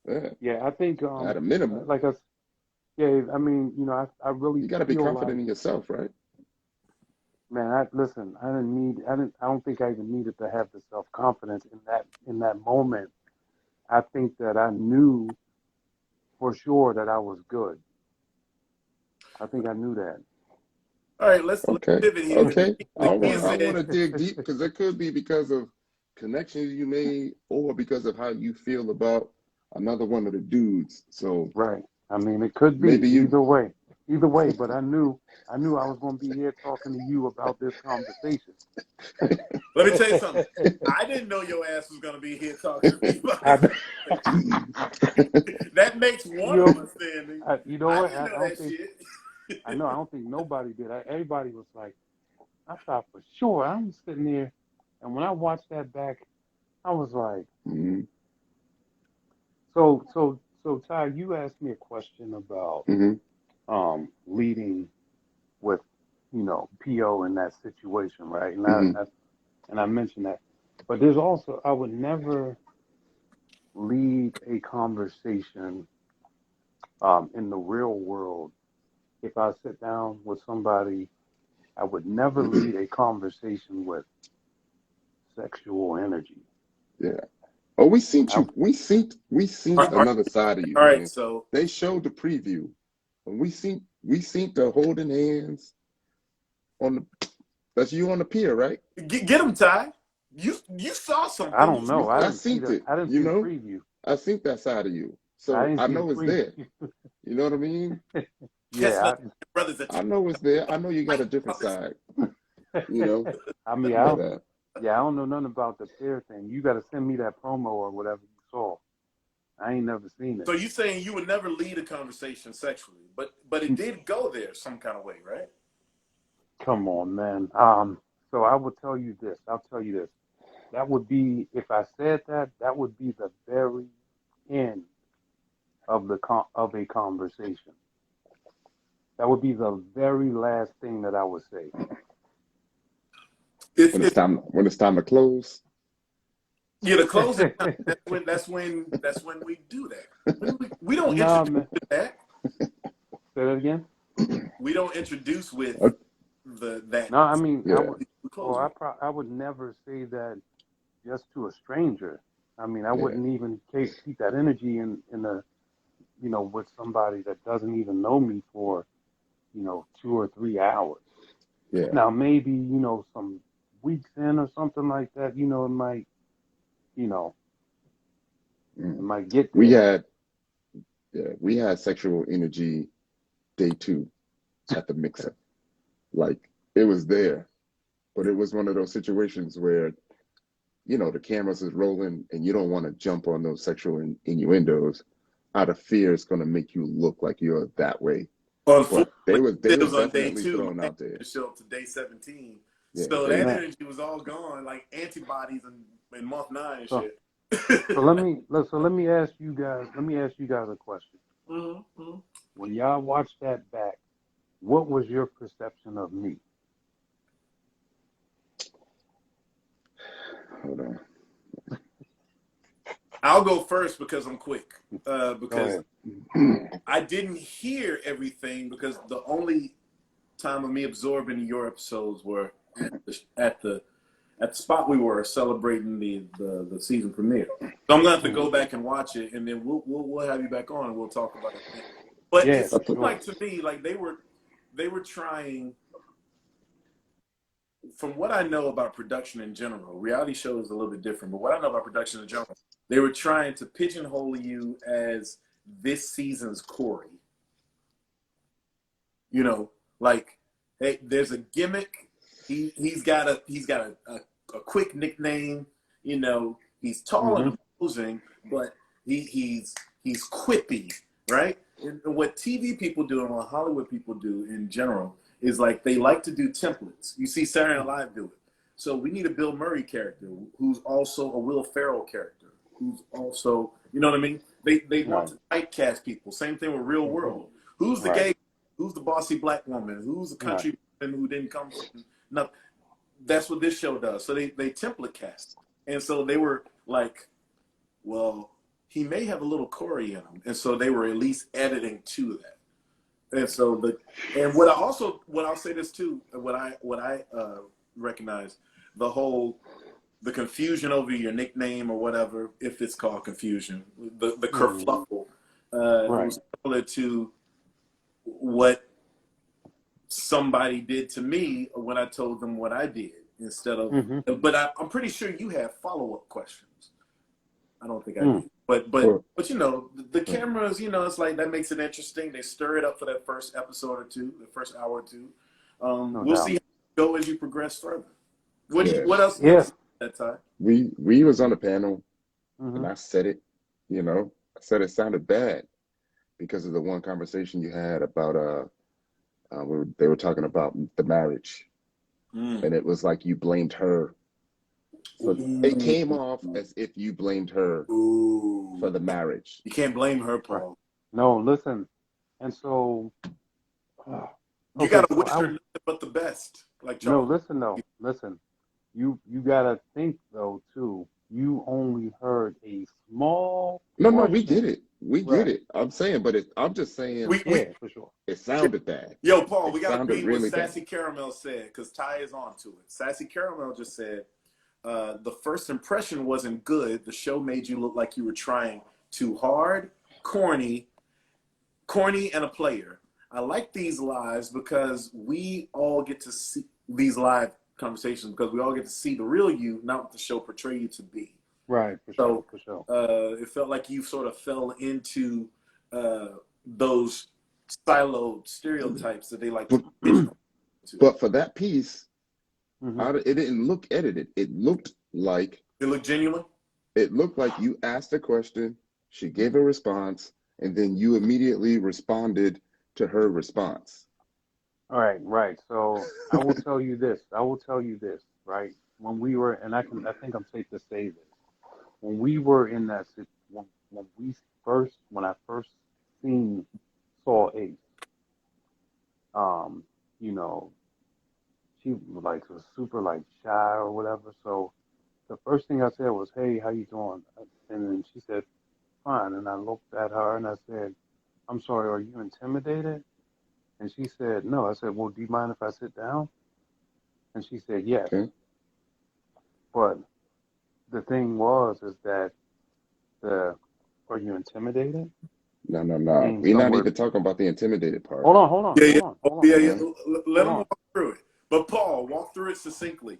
Yeah, yeah, I think at a minimum, like us, yeah. I mean, I really you gotta be feel confident like, in yourself, right? man. Listen. I don't think I even needed to have the self confidence in that moment. I think that I knew for sure that I was good. I think I knew that. All right, let's Okay, pivot here. okay. The key I is want that to dig deep because it could be because of connections you made or because of how you feel about another one of the dudes. So Right. I mean, it could be maybe you, either way. Either way, but I knew I was going to be here talking to you about this conversation. let me tell you something. I didn't know your ass was gonna be here talking to me about I, this conversation. That makes one you of know, us standing. you know I what? didn't know that shit. I don't think nobody did. Everybody was like, I thought for sure. I'm sitting there, and when I watched that back, I was like, hmm so Ty, you asked me a question about hmm leading with, PO in that situation, right? hmm And I mentioned that. But there's also, I would never lead a conversation in the real world. If I sit down with somebody, I would never lead a conversation with sexual energy. yeah. Oh, we seen I, you. We seen All right, another side of you, all right, man. so They showed the preview, and we seen the holding hands on the. That's you on the pier, right? get him, Ty. You saw I something. don't know. I I didn't see seen the it. I didn't see the preview. I seen that side of you, I so didn't I see the know it's preview. there. You know what I mean? Chestnut Yeah, brothers at I know it's there. I know you got a different brothers. side. You know, I mean, but I don't know nothing about the pair thing. You got to send me that promo or whatever you saw. I ain't never seen it. So you saying you would never lead a conversation sexually, but it did go there some kind of way, right? Come on, man. So I will tell you this. I'll tell you this. That would be, if I said that, that would be the very end of of a conversation. That would be the very last thing that I would say. when If it's time to close, yeah, the closing time, that's when we do that. We don't Nah, introduce man. with that. Say that again. We don't introduce with uh, that. No, I mean, yeah, I would never say that just to a stranger. I mean, I yeah, wouldn't even keep that energy in a, with somebody that doesn't even know me for, 2 or 3 hours. yeah. Now, maybe, some weeks in or something like that, it might, it Mm. might get We there. had, yeah, we had sexual energy day 2 at the mixer. Like it was there, but it was one of those situations where the cameras is rolling and you don't want to jump on those sexual innuendos out of fear it's going to make you look like you're that way. But they Unfortunately, was they it was was on day definitely 2. thrown My out there. show up to day 17, Yeah, so they that Man, energy was all gone, like antibodies in month 9 and so shit. let me ask you guys. Let me ask you guys a question. Mm-hmm. When y'all watched that back, what was your perception of me? hold on. I'll go first because I'm quick. Go Because ahead. I didn't hear everything because the only time of me absorbing your episodes were at the spot we were celebrating the season premiere. So I'm gonna have to go back and watch it, and then we'll have you back on and we'll talk about it again. But Yeah, it for seemed Okay. sure. like to me like they were trying. From what I know about production in general, reality shows a little bit different, but what I know about production in general, they were trying to pigeonhole you as this season's Corey. Like, hey, there's a gimmick. He's got a quick nickname. He's tall Hmm. and imposing, but he's quippy, right? And what TV people do and what Hollywood people do in general is like they like to do templates. You see Saturday Night Live do it. So we need a Bill Murray character who's also a Will Ferrell character, who's also, you know what I mean? They want Right. to typecast people. Same thing with Real World. Who's the Right. gay? Who's the bossy black woman? Who's the Right. country woman who didn't come from nothing? That's what this show does. So they template cast. And so they were like, well, he may have a little Corey in him. And so they were at least editing to that. And so what I'll say this too, what I recognize, the confusion over your nickname or whatever, if it's called confusion, the Hmm. kerfluffle, Right. was similar to what somebody did to me when I told them what I did instead of. Hmm. But I'm pretty sure you have follow-up questions. I don't think I Mm. do. But Well, the cameras, it's like that makes it interesting. They stir it up for that first episode or two, the first hour or two. No We'll see doubt. how it go as you progress further. What do you yeah, what else you have to Yeah. say at that time? we was on a panel and Hmm. I said it. I said it sounded bad because of the one conversation you had about they were talking about the marriage, Mm. and it was like you blamed her. So it Ooh. came off as if you blamed her for Ooh. the marriage. You can't blame her, Right. Paul. No, listen. And so, You okay, gotta so wish her nothing but the best, like no, Charles. listen though, listen. You gotta think though too. You only heard a small No, we get portion. it. We get Right. it. I'm saying, but I'm just saying We Yeah, for sure. it sounded bad. Yo, Paul, It we got to sounded read what really bad. Sassy Caramel said because Ty is on to it. Sassy Caramel just said, the first impression wasn't good. The show made you look like you were trying too hard, corny, and a player. I like these lives because we all get to see these live conversations because we all get to see the real you, not what the show portray you to be. Right, for So, sure, for sure. it felt like you sort of fell into those siloed stereotypes that they like to pigeonhole to. But for that piece, Mm-hmm. it didn't look edited. It looked like genuine. It looked like you asked a question, she gave a response, and then you immediately responded to her response. All right, right. So I will tell you this. Right? When we were, and I think I'm safe to say this. When we were in that, when I first saw Ace, um, you know, she like was super like shy or whatever. So the first thing I said was, "Hey, how you doing?" And then she said, "Fine." And I looked at her and I said, "I'm sorry, are you intimidated?" And she said, "No." I said, "Well, do you mind if I sit down?" And she said, "Yes." Okay. But the thing is that the are you intimidated? No. Came We're not somewhere. even talking about the intimidated part. Hold on, hold on, Yeah, hold yeah, on, oh, hold on, yeah, yeah. Uh-huh. Let hold them on. walk through it. But Paul, walk through it succinctly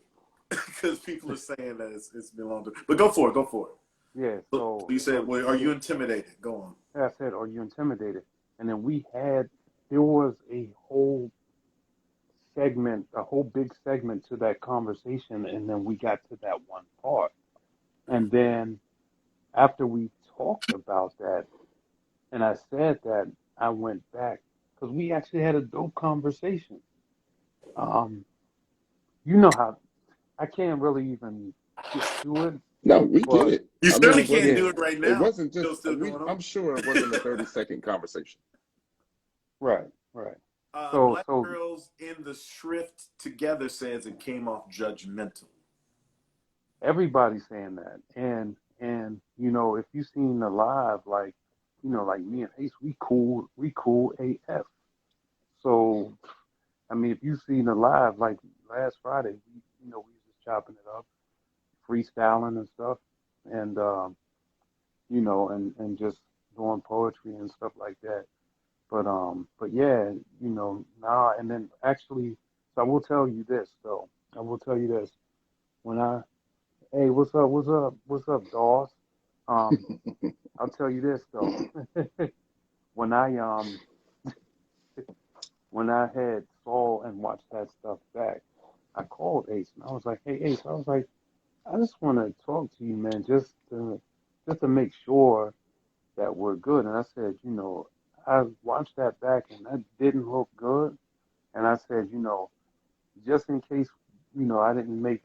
because people are saying that it's been long. But go for it. Go for it. Yeah. So So you said, "Well, are she, you intimidated?" Go on. I said, "Are you intimidated?" And then there was a whole segment, a whole big segment to that conversation, and then we got to that one part, and then after we talked about that, and I said that, I went back because we actually had a dope conversation. Um, you know how I can't really even get to it, No, we get but it. You I mean, certainly it can't wasn't do yeah, it right it now. wasn't just Still going I'm on. sure it wasn't a 30-second conversation. right, right. Black So girls in the shrift together says it came off judgmental. everybody's saying that, and if you seen the live, like like me and Ace, we cool AF. So I mean, if you seen the live, like last Friday, we was just chopping it up, freestyling and stuff, and and just doing poetry and stuff like that. But yeah, nah, and then actually, so I will tell you this though. I will tell you this. When I, hey, what's up, Dawes? Um, I'll tell you this though. when I when I had saw and watched that stuff back, I called Ace and I was like, "Hey Ace," I was like, "I just want to talk to you, man, just to make sure that we're good." And I said, I watched that back and that didn't look good. And I said, just in case, I didn't make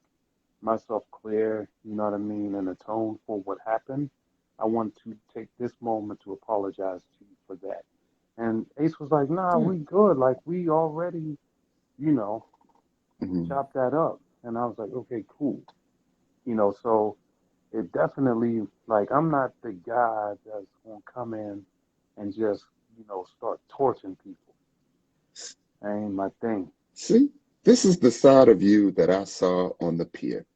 myself clear, you know what I mean, and atone for what happened, I want to take this moment to apologize to you for that. And Ace was like, "Nah, Yeah. we good. Like we already, you know, Mhm. chopped that up." And I was like, "Okay, cool." So it definitely, like, I'm not the guy that's gonna come in and just, start torching people. That ain't my thing. See, this is the side of you that I saw on the pier.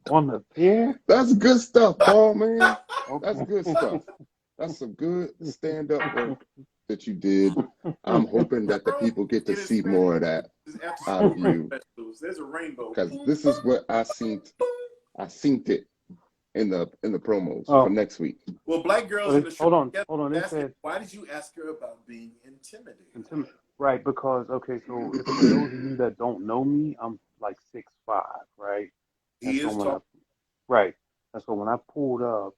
On the pier? That's good stuff, Paul, man. That's Okay. good stuff. That's some good stand-up work that you did. I'm hoping that the Bro, people get to in see Hispanic, more of that it's after out school of you, festivals. There's a rainbow. because Boom, this is boom, what I seen. I synced it in the promos for Oh, next week. Well, black girls in the short together hold on. They asked him, said, why did you ask her about being intimidated? right, because, okay, so if for those of you that don't know me, I'm like 6'5", right? And He so is tall. right, and so when I pulled up,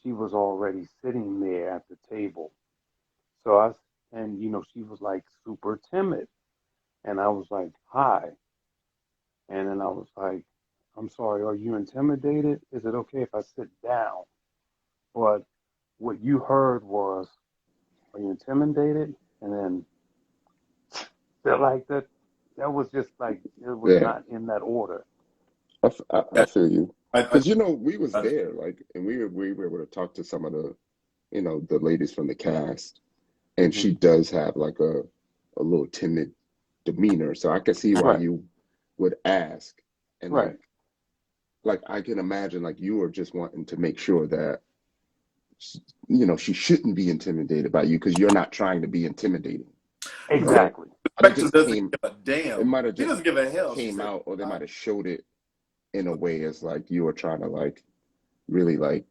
she was already sitting there at the table. So and she was like super timid. And I was like, "Hi." And then I was like, "I'm sorry, are you intimidated? Is it okay if I sit down?" But what you heard was, "Are you intimidated?" And then that, like, that was just like, it was Yeah, not in that order. I Yeah, feel you, I because we was understand. there, like, and we were able to talk to some of the ladies from the cast, and Hmm. she does have like a little timid demeanor. So I could see why Right. you would ask. And Right. like I can imagine like you are just wanting to make sure that you know she shouldn't be intimidated by you because you're not trying to be intimidating. So Exactly. it Spectre just doesn't came, give a it damn. might have He just doesn't give a hell. She came said, out, or they "Huh?" might have showed it in a way as like you were trying to like really like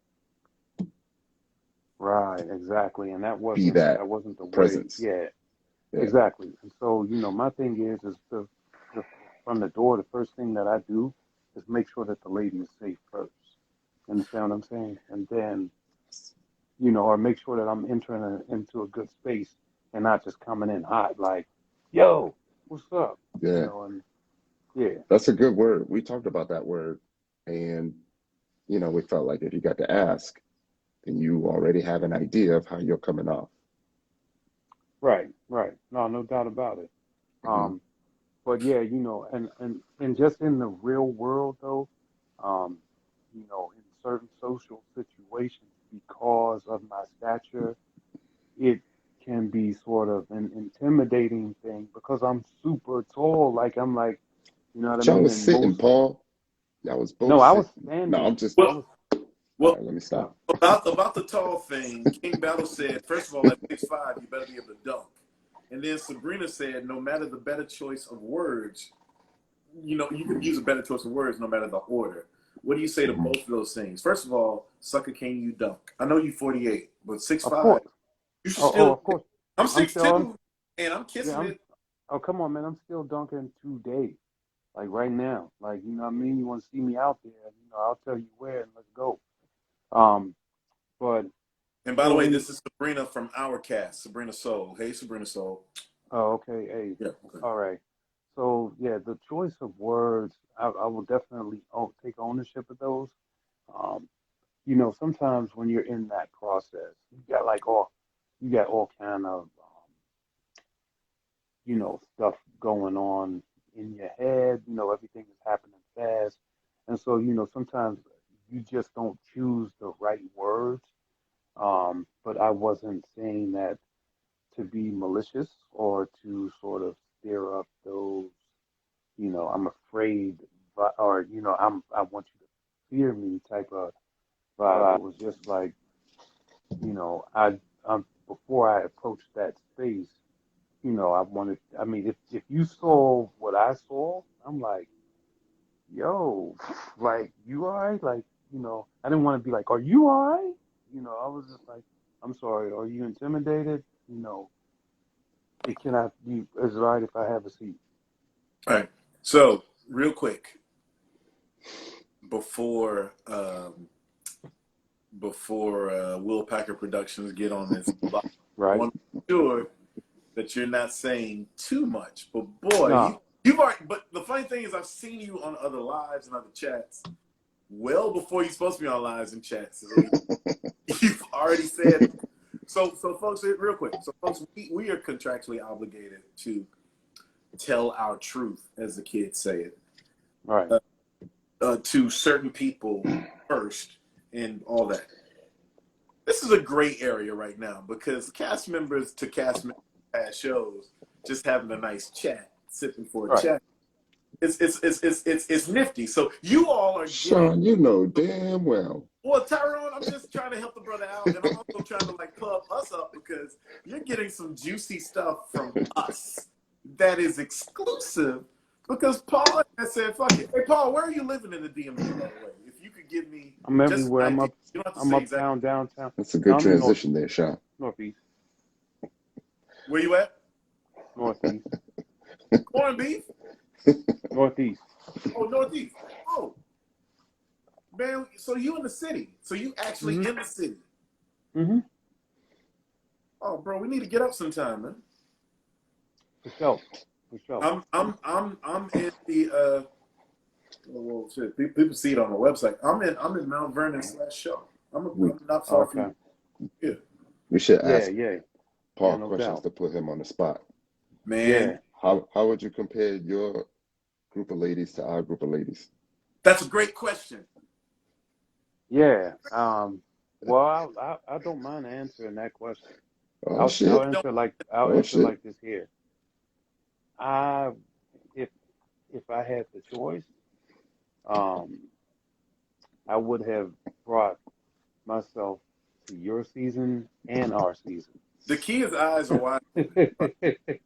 Right. Exactly. And be that that wasn't the way. presence. Yeah. Yeah. Exactly. And so, my thing is the from the door, the first thing that I do is make sure that the lady is safe first. You understand what I'm saying? And then, or make sure that I'm entering into a good space and not just coming in hot, like, yo, what's up? Yeah. And yeah, That's a good word. We talked about that word, and you know, we felt like if you got to ask, then you already have an idea of how you're coming off. right, right. No, no doubt about it. Hmm. Um, but yeah, and just in the real world though, um, in certain social situations, because of my stature, it can be sort of an intimidating thing because I'm super tall. Like I'm like, you know what I But y'all mean? was And sitting, most, Paul. Y'all was both no, I was sitting. No, I'm standing. just, I Well, was, all well, right, let me no, stop. about the tall thing, King Battle said, first of all, at 6'5", you better be able to dunk. And then Sabrina said, no matter the better choice of words, you can use a better choice of words no matter the order. What do you say to Hmm. both of those things? First of all, sucker, can you dunk? I know you 48, but six of five, course. you should Oh, still. of course. I'm I'm six still, two, and I'm yeah, kissing it. oh, come on, man. I'm still dunking today. Like right now. Like, you know what I mean? You want to see me out there, I'll tell you where and let's go. Um, but And by the so way, this is Sabrina from our cast, Sabrina Soul. Hey, Sabrina Soul. oh, okay, hey, Yeah. Okay. all right. So yeah, the choice of words, I will definitely take ownership of those. Um, sometimes when you're in that process, you got all kind of, stuff going on in your head. Everything is happening fast, and so sometimes you just don't choose the right words. But I wasn't saying that to be malicious or to sort of stir up those, I'm afraid, or I want you to fear me type of vibe. It was just like, before I approached that space, I wanted. I mean, if you saw what I saw, I'm like, yo, like you all right? Like, I didn't want to be like, are you all right? I was just like, I'm sorry. Are you intimidated? It cannot be. Is it all right if I have a seat? All right. So, real quick, before Will Packer Productions get on this block, I Right? want to make sure that you're not saying too much. But boy, No. you've already. But the funny thing is, I've seen you on other lives and other chats well before you're supposed to be on lives and chats. So you've already said. So folks, real quick. So folks, we are contractually obligated to tell our truth, as the kids say it, Right. to certain people first and all that. This is a gray area right now because cast members to cast members past shows just having a nice chat, sipping for a Right. chat. It's nifty. So you all are getting. Shawn, you know damn well. Well, Tyrone, I'm just trying to help the brother out, and I'm also trying to like pub us up because you're getting some juicy stuff from us that is exclusive. Because Paul has said, "Fuck it." Hey, Paul, where are you living in the DMV, by the way? If you could give me I'm just everywhere. an idea, you don't have to I'm say exactly uptown, downtown. That's a No, good I'm in transition there, Shawn. northeast, where you at. northeast, Corned beef? northeast. Oh, Northeast. Oh, man. So you in the city? So you actually Mhm. in the city? Mhm. Oh, bro, we need to get up sometime, man. For sure. For sure. I'm in the well, shit. People see it on the website. I'm in Mount Vernon / Show. We I'm not far Okay. from here, we should Yeah. ask Yeah. Yeah. Paul No questions doubt. to put him on the spot. man. Yeah. How would you compare your group of ladies to our group of ladies? That's a great question. Yeah. Well, I don't mind answering that question. Oh I'll shit. Don't answer Oh like shit. this here. I if I had the choice, um, I would have brought myself to your season and our season. The kid's eyes are wide open.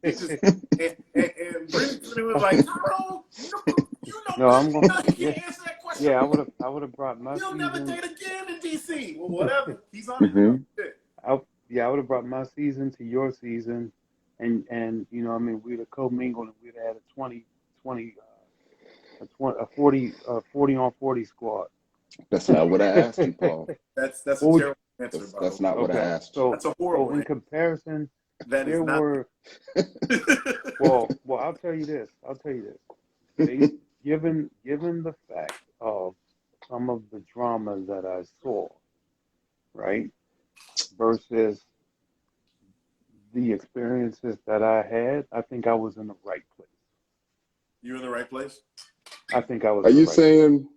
He just and Brendan was like, Tyrone, you know No, good I'm going. enough. You Yeah, can't answer that question. yeah. I would have brought my You'll never season. date again in DC. Well, whatever. He's on it now. Hmm. Shit. Yeah, I would have brought my season to your season, and I mean, we'd have commingled and we'd have had a 20, a 40 on 40 squad. That's not what I asked you, Paul. That's a What would terrible answer, by the way. That's not what I Okay, asked you. That's a so horrible in answer. comparison, That is there not. were well, I'll tell you this. They, given the fact of some of the drama that I saw, right, versus the experiences that I had, I think I was in the right place. You're in the right place. I think I was Are in the you right place. saying?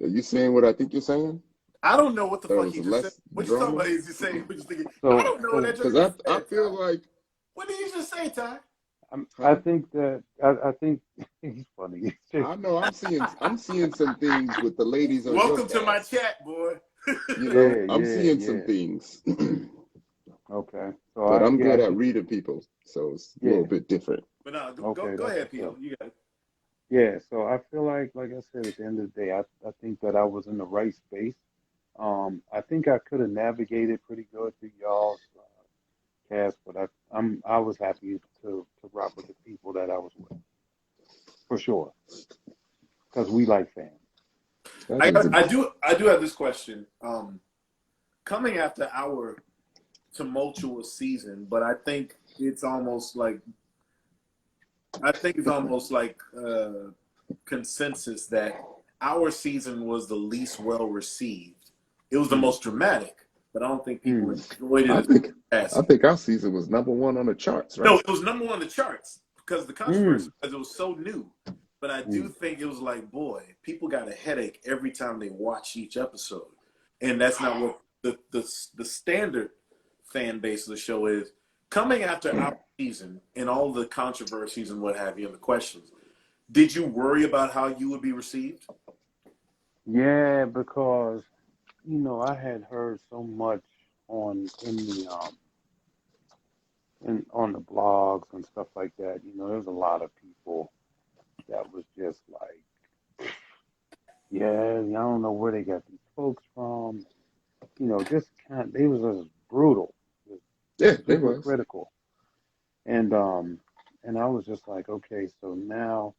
Are you saying what I think you're saying? I don't know what the There fuck was he just said. less What you talking drama? about? Is he saying? What you thinking? I So don't know what so that Because just I said, feel Ty. like, What did you just say, Ty? I huh? think that I think he's funny. I know I'm seeing some things with the ladies on your Welcome to my cast. chat, boy. You know, I'm Yeah, seeing some yeah. things. Okay. So But I'm I good at think reading people, so it's a yeah. little bit different. But no, Okay, go that's ahead, what's Peel. up. You got it. Yeah. So I feel like I said, at the end of the day, I think that I was in the right space. I think I could have navigated pretty good through y'all's cast, but I was happy to rock with the people that I was with for sure because we like fans. That is a I do have this question. Coming after our tumultuous season, but I think it's almost like consensus that our season was the least well received. It was the Mm, most dramatic, but I don't think people mm, enjoyed it I as much think as I passing. think our season was #1 on the charts, No, right? it was number one on the charts because of the controversy, mm, because it was so new. But I do mm. think it was like, boy, people got a headache every time they watch each episode, and that's not what the standard fan base of the show is. Coming after our season and all the controversies and what have you and the questions, did you worry about how you would be received? Yeah, because I had heard so much in the on the blogs and stuff like that. There's a lot of people that was just like, yeah, I don't know where they got these folks from. Just they was just brutal, just Yeah, it super was. critical. And I was just like, okay, so now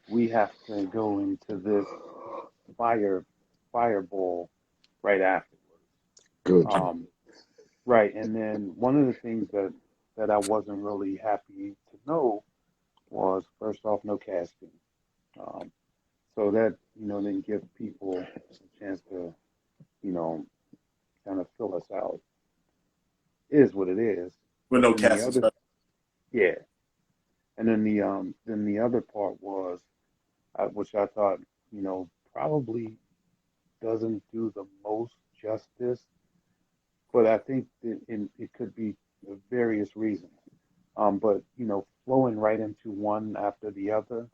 we have to go into this fire fireball right afterwards. Good. Um, right, and then one of the things that I wasn't really happy to know was, first off, no casting. Um, so that didn't give people a chance to you know kind of fill us out. It is what it is. With But no then the casting other, stuff. yeah, and then the other part was, which I thought probably doesn't do the most justice, but I think it could be various reasons. But flowing right into one after the other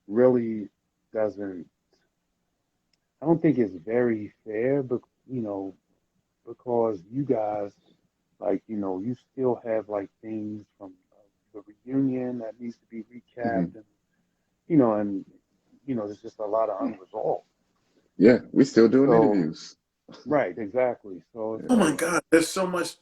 really doesn't. I don't think it's very fair, but because you guys, like, you still have like things from the reunion that needs to be Hmm. recapped, and and there's just a lot of unresolved. Yeah, we still doing So interviews. right, exactly. So it's Oh my Yeah. like, God, there's so much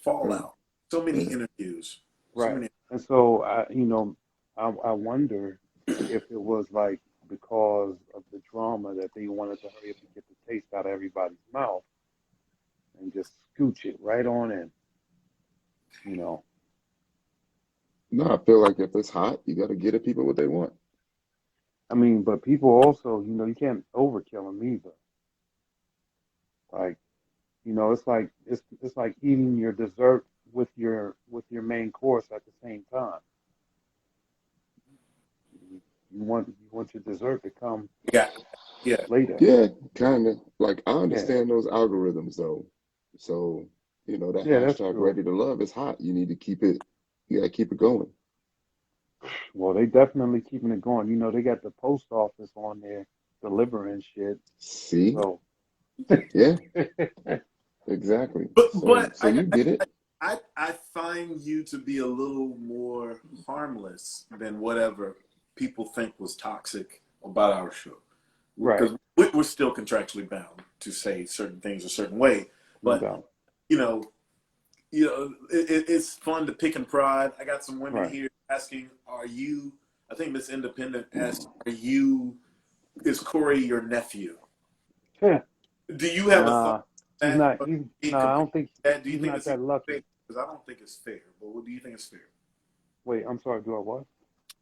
Yeah. fallout. So many Yeah. interviews. So right, many. and so I wonder if it was like because of the drama that they wanted to hurry up and get the taste out of everybody's mouth and just scooch it right on in, you know. No, I feel like if it's hot, you got to get the people what they want. I mean, but people also, you can't overkill them either. Like, it's like eating your dessert with your main course at the same time. You want your dessert to come Yeah, yeah. later. Yeah, kind of. Like I Yeah, understand those algorithms though. So, that yeah, that's hashtag true. ready to love is hot. You need to keep it, you got to keep it going. Well, they definitely keeping it going. You know, they got the post office on there delivering shit. See? So, Yeah, exactly. So But so you get it. I find you to be a little more harmless than whatever people think was toxic about our show, right, because we're still contractually bound to say certain things a certain way. no But doubt. you know, it's fun to pick and prod. I got some women Right. here asking, "Are you?" I think Miss Independent asked, "Are you? Is Corey your nephew? Yeah. Do you have a thought Nah, on that? Or being I compared don't think to that? Do you he's think not it's even that fair? lucky. Because I don't think it's fair. But what do you think is fair? Wait, I'm sorry, do I what?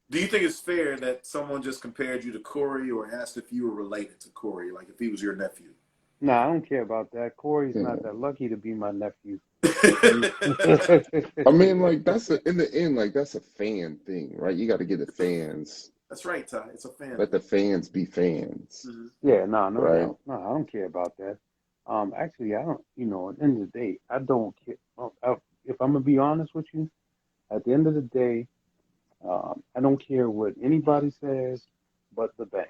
Do you think it's fair that someone just compared you to Corey or asked if you were related to Corey, like if he was your nephew? Nah, I don't care about that. Corey's not Yeah. that lucky to be my nephew. I mean, like that's in the end, like that's a fan thing, right? You got to get the fans, That's right, Ty. It's a fan let thing. the fans be fans, Mm-hmm. Yeah, nah, no right? doubt. No, I don't care about that. Actually, I don't, at the end of the day, I don't care. If I'm gonna be honest with you, at the end of the day, I don't care what anybody says but the bank.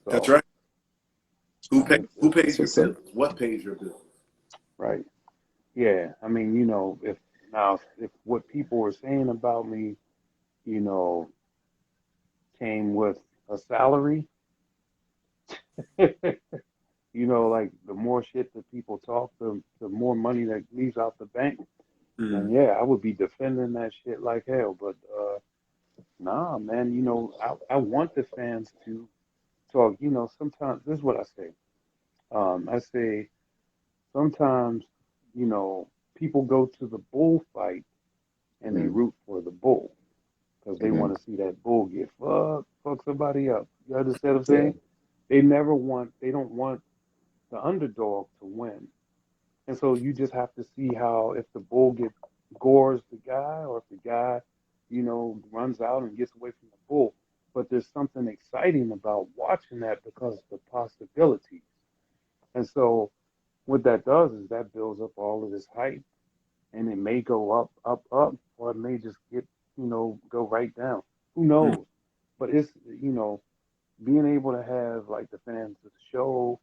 That's So, right. Who That's pays your what's up. bills? What pays your bills? right. Yeah, I mean, if what people were saying about me, you know, came with a salary, like the more shit that people talk, the more money that leaves out the bank, then Mm. yeah, I would be defending that shit like hell. But nah, man, I want the fans to talk. Sometimes this is what I say. I say sometimes, people go to the bullfight and they Mm, root for the bull because they hmm. want to see that bull get fuck somebody up. You understand what I'm Yeah, saying? They don't want the underdog to win. And so you just have to see how if the bull gores the guy or if the guy, runs out and gets away from the bull. But there's something exciting about watching that because of the possibilities. And so what that does is that builds up all of this hype and it may go up, up, up, or it may just go right down. Who Mm. knows? But it's, being able to have like the fans of the show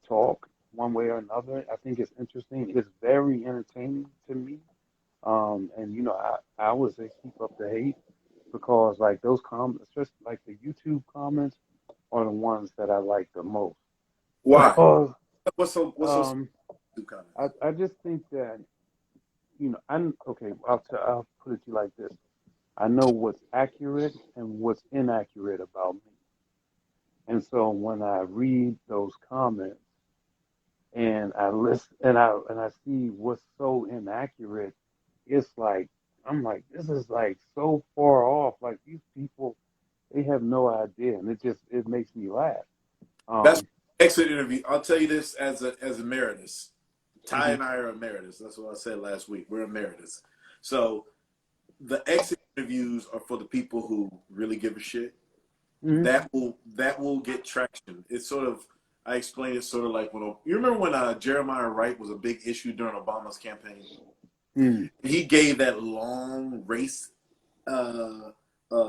talk one way or another, I think it's interesting. It's very entertaining to me. And I always say keep up the hate because like those comments, especially like the YouTube comments, are the ones that I like the most Why? because What's so um, kind of? I just think that I'm okay. I'll put it to you like this: I know what's accurate and what's inaccurate about me, and so when I read those comments and I listen and I see what's so inaccurate, it's like I'm like this is like so far off. Like these people, they have no idea, and it makes me laugh. That's Um, exit interview. I'll tell you this as emeritus. Ty mhm, and I are emeritus. That's what I said last week. We're emeritus. So the exit interviews are for the people who really give a shit. mhm, That will get traction. It's sort of I explained it sort of like you remember when Jeremiah Wright was a big issue during Obama's campaign. mhm, He gave that long race uh,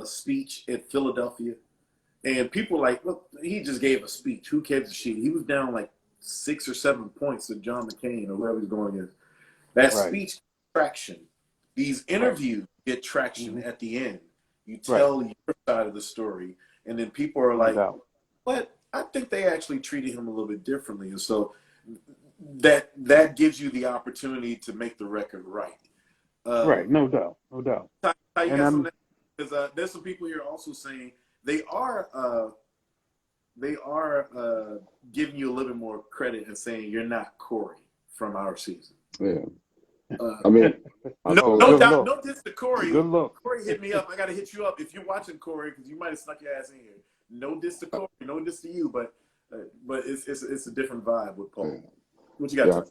speech at Philadelphia, and people were like, look, he just gave a speech. Who cares a shit? He was down like 6 or 7 points to John McCain or whoever he's going against. That right, speech gets traction. These right, interviews get traction mhm, at the end. You right, tell your side of the story, and then people are no like, doubt, "What? I think they actually treated him a little bit differently." And so that gives you the opportunity to make the record right. right, Um, no doubt, no doubt, Ty, you and got I'm something? Because there's some people here also saying they are uh, they are giving you a little bit more credit and saying you're not Corey from our season. Yeah. Uh, I mean, I no, feel oh, no good like doubt, look, no diss to Corey. good look. Corey hit me up. I got to hit you up if you're watching Corey because you might have snuck your ass in here. No diss to Corey, no diss to you, but it's a different vibe with yeah, Paul. What you got, yeah, Ty?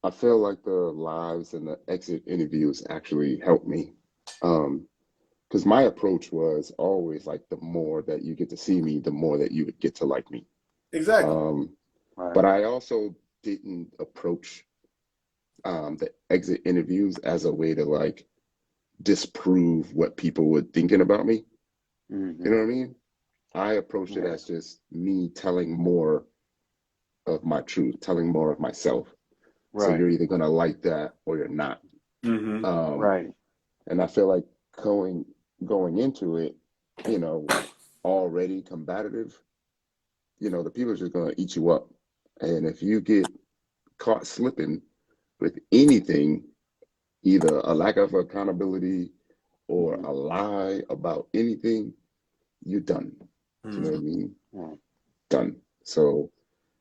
I feel like the lives and the exit interviews actually helped me. Um, because my approach was always like the more that you get to see me, the more that you would get to like me. Exactly. Um, Right, but I also didn't approach the exit interviews as a way to like disprove what people were thinking about me. Mm-hmm. You know what I mean? I approached it as just me telling more of my truth, telling more of myself. So Right. you're either gonna like that or you're not. Mm-hmm. Right. And I feel like going into it, you know, already combative, the people are just gonna eat you up. And if you get caught slipping with anything, either a lack of accountability or Mm-hmm. a lie about anything, you're done. You know what I mean? Yeah. Done. So,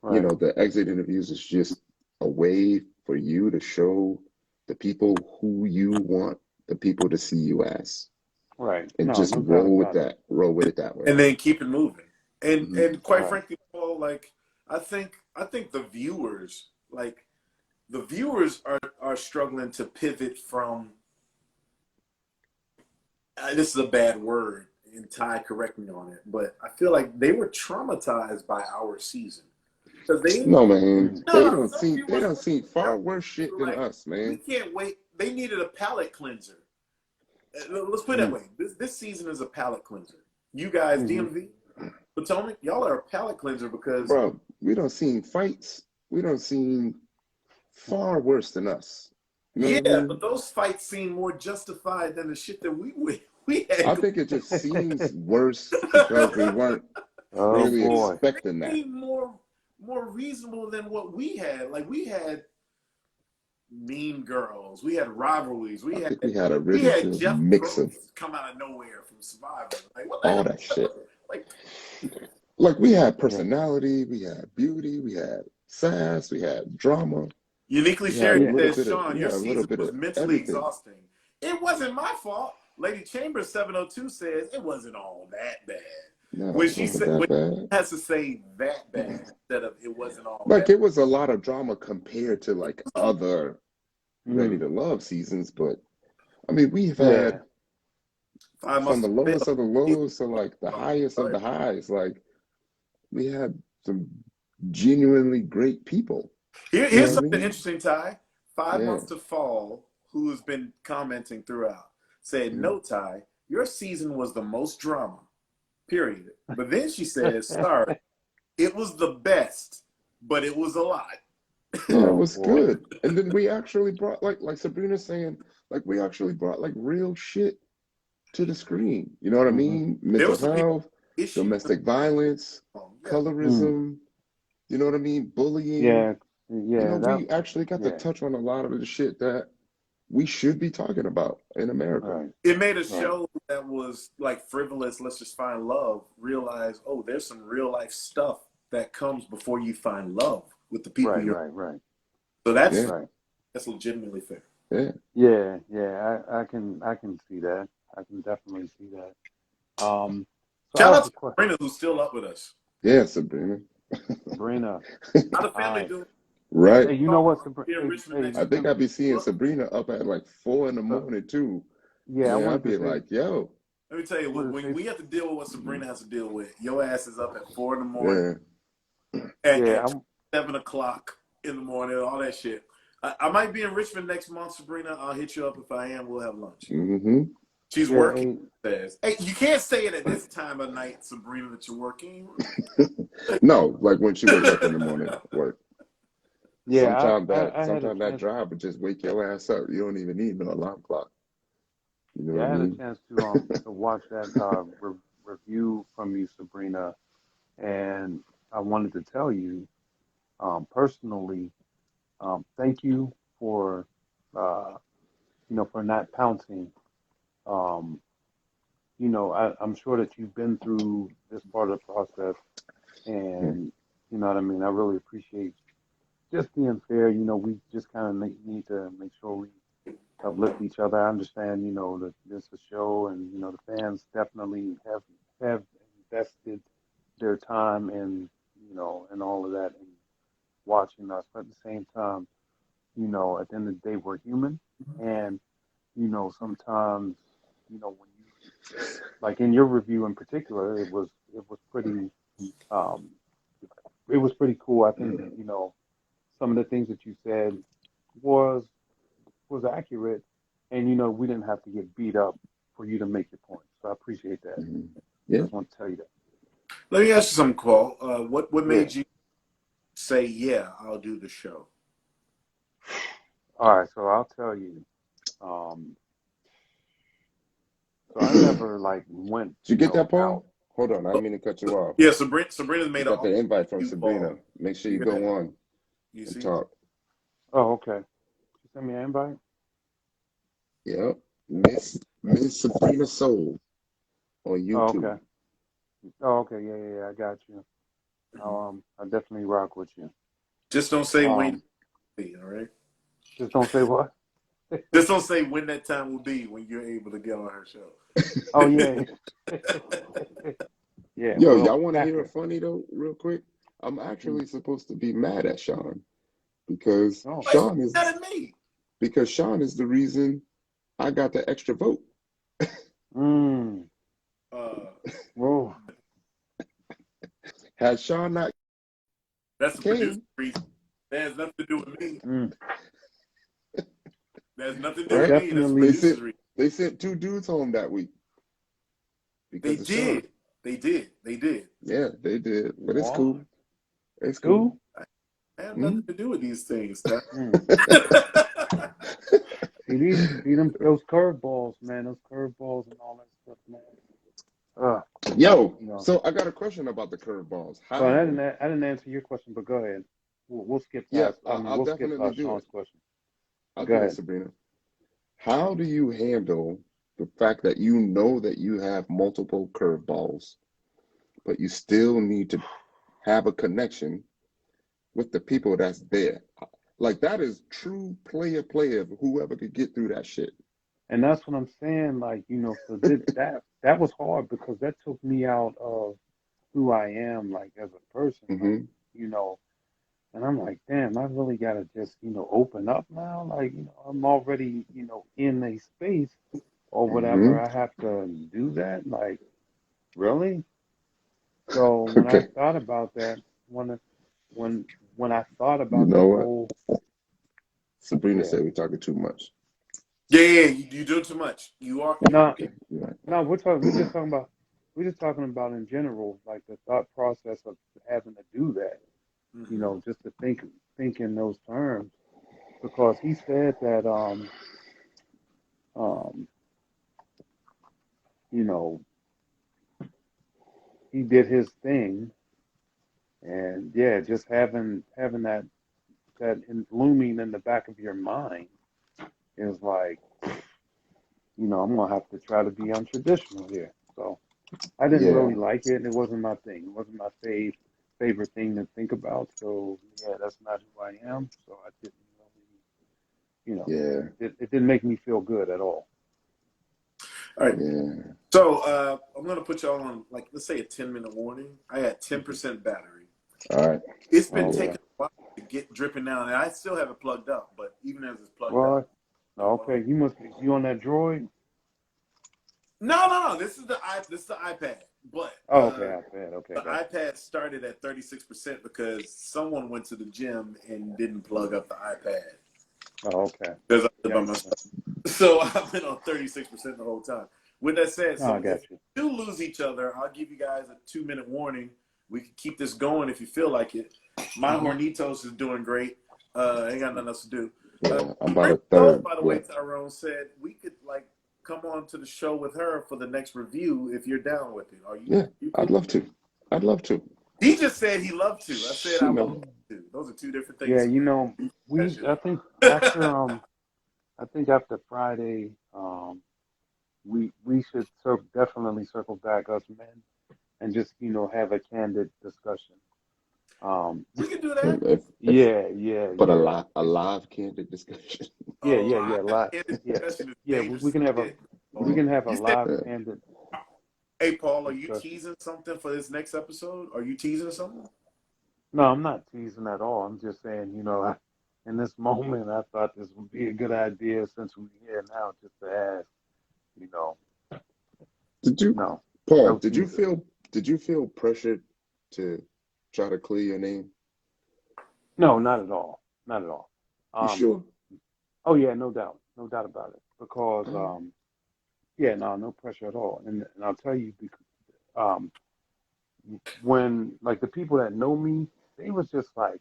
Right. the exit interviews is just a way for you to show the people who you want the people to see you as. Right. And No, just no doubt roll with about it. that. Roll with it that way. And then keep it moving. And Hmm. and quite Right. frankly, Paul, like I think the viewers are struggling to pivot from this is a bad word, and Ty correct me on it, but I feel like they were traumatized by our season because No, man. They no, don't some see they viewers don't see their far worse viewers shit were than like, us, we man. can't wait. They needed a palate cleanser. Let's put it that Mm. way. This season is a palate cleanser. You guys, Mm-hmm. DMV, Potomac, y'all are a palate cleanser because Bro, we don't seen fights. We don't seen far worse than us. You know what I yeah, but mean? those fights seem more justified than the shit that we had I going think it just seems worse because we weren't Oh really boy. expecting that. seem more reasonable than what we had. Like we had Mean Girls, we had rivalries, I we had think we had a we really had good Jeff mix of Probst come out of nowhere from Survivor. Like what the all hell? that shit. Like Like we had Yeah. personality, we had beauty, we had sass, we had drama, Uniquely we had Sherry a Yeah. little says, bit of Shawn, we your had a little season bit was of mentally everything. exhausting. It wasn't my fault. Lady Chambers 702 says it wasn't all that bad. No, When it she wasn't said that when bad. she has to say that bad instead of it wasn't all Like that. it was a lot of drama compared to like other Ready Mm. to Love seasons, but I mean we've had Yeah. I from must the have failed. lowest of the lows to like the highest of the highs. Like we had some genuinely great people. You know Here's what I something mean? interesting, Ty. Five Yeah. Months to Fall, who has been commenting throughout, said, Mm. no, Ty, your season was the most drama, period. But then she says, sorry, it was the best, but it was a lot. Yeah, it Oh was boy. good. And then we actually brought like Sabrina saying, like we actually brought like real shit to the screen. You know what I Mm-hmm. mean? There Mental was some people health, issues. domestic violence, Yeah. Mm. colorism, you know what I mean? Bullying. Yeah. Yeah. That. We actually got to Yeah. touch on a lot of the shit that we should be talking about in America. Right. It made a Right. show that was like frivolous, let's just find love, realize, oh, there's some real life stuff that comes before you find love with the people Right. you're. Right. Right. So that's Yeah, Right. that's legitimately fair. yeah. Yeah. Yeah. I can see that. I can definitely see that. So I Shout have out a to question. Sabrina who's still up with us. Yeah, Sabrina. Sabrina. How the All family right. doing? Right. Hey, you know Call what, here in Hey, Richmond hey, I next think week. I'd be seeing Look, Sabrina up at like 4 in the so, morning too. yeah, I Man, I'd wanted to be say, like, yo, let me tell you, wanted to when say, we have to deal with what Sabrina has to deal with, your ass is up at 4 in the morning, yeah. at yeah, 7 o'clock in the morning, all that shit. I might be in Richmond next month, Sabrina. I'll hit you up if I am. We'll have lunch. Mm-hmm. She's yeah, working. hey, Says, hey, you can't say it at this time of night, Sabrina, that you're working. No, like when she wake up in the morning, work. yeah, I had a Sometimes that chance. drive would just wake your ass up. You don't even need no alarm clock. You know Yeah, what I I had a mean? chance to watch that review from you, Sabrina, and I wanted to tell you personally, thank you for uh, for not pouncing. Um, I'm sure that you've been through this part of the process, Yeah. and you know what I mean. I really appreciate just being fair. We just kind of need to make sure we uplift each other. I understand, that this is a show, and the fans definitely have invested their time and and all of that in watching us. But at the same time, at the end of the day, we're human, and sometimes, when you like in your review in particular, it was pretty um, it was pretty cool. I think some of the things that you said was was accurate, and we didn't have to get beat up for you to make your point. So I appreciate that. Mm-hmm. Yeah. Just want to tell you that. Let me ask you something, Paul. What Yeah. made you say, yeah, I'll do the show? All right, so I'll tell you. So I never went, Did you get that, out. Paul? Hold on, I didn't mean to cut you off. Yeah, Sabrina's You made got an the invite from you, Sabrina. Paul. Make sure you You're go gonna- on You and see? talk. Oh, okay. You send me an invite? Yep. Miss Sabrina Soul on Oh, YouTube. okay. Oh, okay. Yeah. I got you. I definitely rock with you. Just don't say when Um, be, all right? just don't say what? Just don't say when that time will be when you're able to get on her show. Oh, yeah. Yeah, Yo, well, y'all want to hear it funny though, real quick? I'm actually supposed to be mad at Shawn because oh, Why you mad at me? Shawn is the reason I got the extra vote. whoa. Had Shawn not That's the producer came, reason. That has nothing to do with me. That has nothing to do Well, with me. That's the definitely. producer's reason. they sent 2 dudes home that week because They of Shawn. did. They did. Yeah, they did, but it's What? cool. It's cool. I have nothing to do with these things. See those curveballs, man. Those curveballs and all that stuff, man. Yo, so I got a question about the curveballs. So I didn't answer your question, but go ahead. We'll skip past. I'll we'll skip definitely do Sean's it. question. I'll Go do it, ahead. Sabrina. How do you handle the fact that you know that you have multiple curveballs, but you still need to have a connection with the people that's there? Like, that is true player of whoever could get through that shit. And that's what I'm saying. So that was hard because that took me out of who I am, as a person. And I'm like, damn, I really gotta just, open up now. I'm already, in a space or whatever. I have to do that. Really? So when I Okay. thought about that, when I thought You about the know what? whole, Sabrina yeah, said we're talking too much. Yeah, you do too much. You are. no, Okay. Right. no, we're just talking about in general, the thought process of having to do that, just to think in those terms, because he said that, um, you know, he did his thing, and yeah, just having that looming in the back of your mind is like, I'm gonna have to try to be untraditional here. So I didn't Yeah. really like it, and it wasn't my thing. It wasn't my favorite thing to think about. So yeah, that's not who I am. So I didn't really, Yeah. it didn't make me feel good at all. All right. Yeah. So I'm gonna put y'all on let's say a 10-minute warning. I had 10% battery. All right. It's been Oh, taking yeah. a while to get dripping down, and I still have it plugged up. But even as it's plugged Well, up, okay, you on that droid? no. This is the iPad. But Oh, okay, iPad. Okay, the gotcha. iPad started at 36% because someone went to the gym and didn't plug up the iPad. Oh, okay. Because I live Yeah, by myself. So I've been on 36% the whole time. With that said, no, I so got if you. you do lose each other, I'll give you guys a 2-minute warning. We can keep this going if you feel like it. My Hornitos is doing great. Ain't got nothing else to do. Yeah. I'm about a So, third. by the way, Tyrone said we could come on to the show with her for the next review if you're down with it. Are you? Yeah. You I'd cool? love to. I'd love to. He just said he loved to. I said You I would know. love to. Those are two different Yeah, things. I think after Friday, we should definitely circle back, us men, and just have a candid discussion. We can do that. But Yeah. a live candid discussion. Yeah, Oh, yeah, yeah, live. candid Yeah, discussion is yeah. dangerous. We can have a You said, live candid hey, Paul, are you discussion. teasing something for this next episode? Are you teasing something? No, I'm not teasing at all. I'm just saying, in this moment, I thought this would be a good idea since we're here now, just to ask, you know, Did you, no, Paul? no teaser. Did you feel pressured to try to clear your name? No, not at all, not at all. You sure? Oh yeah, no doubt about it. because yeah, no pressure at all. And I'll tell you, um, when like the people that know me, they was just like,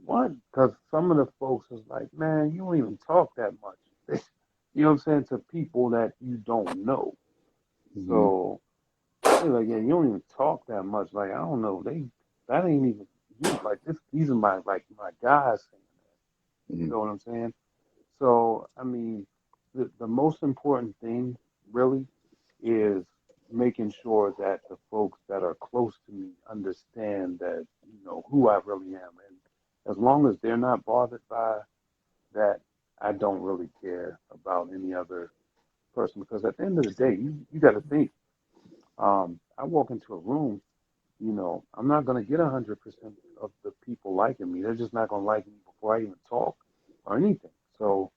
what? Because some of the folks was like, man, you don't even talk that much. You know what I'm saying, to people that you don't know. Hmm. So they're like, yeah, you don't even talk that much. Like, I don't know, that ain't even you. Like this, these are my guys saying that. You Hmm. know what I'm saying? So I mean, the most important thing really is making sure that the folks that are close to me understand that who I really am, and as long as they're not bothered by that, I don't really care about any other person. Because at the end of the day, you got to think. I walk into a room, I'm not going to get 100% of the people liking me. They're just not going to like me before I even talk or anything. So,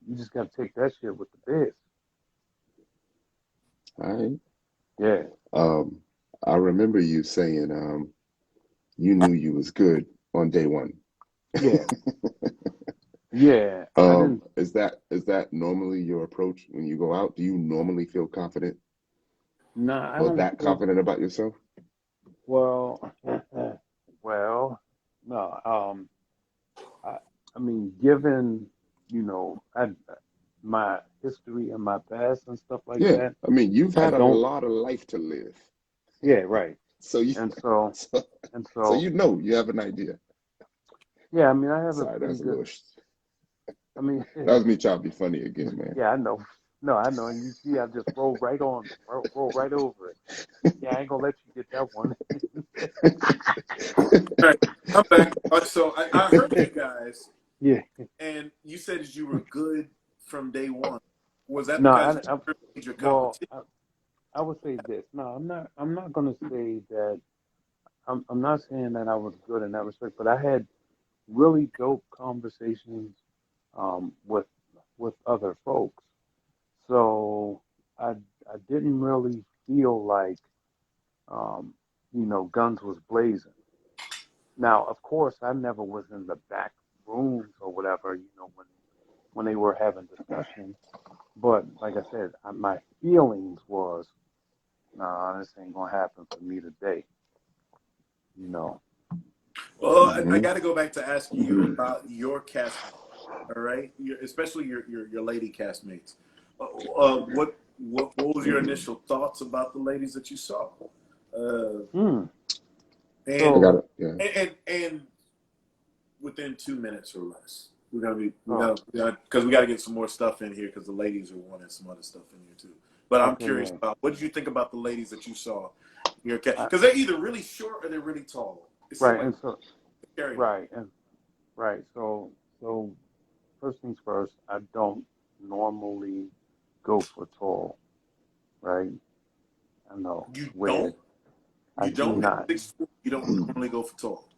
you just got to take that shit with the biz. All right. Yeah, Um, I remember you saying you knew you was good on day one. yeah, yeah. I didn't. Is that normally your approach when you go out? Do you normally feel confident Nah, I or don't that feel confident about yourself? well. Well, no. I, I mean, given my history and my past and stuff like Yeah. that, I mean, you've I had a don't. lot of life to live. Yeah, right. So you And so, so, and so so, you know you have an idea. yeah. I mean, I have a Sorry, pretty that's a good. little I mean, that was me trying to be funny again, man. yeah, I know. No, I know. And you see, I just roll right over it. Yeah, I ain't gonna let you get that one. All right, I'm back. So I heard you guys, Yeah. and you said that you were good from day one. Was that No, because you made your well, competition? I would say this. No, I'm not gonna say that. I'm not saying that I was good in that respect, but I had really dope conversations with other folks. So I didn't really feel like guns was blazing. Now, of course, I never was in the back rooms or whatever, when they were having discussions. But like I said, my feelings was, nah, this ain't gonna happen for me today. You know. Well, I Hmm. got to go back to asking you about your castmates. All right, especially your lady castmates. What was your initial thoughts about the ladies that you saw? Uh, Hmm. I and So, got it. Yeah. and within 2 minutes or less. We're oh, gonna because we got to get some more stuff in here because the ladies are wanting some other stuff in here too. But I'm okay, curious yeah. about what did you think about the ladies that you saw? Your cat I, because they're either really short or they're really tall. It seemed right, like and so carried on. right, and right. So first things first, I don't normally go for tall, right? I know You it's weird. don't I you do don't at not. 6'4", you don't normally go for tall.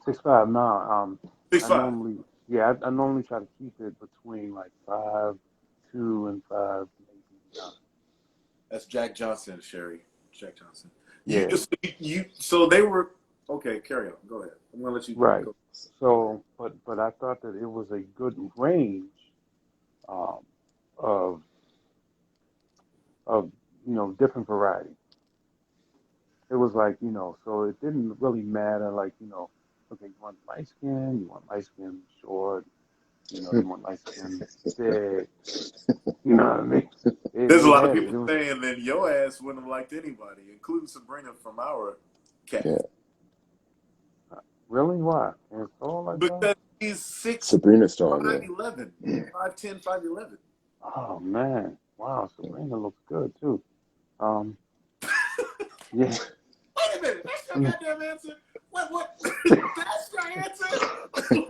6'5", no. Six I five. normally, yeah, I normally try to keep it between like 5'2" and 5'9". That's Jack Johnson, Sherry. Jack Johnson. You Yeah, so so they were okay. Carry on. Go ahead. I'm gonna let you right. go. So, but I thought that it was a good range um, of of different variety. It was like so it didn't really matter like okay, you want light skin, you want light skin short, you want light skin thick, you know what I mean? There's a It lot of had it. people It was saying that your ass wouldn't have liked anybody, including Sabrina from our Yeah. cast, really why? It's all like that. because he's six Sabrina Star, five yeah. eleven, 5'10", 5'11". Oh man, wow, Sabrina looks good too. Um, yeah. Wait a minute, that's your goddamn answer. What? That's your answer.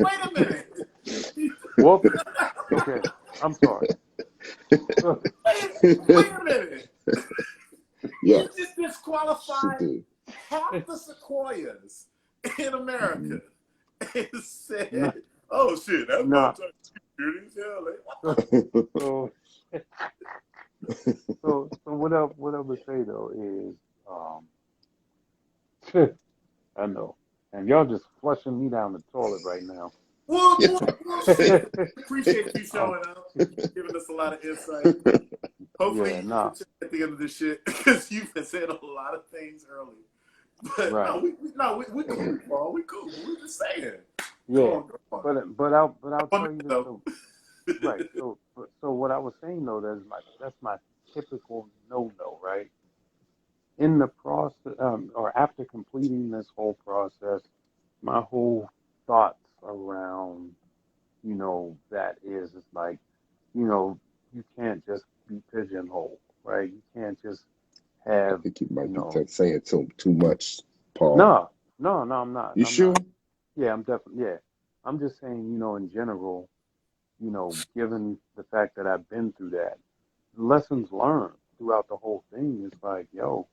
Wait a minute. Well, okay, I'm sorry. Wait a minute. You Yes, just she disqualified did. half the sequoias in America Hmm. and No, said, "Oh shit, that's my no. type. Beauty as hell." Like, what So, so, so what I would say though is, um, I know, and y'all just flushing me down the toilet right now. We'll see. Appreciate you showing up, giving us a lot of insight. Hopefully, Yeah, you nah. can at the end of this shit because you've said a lot of things early. But Right. we cool, Paul. We cool. We're just saying. Yeah. Come on. But I'll tell you this Though. though. Right. So what I was saying though, that's my typical no, right? In the process, or after completing this whole process, my whole thoughts around, that is, it's like, you can't just be pigeonholed, right? You can't just I have, think you might be no, saying too much, Paul. no, I'm not. You I'm sure? not. Yeah, I'm definitely, yeah. I'm just saying, in general, given the fact that I've been through that, lessons learned throughout the whole thing is like, yo,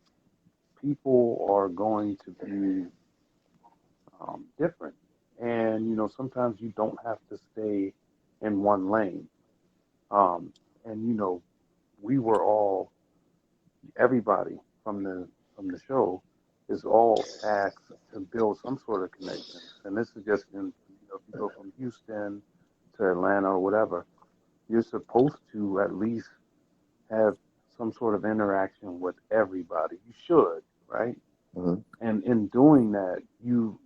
people are going to be different. And, sometimes you don't have to stay in one lane. And, we were all, everybody from the show is all asked to build some sort of connection. And this is just in, if you go from Houston to Atlanta or whatever, you're supposed to at least have some sort of interaction with everybody. You should, right? Uh-huh. And in doing that, you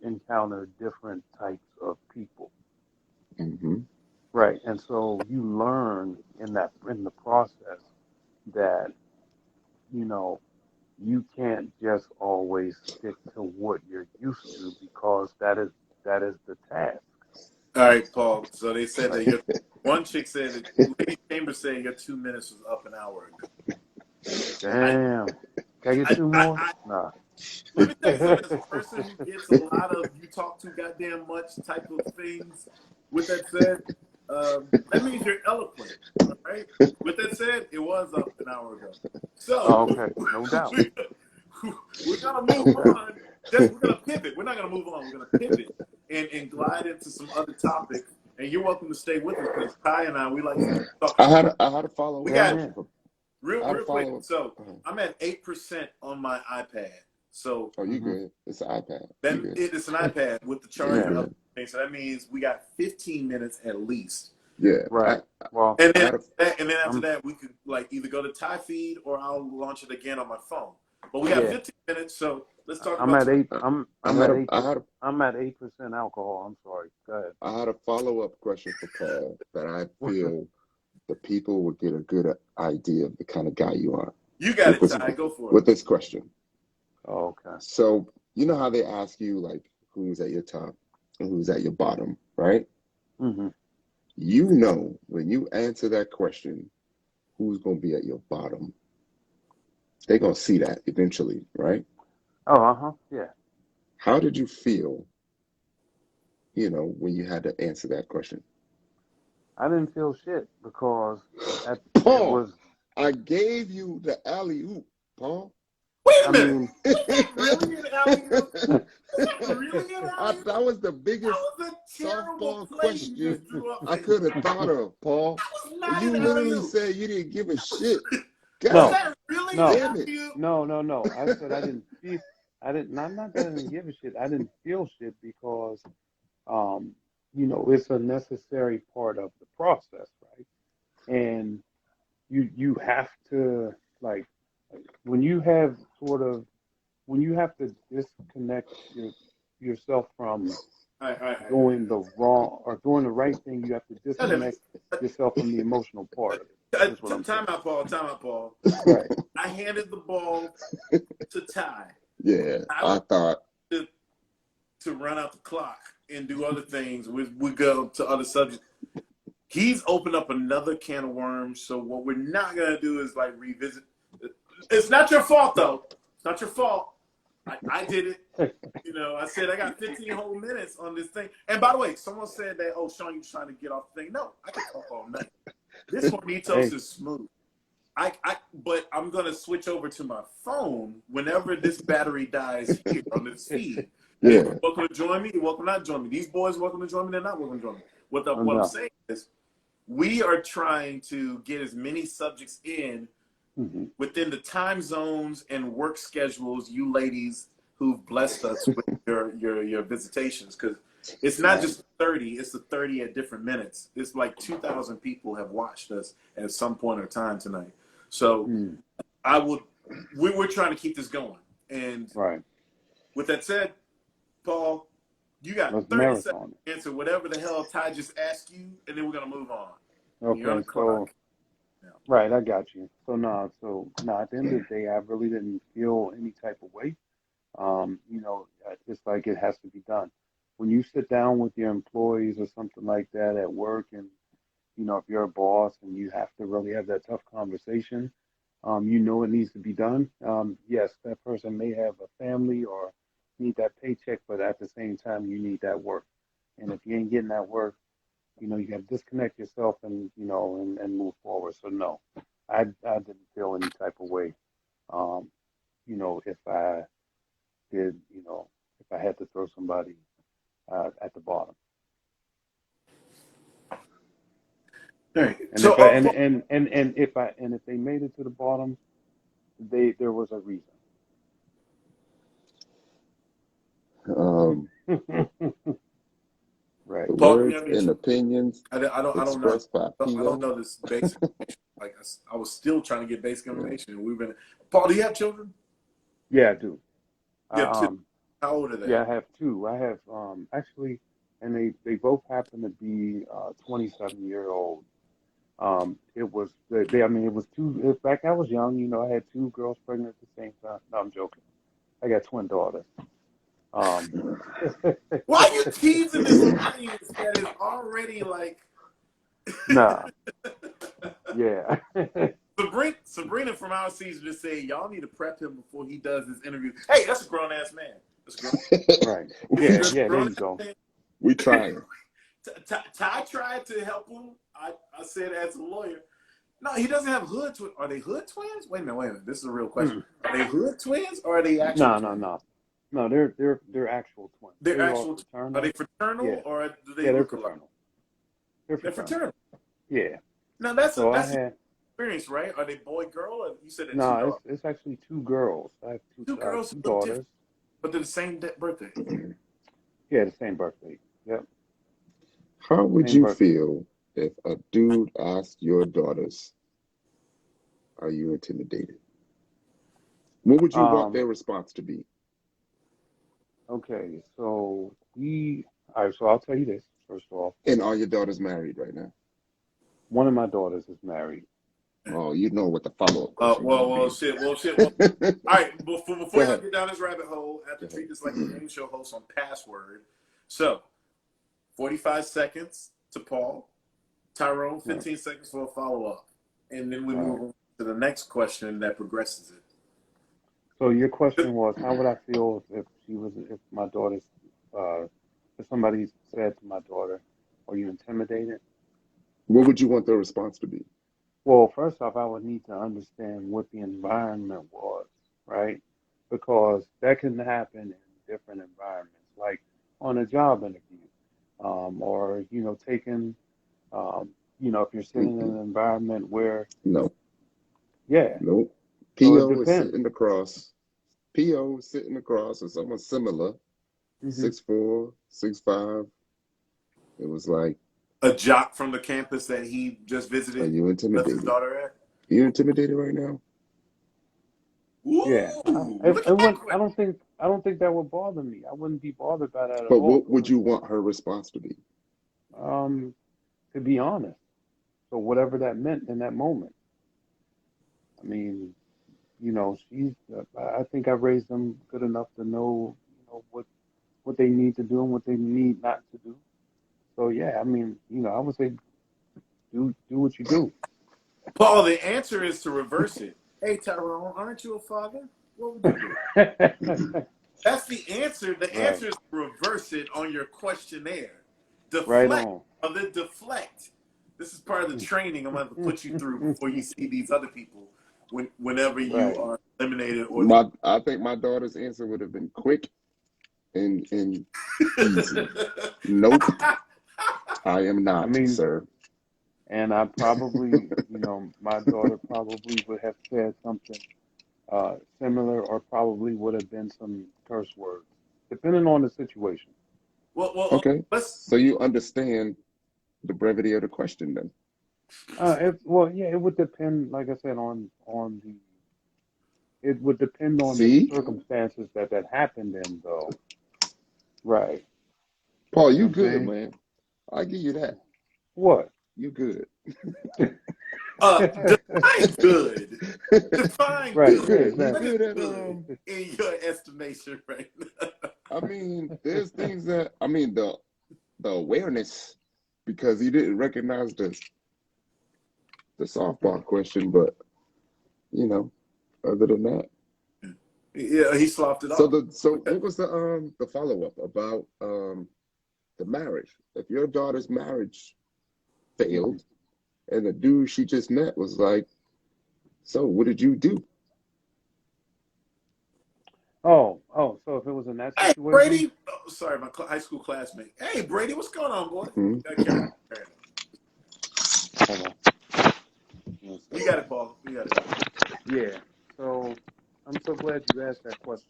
encounter different types of people. Mm-hmm. Right. And so you learn in the process that, you can't just always stick to what you're used to because that is the task. All right, Paul. So they said that one chick said that Lady Chambers said your 2 minutes was up an hour ago. Damn. Can I get two more? Nah. Let me tell you something. As a person who gets a lot of "you talk too goddamn much" type of things, with that said, that means you're eloquent. All right. With that said, it was up an hour ago. So Okay, no doubt. we're gonna move on. We're gonna pivot. We're not gonna move on. We're gonna pivot and glide into some other topics. And you're welcome to stay with us because Ty and I, we like to talk. I had a follow up. We got Yeah. real quick. So I'm at 8% on my iPad. So you good? It's an iPad. It's an iPad with the charger up. So that means we got 15 minutes at least. Yeah. Right. And then after that, we could either go to Thai feed or I'll launch it again on my phone. But we have 15 minutes, so let's talk I'm about. At 8. I'm at 8% alcohol. I'm sorry. Go ahead. I had a follow-up question for Paul that I feel the people would get a good idea of the kind of guy you are. You got it, Ty. Go for it. With this question. Oh, okay. So you know how they ask you who's at your top and who's at your bottom, right? Mm-hmm. When you answer that question, who's going to be at your bottom. They're going to see that eventually, right? Oh, yeah. How did you feel, when you had to answer that question? I didn't feel shit because Paul, I gave you the alley-oop, Paul. Wait a minute. Really an alley-oop? That was the biggest softball question I could have thought of, Paul. You literally said you didn't give a shit. No. Damn it. No. I said I didn't feel. I'm not that I didn't give a shit. I didn't feel shit because, it's a necessary part of the process, right? And you have to when you have to disconnect yourself from doing the wrong or doing the right thing, you have to disconnect yourself from the emotional part of it. Time out, Paul. Right. I handed the ball to Ty. Yeah, I thought to run out the clock and do other things. We go to other subjects. He's opened up another can of worms. So what we're not gonna do is revisit. It's not your fault though. It's not your fault. I did it. I said I got 15 whole minutes on this thing. And by the way, someone said that, oh, Shawn, you're trying to get off the thing. No, I can talk all night. This Hornitos is smooth. But I'm gonna switch over to my phone whenever this battery dies here on this feed. Yeah. You're welcome to join me. You're welcome not to join me. These boys welcome to join me. They're not welcome to join me. What I'm saying is, we are trying to get as many subjects in within the time zones and work schedules you ladies who've blessed us with your visitations. Because It's not Right. just 30, it's the 30 at different minutes. It's like 2,000 people have watched us at some point or time tonight. So Mm, I would, we're trying to keep this going. And right. with that said, Paul, you got Let's 30 seconds marathon to answer whatever the hell Ty just asked you, and then we're going to move on. it. You're on Okay, the so clock. Yeah. right, I got you. So at the end of the day, I really didn't feel any type of way. It's like it has to be done. When you sit down with your employees or something like that at work, and if you're a boss and you have to really have that tough conversation, it needs to be done. Yes, that person may have a family or need that paycheck, but at the same time, you need that work. And if you ain't getting that work, you got to disconnect yourself and move forward. So no, I didn't feel any type of way. Um, if I did, if I had to throw somebody at the bottom. All right. And So, if I and if they made it to the bottom, there was a reason. Um, Right. the Paul, do you words have any and children? opinions I don't know. expressed by I don't P.O. know this basic information. Like I was still trying to get basic information. We've been. Paul, do you have children? Yeah, I do. You have two. Um, How old are they? yeah, I have two. I have actually, and they both happen to be 27-year old. It was I mean, it was two. Back I was young, I had two girls pregnant at the same time. No, I'm joking. I got twin daughters. Um, Why are you teasing this audience that is already like nah, yeah, Sabrina from our season just said y'all need to prep him before he does this interview. Hey, that's a grown ass man. That's a grown. right. Yeah, That's a yeah. There grown you go. ass man. We trying. Ty tried to help him. I said as a lawyer. No, he doesn't have hood twins. Are they hood twins? Wait a minute. This is a real question. Mm. Are they hood twins or are they actual No, no, twins? no, no. They're actual twins. They're They are actual. Are they fraternal. fraternal Yeah, or do they yeah. They're look alike? fraternal. They're They're fraternal. fraternal. Yeah. Now that's So I that's had experience, right? Are they boy girl? Or you said that two no. daughters. It's actually two girls. I have Two girls two who look different, daughters. but they're the same birthday. Yeah, the same birthday. Yep, How would same you birthday. feel if a dude asked your daughters, "Are you intimidated?" What would you want Um. their response to be? Okay. All right. So I'll tell you this first off. And are your daughters married right now? One of my daughters is married. Oh, you know what the follow-up question gonna Well, be. shit. Well, all right. Go Before y'all ahead. get down this rabbit hole, I have Go to ahead. treat this like a game show host on Password. So, 45 seconds to Paul. Tyrone, Right. 15 seconds for a follow up, and then we Right. move on to the next question that progresses So your question it. was, how would I feel if my daughter's, uh, if somebody said to my daughter, "Are you intimidated?" What would you want their response to be? Well, first off, I would need to understand what the environment was, right? Because that can happen in different environments, like on a job interview, or taking, if you're sitting in Mm-mm. an environment where, No, yeah. no. So it P.O. is depends. sitting across. P.O. is sitting across with someone similar, Hmm. 6'4", 6'5". It was like, A jock from the campus that he just are visited, you left his intimidated? daughter at. Are you intimidated right now? Yeah. Ooh, look at that question. I don't think that would bother me. I wouldn't be bothered by that at But all what would because, you want her response to be? um, to be honest, so whatever that meant in that moment. I mean, she's. I think I raised them good enough to know, what they need to do and what they need not to do. So yeah, I mean, I would say do what you do. Paul, the answer is to reverse it. Hey, Tyrone, aren't you a father? What would you do? That's the answer. The Right, answer is to reverse it on your questionnaire. right Deflect, on. brother, deflect. This is part of the training I'm going to have to put you through before you see these other people whenever you Right. are eliminated or the. I think my daughter's answer would have been quick and easy. Nope, I am I not, mean, sir. and I probably, my daughter probably would have said something similar, or probably would have been some curse words, depending on the situation. Okay, let's. so you understand the brevity of the question then. Yeah, it would depend, like I said, on the. It would depend on the See, circumstances that happened in, though. Right. Paul, You know you what I'm good, saying? man. I give you that. What? You good. Define good. Define Right, He good. right, good. He What exactly. is good at good in your estimation right now? I mean, there's things that I mean the awareness because he didn't recognize the softball question, but you know, other than that. Yeah, he sloughed it So off. so what was the follow up about the marriage? If your daughter's marriage Hmm. failed and the dude she just met was like, so what did you do? So if it was in that Hey, situation, Brady. Oh, sorry, my high school classmate. Hey, Brady, what's going on, boy? Hmm. Carry on. hold on, one You second. got it, Paul. You got it. Yeah. So I'm so glad you asked that question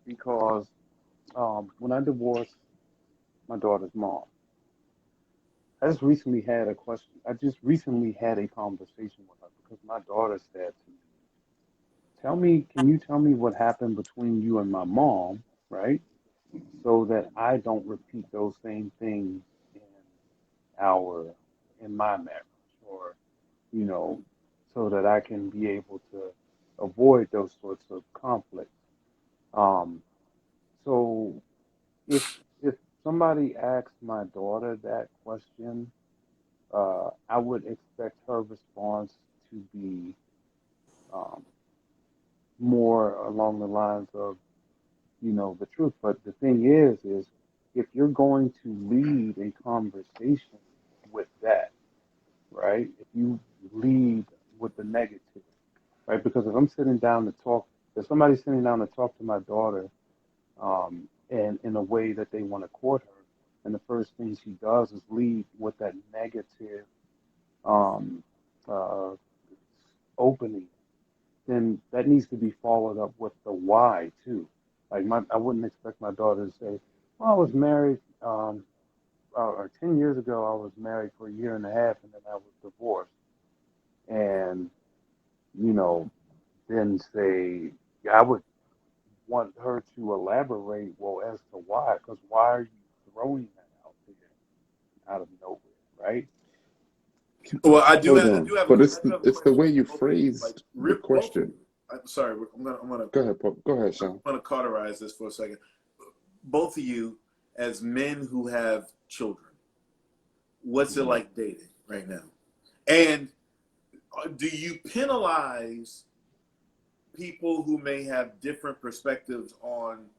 because when I divorced my daughter's mom, I just recently had a conversation with her because my daughter said to me, can you tell me what happened between you and my mom, right? So that I don't repeat those same things in our, in my marriage, or, you know, so that I can be able to avoid those sorts of conflicts. Um, so if, if somebody asks my daughter that question, I would expect her response to be um, more along the lines of, the truth. But the thing is if you're going to lead a conversation with that, right? If you lead with the negative, right? Because if somebody's sitting down to talk to my daughter, and in a way that they want to court her, and the first thing she does is lead with that negative um, uh, opening, then that needs to be followed up with the why too. Like I wouldn't expect my daughter to say, "Well, I was married, or 10 years ago, I was married for a year and a half, and then I was divorced," and you know, then say, yeah, I would want her to elaborate, well, as to why, because why are you throwing that out there out of nowhere, right? Well, Hold on, but I do have a it's the question way you for both of you. Like, phrased the both of question. you. I'm sorry. Go ahead, Paul. Go ahead, Sean. I'm gonna cauterize this for a second. Both of you, as men who have children, what's it Mhm. like dating right now? And do you penalize people who may have different perspectives on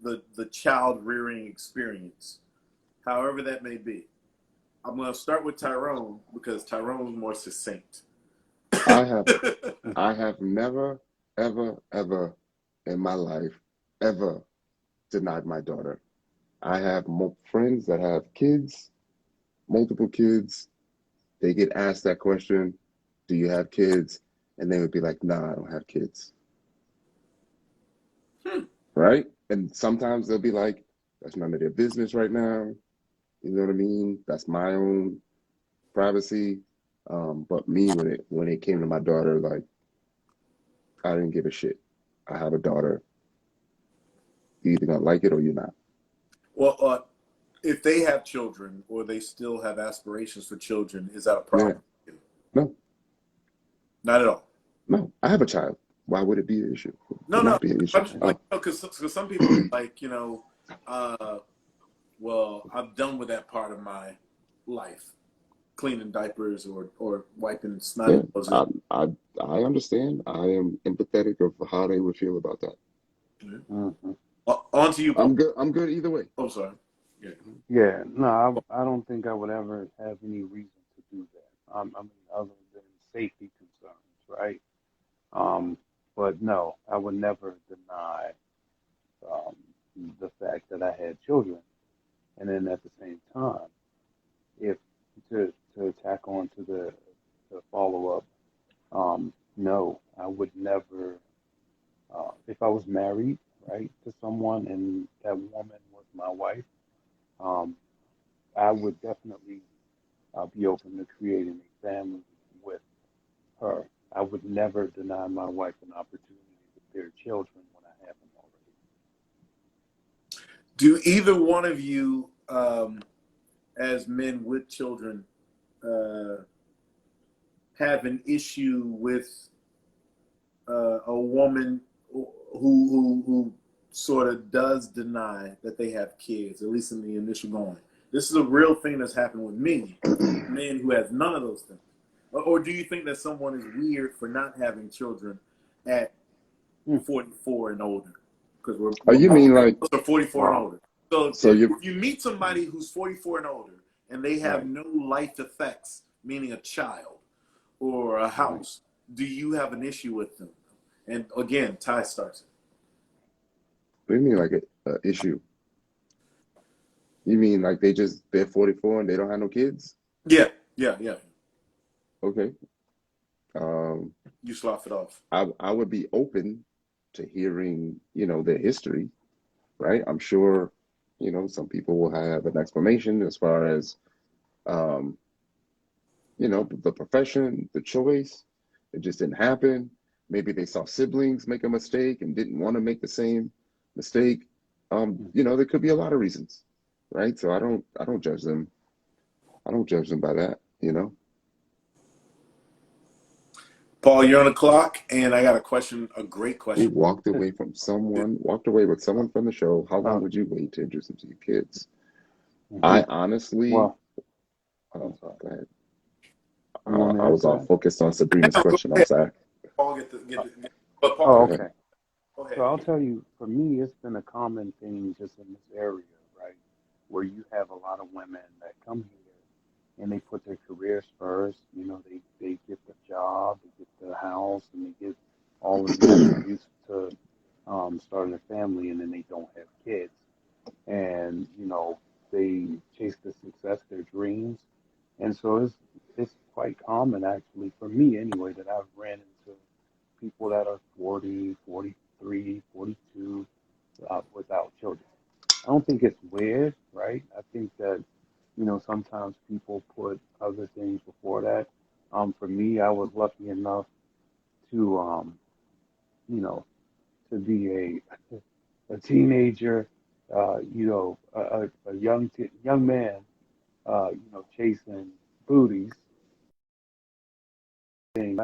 the child rearing experience, however that may be? I'm going to start with Tyrone because Tyrone's more succinct. I have I have never, ever, ever in my life ever denied my daughter. I have friends that have kids, multiple kids. They get asked that question, "Do you have kids?" And they would be like, "Nah, I don't have kids." Hmm. Right? And sometimes they'll be like, "That's none of their business right now." You know what I mean? That's my own privacy. But me, when it came to my daughter, like I didn't give a shit. I have a daughter. You either gonna like it or you're not. Well, if they have children or they still have aspirations for children, is that a Yeah. problem? No, Not at all. no. I have a child. Why would it be an issue? It No, would no. not be an issue. I'm just like, Oh, because some people are like, uh, well, I'm done with that part of my life, cleaning diapers or wiping snotty yeah. noses. I understand. I am empathetic of how they would feel about that. Hmm. On to you, Paul. I'm good. I'm good either way. Oh, sorry. Yeah. Yeah, no, I don't think I would ever have any reason to do that. I mean, other than safety concerns, right? Um, but no, I would never deny um, the fact that I had children. And then at the same time, if to tack on to the follow up, no, I would never. If I was married, right, to someone and that woman was my wife, open to creating a family with her. I would never deny my wife an opportunity to bear children when I have them already. Do either one of you, as men with children, have an issue with a woman who sort of does deny that they have kids, at least in the initial going? This is a real thing that's happened with me, men who have none of those things. Or do you think that someone is weird for not having children at 44 and older? Because Oh, you mean like 44 and older. So so if you you meet somebody who's 44 and older and they have Right. no life effects, meaning a child or a house, do you have an issue with them? And again, Ty starts it. what do you mean like a issue? You mean like they're 44 and they don't have no kids? Yeah. Okay. You slough it off. I would be open to hearing, their history, right? I'm sure, some people will have an explanation as far as, the profession, the choice. It just didn't happen. Maybe they saw siblings make a mistake and didn't want to make the same mistake. There could be a lot of reasons, right? So I don't judge them. I don't judge them by that, Paul, you're on the clock, and I got a question, a great You question. walked away with someone from the show. How long Uh, would you wait to introduce them to your kids? mhm. I honestly, Well, oh, go ahead. you want me to I was answer all that? focused on Sabrina's Go question. I'm ahead, sorry. Paul. But Paul, Oh, Go okay. ahead. go ahead. So I'll tell you, for me, it's been a common thing just in this area, right? Where you have a lot of women that come here and they put their careers first. They get the job, they get the house, and they get all of the attributes to starting a family, and then they don't have kids. And, they chase the success, their dreams. And so it's quite common, actually, for me anyway, that I've ran into people that are 40, 43, 42 without children. I don't think it's weird, right? I think that, sometimes people put other things before that. For me, I was lucky enough to, you know, to be a teenager, a young man, chasing booties and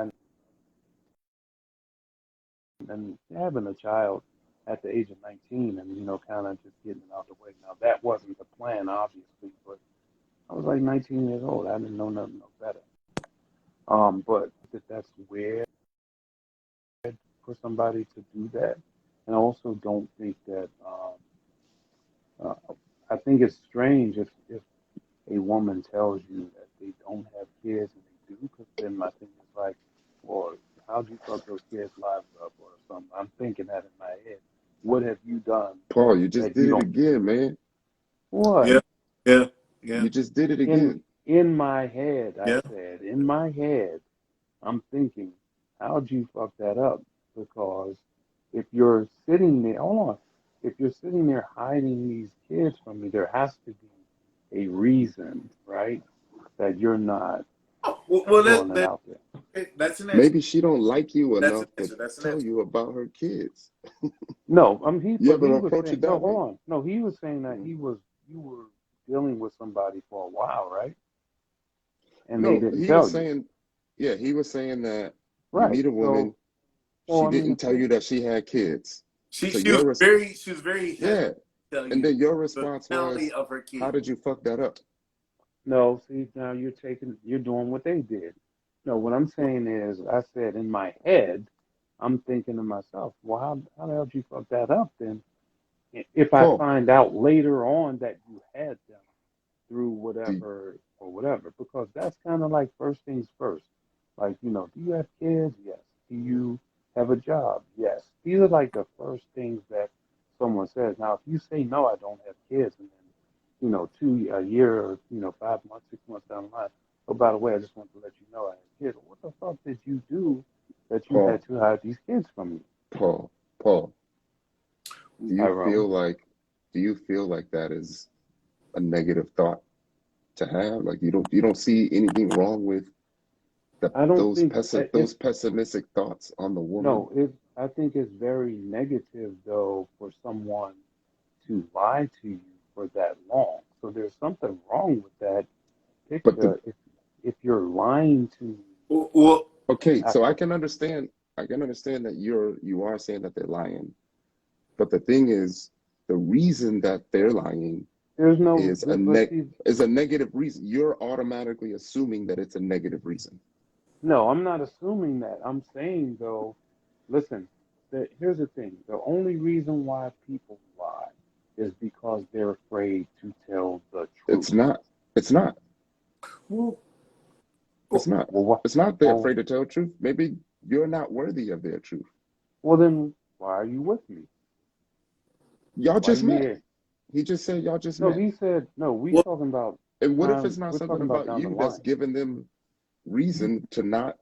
having a child at the age of 19 and, kind of just getting it out of the way. Now, that wasn't the plan, obviously, but I was like 19 years old. I didn't know nothing no better. But that's weird for somebody to do that. And I also don't think that, I think it's strange if a woman tells you that they don't have kids and they do, because then my thing is like, well, how'd you fuck those kids' lives up or something? I'm thinking that in my head. What have you done Paul, you just that you did it don't? again, man. What? Yeah, yeah. You just did it In again. in my head, I Yeah. said, in my head, I'm thinking, how'd you fuck that up? Because if you're sitting there, hold on, if you're sitting there hiding these kids from me, there has to be a reason, right? That you're not Oh, well, throwing it out there. that's an answer. Maybe she don't like you That's an enough to answer. That's an tell answer. you about her kids. No, You but ever he was approach saying, it no, that hold way? on. No, he was saying that Mm. you were dealing with somebody for a while, right? And they No, didn't he was tell you. saying, yeah, he was saying that you Right. meet a So, woman, well, she I mean, didn't if tell they, you that she had kids. She So she was your she was very hesitant yeah, to tell and you then your the response reality was, of her how kid. did you fuck that up? no, see, now you're doing what they did. No, what I'm saying is, I said in my head, I'm thinking to myself, well, how the hell did you fuck that up then? If I Paul, find out later on that you had them through do, whatever or whatever, because that's kind of like first things first. Like, do you have kids? Yes. Do you have a job? Yes. These are like the first things that someone says. Now, if you say no, I don't have kids, and then, a year or 5 months, 6 months down the line, oh, by the way, I just want to let you know I have kids. What the fuck did you do that you had Paul, to hide these kids from me, Paul, Paul, Tyrone? do you feel like that is a negative thought to have? Like you don't see anything wrong with I don't those think those pessimistic thoughts on the woman? no, I think it's very negative though for someone to lie to you for that long. So there's something wrong with that But the picture if you're lying to me Well, okay, so after I can understand that you are saying that they're lying. But the thing is, the reason that they're lying there's no is but see is a negative reason. You're automatically assuming that it's a negative reason. no, I'm not assuming that. I'm saying though, listen, here's the thing. The only reason why people lie is because they're afraid to tell the truth. It's not. It's not. well, It's well, not. Well, what? It's not they're Well, afraid to tell the truth. Maybe you're not worthy of their truth. well, then why are you with me? Y'all Why just you met. here? He just said y'all just No, met. he said no. We well, talking about And what if time. it's not We're something talking about about down the you that's line, giving them reason to not,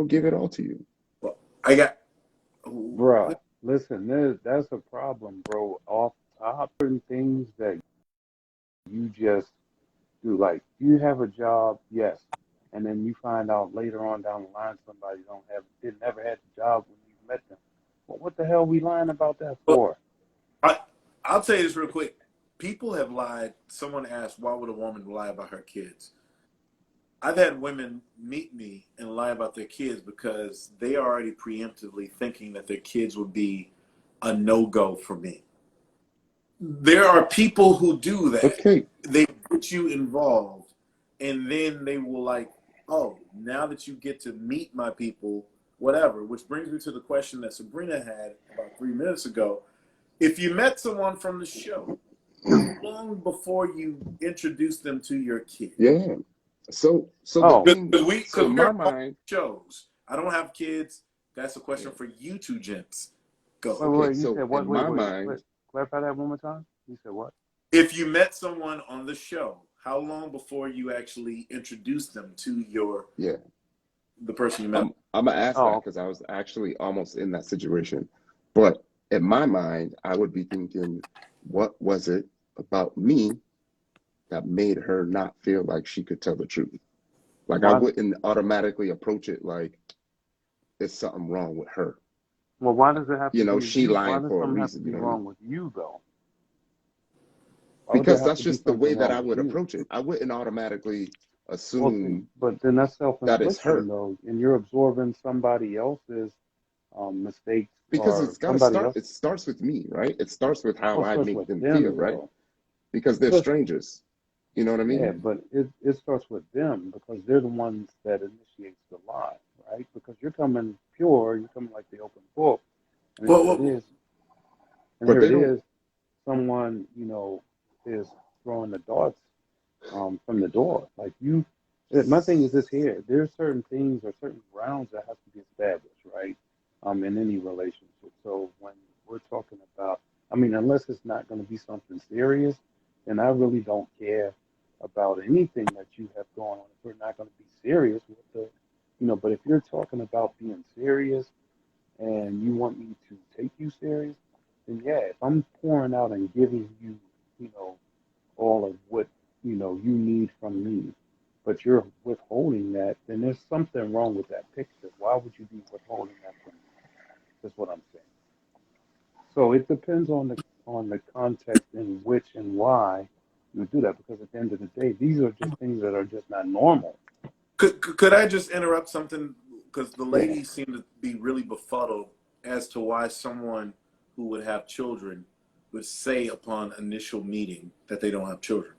give it all to you? well, I got. bruh. Listen, that's a problem, bro. Off top, certain things that you just do. Like you have a job, yes, and then you find out later on down the line somebody didn't ever had the job when you met them. Well, what the hell we lying about that Well, for? I, I'll tell you this real quick. People have lied. Someone asked, why would a woman lie about her kids? I've had women meet me and lie about their kids because they are already preemptively thinking that their kids would be a no-go for me. There are people who do that. Okay. They get you involved, and then they will like, oh, now that you get to meet my people, whatever. Which brings me to the question that Sabrina had about 3 minutes ago. If you met someone from the show, how long before you introduce them to your kid? Yeah. So the Oh, thing, so Because in we're my all mind, shows. I don't have kids. That's a question yeah. for you two gents. Go. Okay, you so said what? in my Wait. mind, Clarify that one more time. You said what? If you met someone on the show, how long before you actually introduce them to yeah, the person you met? I'm gonna ask that Oh, because I was actually almost in that situation. But in my mind, I would be thinking, what was it about me that made her not feel like she could tell the truth? Like I why? wouldn't automatically approach it like there's something wrong with her. Well, why does it have to be She you? Why lying does for a something have to reason, you be know what I mean? wrong with you though? Why would there Because have that's to be just the something way that wrong I with would you? approach it. I wouldn't automatically Well, assume but then that's that it's self-infliction her. though, and you're absorbing somebody else's mistakes Because or it's got to somebody start, else. it starts with me, right? It starts with how Well, it I starts make with them feel, them right? though. Because they're Listen, strangers. You know what I yeah, mean? but it starts with them because they're the ones that initiates the lie, right? Because you're coming pure, you're coming like the open book, and Well, here it well, is, and But here they it don't, is, someone is throwing the darts from the door. Like my thing is this here. There's certain things or certain grounds that have to be established, right? In any relationship. So when we're talking about, I mean, unless it's not going to be something serious, then I really don't care about anything that you have going on. If we're not going to be serious with but if you're talking about being serious and you want me to take you serious, then yeah, if I'm pouring out and giving you, you know, all of what you need from me, but you're withholding that, then there's something wrong with that picture. Why would you be withholding that from me? That's what I'm saying. So it depends on the context in which and why you do that, because at the end of the day, these are just things that are just not normal. could I just interrupt something? Because the Yeah, ladies seem to be really befuddled as to why someone who would have children would say upon initial meeting that they don't have children.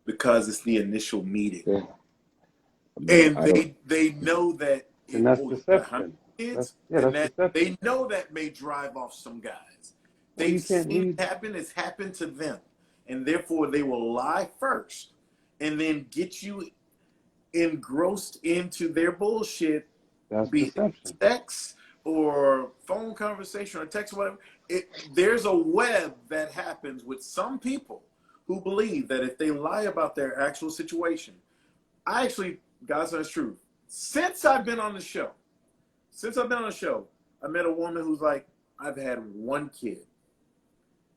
Because it's the initial meeting. yeah, man, And I don't, they know that and that's you got 100 deception. kids, and That's that deception. they know that may drive off some guys. Well, They've you can't seen leave. it happen, it's happened to them. And therefore they will lie first and then get you engrossed into their bullshit, That's be it deception. sex or phone conversation or text or whatever. There's a web that happens with some people who believe that if they lie about their actual situation, I actually, God's honest truth, since I've been on the show, I met a woman who's like, I've had one kid.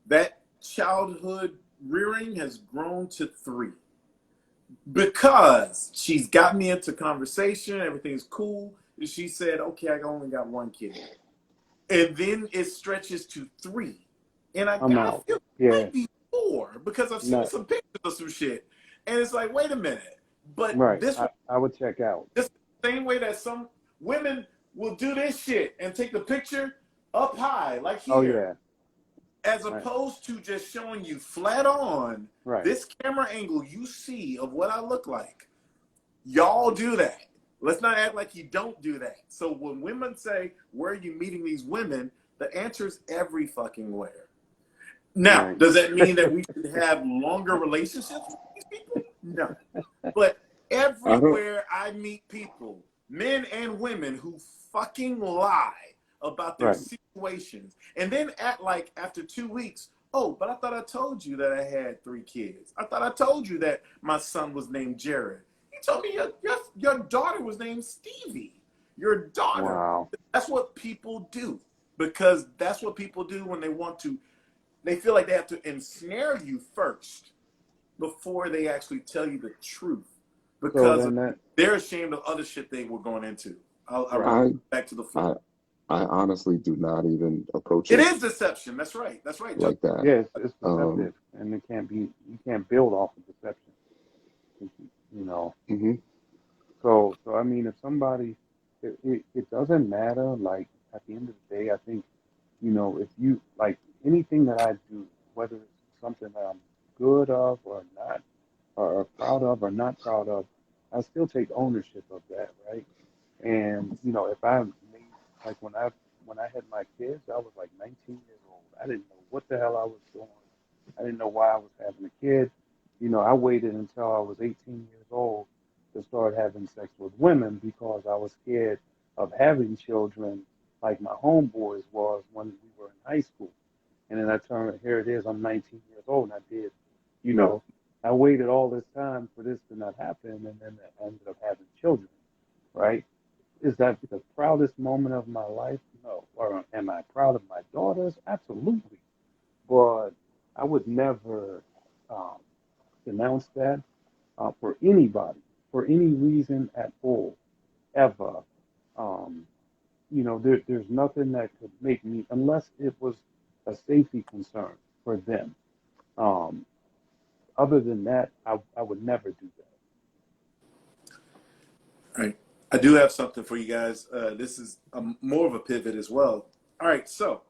That childhood rearing has grown to 3 because she's got me into conversation. Everything's cool. And she said, okay, I only got 1 kid. And then it stretches to 3. And I out. feel Yeah. it might be 4 because I've seen some pictures of some shit. And it's like, wait a minute. But Right. this I would check out. Just the same way that some women will do this shit and take the picture up high, like here. Oh, yeah. As opposed to just showing you flat on this camera angle you see of what I look like. Y'all do that. Let's not act like you don't do that. So when women say, where are you meeting these women? The answer is every fucking where. Now, does that mean that we should have longer relationships with these people? No. But everywhere I meet people, men and women, who fucking lie about their situations and then act like after 2 weeks, oh, but I thought I told you that I had 3 kids. I thought I told you that my son was named Jared. You told me your daughter was named Stevie. Your daughter. Wow. That's what people do, because that's what people do when they want to. They feel like they have to ensnare you first before they actually tell you the truth, because they're ashamed of other shit they were going into. I'll back to the floor. I honestly do not even approach it. It is deception. That's right. That's right. Like that. Yeah, it's deceptive, and it can't be. You can't build off of deception. You know. Mm-hmm. So I mean, if somebody, it doesn't matter. Like at the end of the day, I think, you know, if you like anything that I do, whether it's something that I'm good of or not, or proud of or not proud of, I still take ownership of that, right? And you know, if I made, like when I had my kids, I was like 19 years old. I didn't know what the hell I was doing. I didn't know why I was having a kid. You know, I waited until I was 18 years old to start having sex with women because I was scared of having children like my homeboys was when we were in high school. And then I turned, here it is, I'm 19 years old, and I did, you know, I waited all this time for this to not happen, and then I ended up having children, right? Is that the proudest moment of my life? No. Or am I proud of my daughters? Absolutely. But I would never denounce that for anybody, for any reason at all, ever. You know, there's nothing that could make me, unless it was a safety concern for them. Other than that, I would never do that. All right. I do have something for you guys. This is more of a pivot as well. All right, so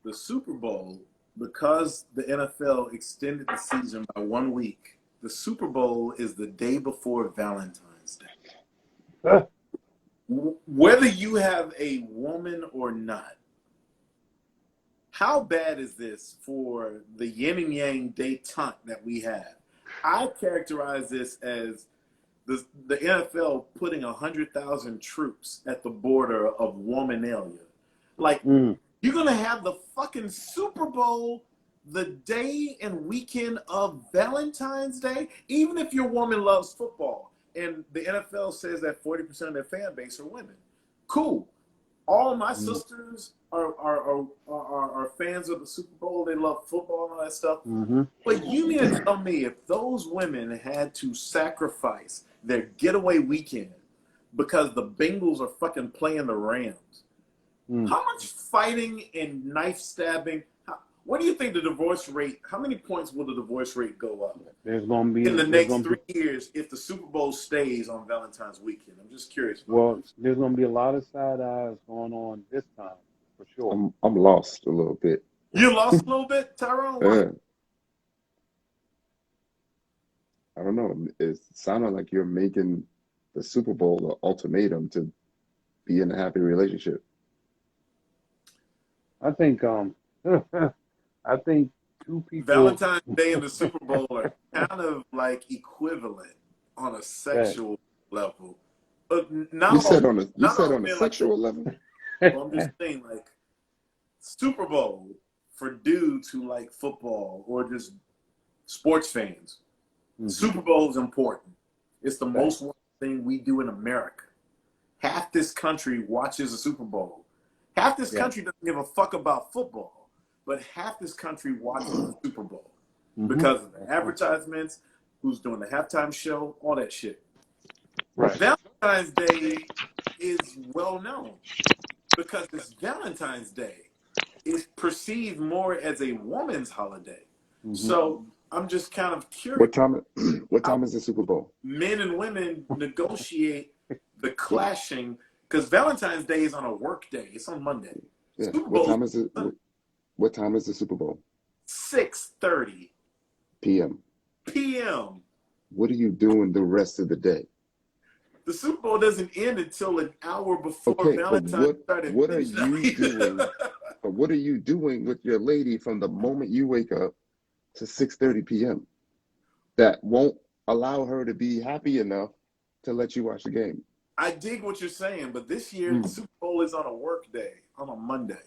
the Super Bowl, because the NFL extended the season by 1 week, the Super Bowl is the day before Valentine's Day. Whether you have a woman or not, how bad is this for the yin and yang détente that we have? I characterize this as the NFL putting 100,000 troops at the border of Womanalia. Like, you're going to have the fucking Super Bowl the day and weekend of Valentine's Day, even if your woman loves football. And the NFL says that 40% of their fan base are women. Cool. All my sisters are fans of the Super Bowl. They love football and all that stuff. But you need to tell me, if those women had to sacrifice their getaway weekend because the Bengals are fucking playing the Rams, how much fighting and knife stabbing? What do you think the divorce rate? How many points will the divorce rate go up? There's going to be in the next 3 years if the Super Bowl stays on Valentine's weekend. I'm just curious. Well, there's going to be a lot of side eyes going on this time, for sure. I'm lost a little bit. You lost a little bit, Tyrone? Yeah. I don't know. It sounded like you're making the Super Bowl an ultimatum to be in a happy relationship. I think I think two people. Valentine's Day and the Super Bowl are kind of like equivalent on a sexual level. But not you said on a sexual level? Well, I'm just saying, like, Super Bowl for dudes who like football or just sports fans. Super Bowl is important. It's the most watched thing we do in America. Half this country watches the Super Bowl. Half this country doesn't give a fuck about football, but half this country watches the Super Bowl. because of the advertisements, who's doing the halftime show, all that shit. Right. Valentine's Day is well known because it's Valentine's Day. It's perceived more as a woman's holiday. So I'm just kind of curious. What time is the Super Bowl? Men and women negotiate the clashing because Valentine's Day is on a work day. It's on Monday. Yeah. Super Bowl. What time is the Super Bowl? 6:30 p.m. p.m. What are you doing the rest of the day? The Super Bowl doesn't end until an hour before Valentine's started. What are you doing? But what are you doing with your lady from the moment you wake up to 6:30 p.m. that won't allow her to be happy enough to let you watch the game? I dig what you're saying, but this year the Super Bowl is on a work day, on a Monday.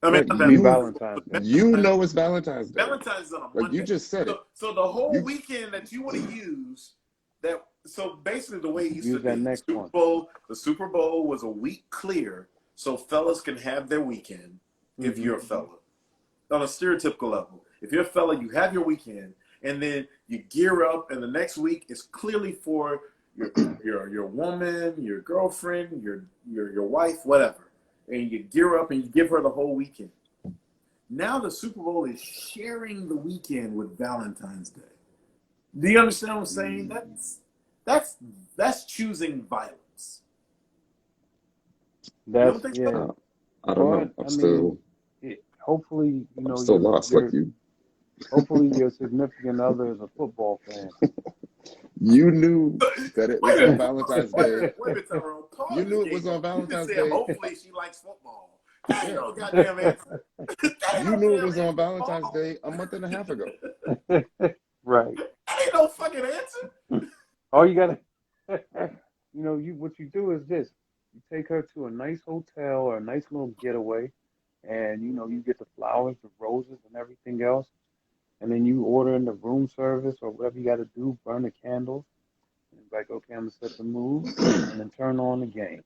I mean, Valentine's Day. You know it's Valentine's Day. Valentine's is on a Monday. Like you just said it. So the whole weekend that you want to use that. So basically, the way it used to be, the Super Bowl was a week clear, so fellas can have their weekend. If you're a fella, on a stereotypical level, if you're a fella, you have your weekend, and then you gear up, and the next week is clearly for your woman, your girlfriend, your wife, whatever, and you gear up and you give her the whole weekend. Now the Super Bowl is sharing the weekend with Valentine's Day. Do you understand what I'm saying? That's choosing violence. That's I don't know. I'm still. Hopefully, I'm still lost like you. Hopefully, your significant other is a football fan. You knew that it was on Valentine's Day. Wait a minute, Tyrone. You knew it was on Valentine's Day. Hopefully, she likes football. You know, goddamn answer. You knew it was on Valentine's Day a month and a half ago. Right. That ain't no fucking answer. All you gotta, what you do is this: you take her to a nice hotel or a nice little getaway, and you get the flowers, the roses, and everything else, and then you order in the room service or whatever you got to do, burn the candles, and it's like, okay, I'm gonna set the mood, and then turn on the game.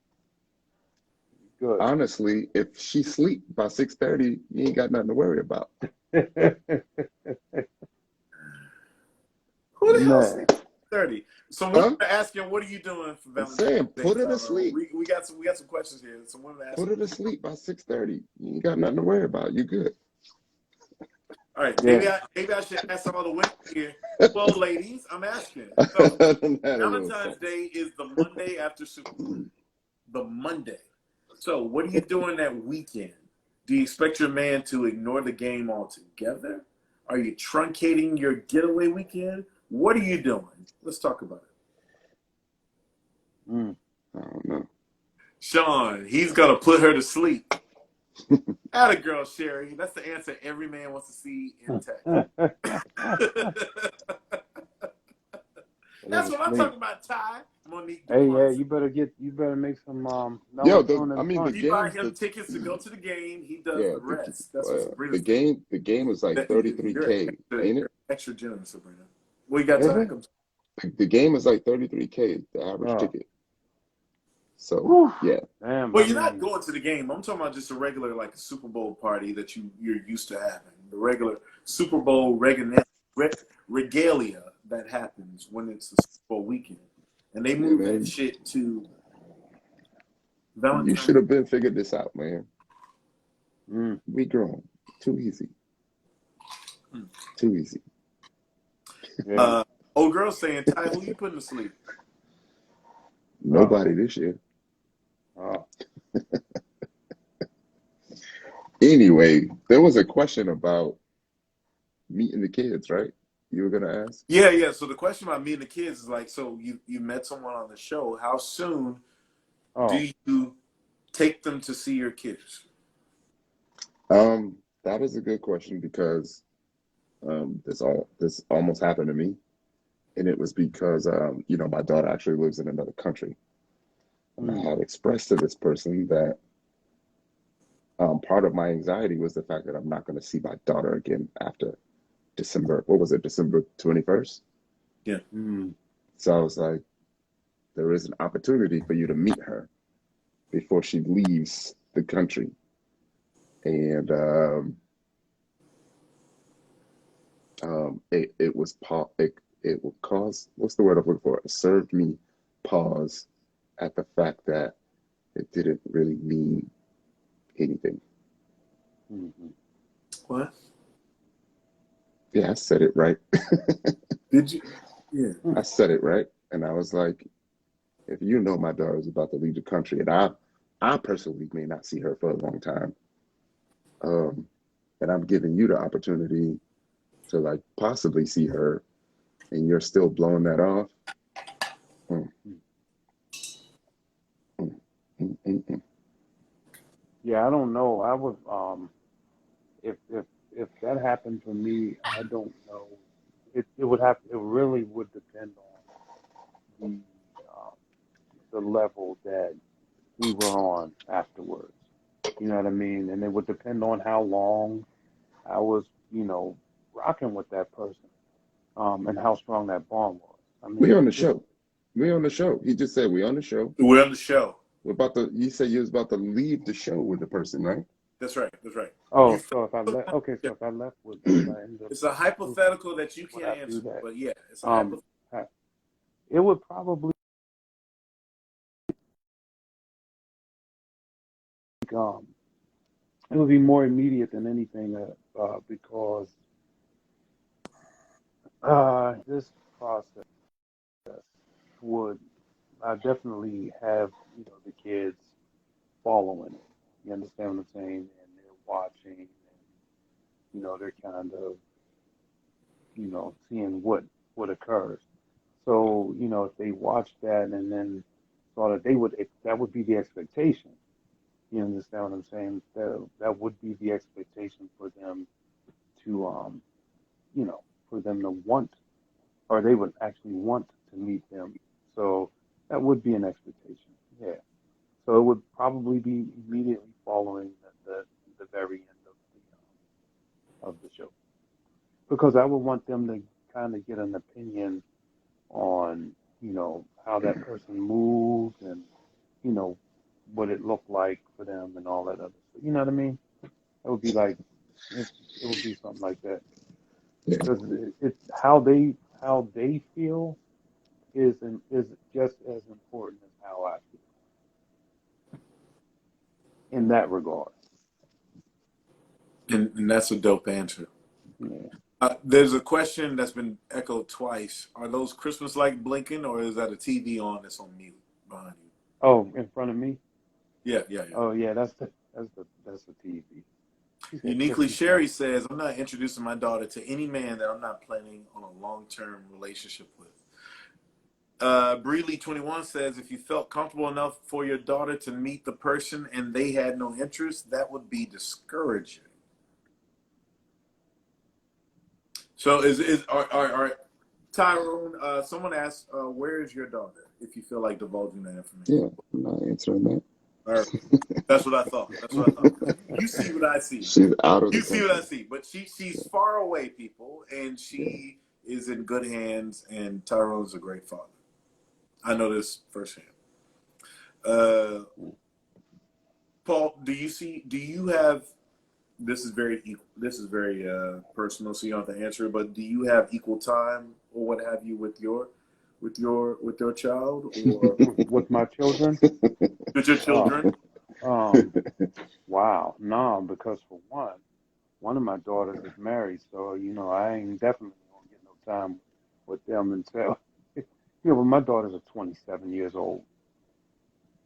Good. Honestly, if she sleep by 6:30, you ain't got nothing to worry about. Who the hell sleeps 30? So we're asking, what are you doing for Valentine's Day? Saying, put her to sleep. We got some questions here. So we're asking. Put her to sleep by 6:30. You ain't got nothing to worry about. You good. All right, maybe I should ask some of the women here. Well, ladies, I'm asking. So, Valentine's Day is the Monday after Super Bowl. The Monday. So what are you doing that weekend? Do you expect your man to ignore the game altogether? Are you truncating your getaway weekend? What are you doing? Let's talk about it. I don't know. Shawn, he's going to put her to sleep. Atta girl, Sherry. That's the answer every man wants to see in text. That's what I'm talking about, Ty. Monique. Hey, yeah, you better make some. You buy him tickets to go to the game. He does the rest. That's what Sabrina's the game was like 33K, ain't it? Extra generous, Sabrina. What you got to The game is like 33K, the average ticket. So yeah. Damn, well, you're not going to the game. I'm talking about just a regular, like a Super Bowl party that you're used to having. The regular Super Bowl regalia that happens when it's the Super Bowl weekend. And they move that shit to Valentine's. You should have been figured this out, man. We grown. Too easy. Too easy. Yeah. Old girl saying, Ty, who you putting to sleep? Nobody this year. Anyway, there was a question about meeting the kids, right? You were gonna ask? Yeah. So the question about meeting the kids is like, so you met someone on the show. How soon do you take them to see your kids? That is a good question because this almost happened to me, and it was because my daughter actually lives in another country, and I had expressed to this person that part of my anxiety was the fact that I'm not going to see my daughter again after December 21st? Yeah. So I was like, there is an opportunity for you to meet her before she leaves the country. And It was it would cause, what's the word I'm looking for? It served me pause at the fact that it didn't really mean anything. Mm-hmm. What? Yeah, I said it right. Did you? Yeah. I said it right. And I was like, if you know my daughter's about to leave the country, and I personally may not see her for a long time, um, and I'm giving you the opportunity to like possibly see her, and you're still blowing that off. Mm, mm, mm. Yeah, I don't know. I would if that happened for me, I don't know. It really would depend on the level that we were on afterwards. You know what I mean? And it would depend on how long I was, rocking with that person, and how strong that bond was. I We mean, on the show. We on the show. He just said we on the show. We're on the show. We're about to. You said you was about to leave the show with the person, right? That's right. That's right. You oh, felt so if I left, okay, yeah. so if I left with, if I ended up It's a with them, hypothetical that you would can't I do answer, that? but yeah, it's a Um, hypothetical. I- it would probably, um, it would be more immediate than anything, because this process would I definitely have, the kids following it. You understand what I'm saying? And they're watching, and they're kind of, seeing what occurs. So, if they watch that and then sort of that would be the expectation. You understand what I'm saying? That would be the expectation for them to, you know, for them to want, or they would actually want to meet them. So that would be an expectation. Yeah. So it would probably be immediately following the very end of the show, because I would want them to kind of get an opinion on, how that person moved, and you know what it looked like for them and all that other stuff. You know what I mean? It would be like it would be something like that, Yeah. because it's how they feel is just as important as how I feel in that regard. And that's a dope answer. Yeah. There's a question that's been echoed twice. Are those Christmas light blinking, or is that a TV on that's on mute behind you? Oh, in front of me. Yeah, yeah, yeah. Oh yeah, that's the TV. She said Uniquely Christmas light. Sherry says, I'm not introducing my daughter to any man that I'm not planning on a long-term relationship with. Breeley21 says, if you felt comfortable enough for your daughter to meet the person and they had no interest, that would be discouraging. So are Tyrone, someone asked, where is your daughter, if you feel like divulging that information? Yeah. I'm not answering that. All right. That's what I thought. That's what I thought. You see what I see. She's out of You the see what I country. see. But she's Yeah. far away, people, and Yeah. she is in good hands, and Tyrone's a great father. I know this firsthand. Uh, Paul, do you have, this is very personal, so you don't have to answer it, but do you have equal time or what have you with your child or With my children. with your Uh, children? um, wow, no, because for one of my daughters is married, so I ain't definitely gonna get no time with them until but my daughters are 27 years old,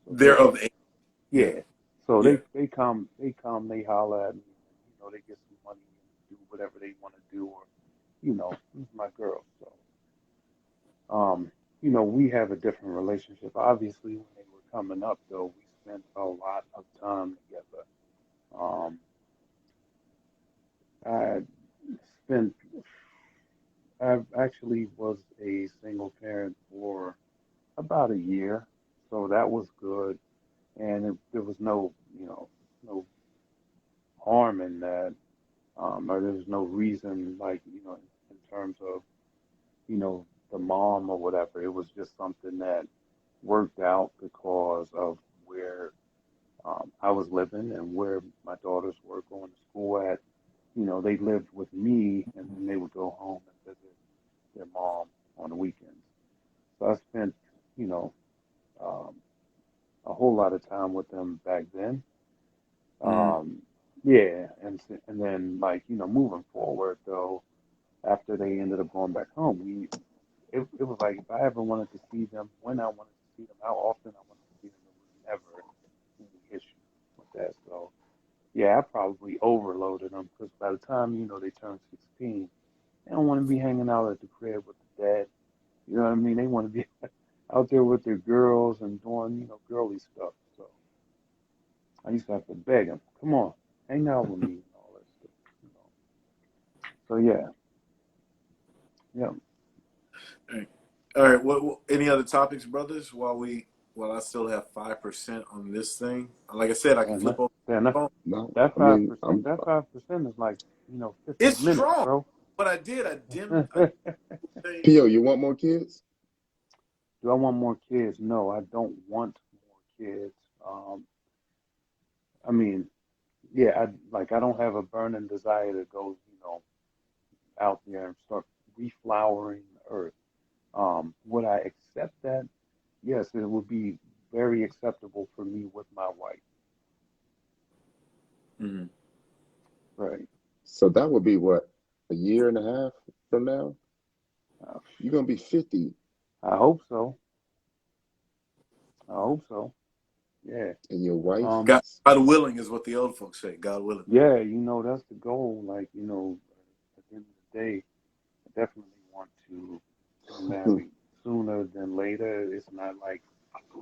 so They're of age. Yeah, yeah, so yeah. they holler at me, and they get some money and do whatever they want to do, or it's my girl, so we have a different relationship. Obviously, when they were coming up, though, we spent a lot of time together. Um, I spent I actually was a single parent for about a year, so that was good, and there was no harm in that, or there was no reason, like in terms of the mom or whatever. It was just something that worked out because of where I was living and where my daughters were going to school at. you know, they lived with me, and then they would go home and visit their mom on the weekends. So I spent, you know, um, a whole lot of time with them back then. Mm. Yeah, and then like, you know, moving forward though, after they ended up going back home, it was like if I ever wanted to see them, when I wanted to see them, how often I wanted to see them, it was never any issue with that. So yeah, I probably overloaded them because by the time, you know, they turn 16, they don't want to be hanging out at the crib with the dad. You know what I mean? They want to be out there with their girls and doing, you know, girly stuff. So I used to have to beg them, come on, hang out with me and all that stuff. You know. So yeah, yeah. All right. All right. Any other topics, brothers? While I still have 5% on this thing, like I said, I can And flip over then the phone. No, that I five mean, percent, that 5% is like, you know, 50 It's minutes, strong. bro. What I did, I dimmed. I thing. P.O., you want more kids? Do I want more kids? No, I don't want more kids. Um, I mean, yeah, I don't have a burning desire to go, you know, out there and start reflowering the earth. Would I accept that? Yes, it would be very acceptable for me with my wife. Mm-hmm. Right. So that would be what, a year and a half from now? Uh, You're gonna be 50, I hope so. I hope so. Yeah. and your wife Um, God, God willing is what the old folks say. God willing. yeah, you know, that's the goal. Like, you know, at the end of the day, I definitely want to be married sooner than later. It's not like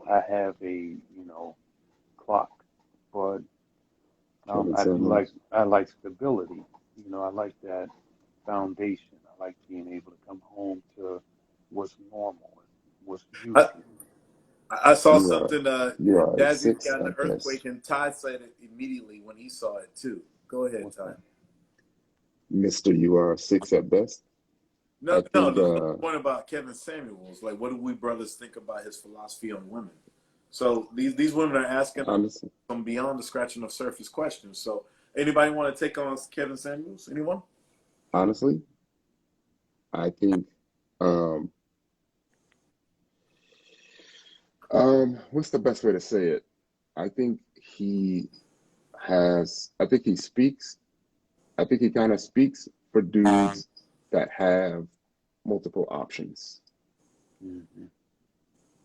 I have a, you know, clock, but Kevin Samuels. I like stability. You know, I like that foundation. I like being able to come home to what's normal, what's I, usual. I saw You are something. you are a Jazzy's 6 got an at best. earthquake, and Ty said it immediately when he saw it too. Go ahead, What's Ty. that? Mister, you are a 6 at best. No, I no, think the point about Kevin Samuels, like, what do we brothers think about his philosophy on women? So these women are asking honestly, some beyond the scratching of surface questions. So anybody want to take on Kevin Samuels? Anyone? honestly, I think um what's the best way to say it? I think I think he speaks, I think he kind of speaks for dudes that have multiple options, Hmm.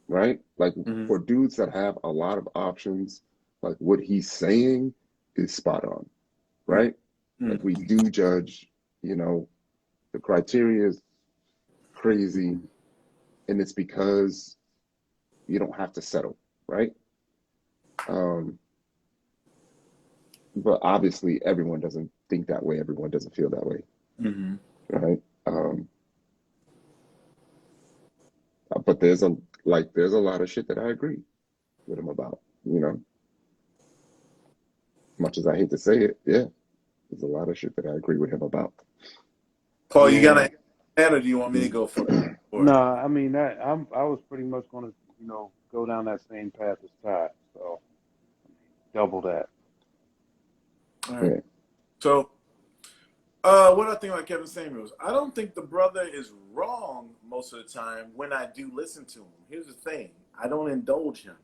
right? Like Mm-hmm. for dudes that have a lot of options, like what he's saying is spot on, right? Mm-hmm. Like we do judge, you know, the criteria is crazy, and it's because you don't have to settle, right? Um, but obviously everyone doesn't think that way, everyone doesn't feel that way, Mm-hmm. right? But there's a lot of shit that I agree with him about, you know, much as I hate to say it, yeah, there's a lot of shit that I agree with him about. Paul, you got Yeah. to that, or do you want me to Mhm. go first? No, Or I mean that I was pretty much going to, you know, go down that same path as Ty. So double that. all right. Yeah, So, what do I think about Kevin Samuels? I don't think the brother is wrong most of the time when I do listen to him. Here's the thing: I don't indulge him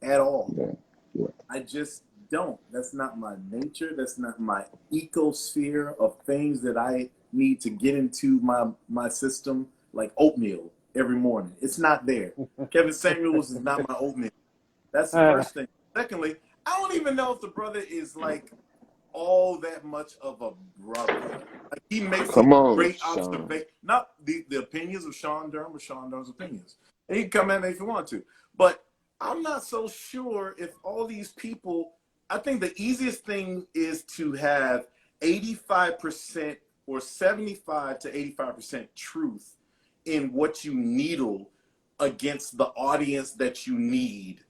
at all. yeah, yeah. I just don't. That's not my nature. That's not my ecosphere of things that I need to get into my system like oatmeal every morning. It's not there. Kevin Samuels is not my oatmeal. That's the first thing. Secondly, I don't even know if the brother is like all that much of a brother. Like he makes some Come on, great Sean. observations. Not the opinions of Shawn Durham, but Shawn Durham's opinions. And he can come at me if he wants to. But I'm not so sure if all these people. I think the easiest thing is to have 85% or 75 to 85% truth in what you needle against the audience that you need.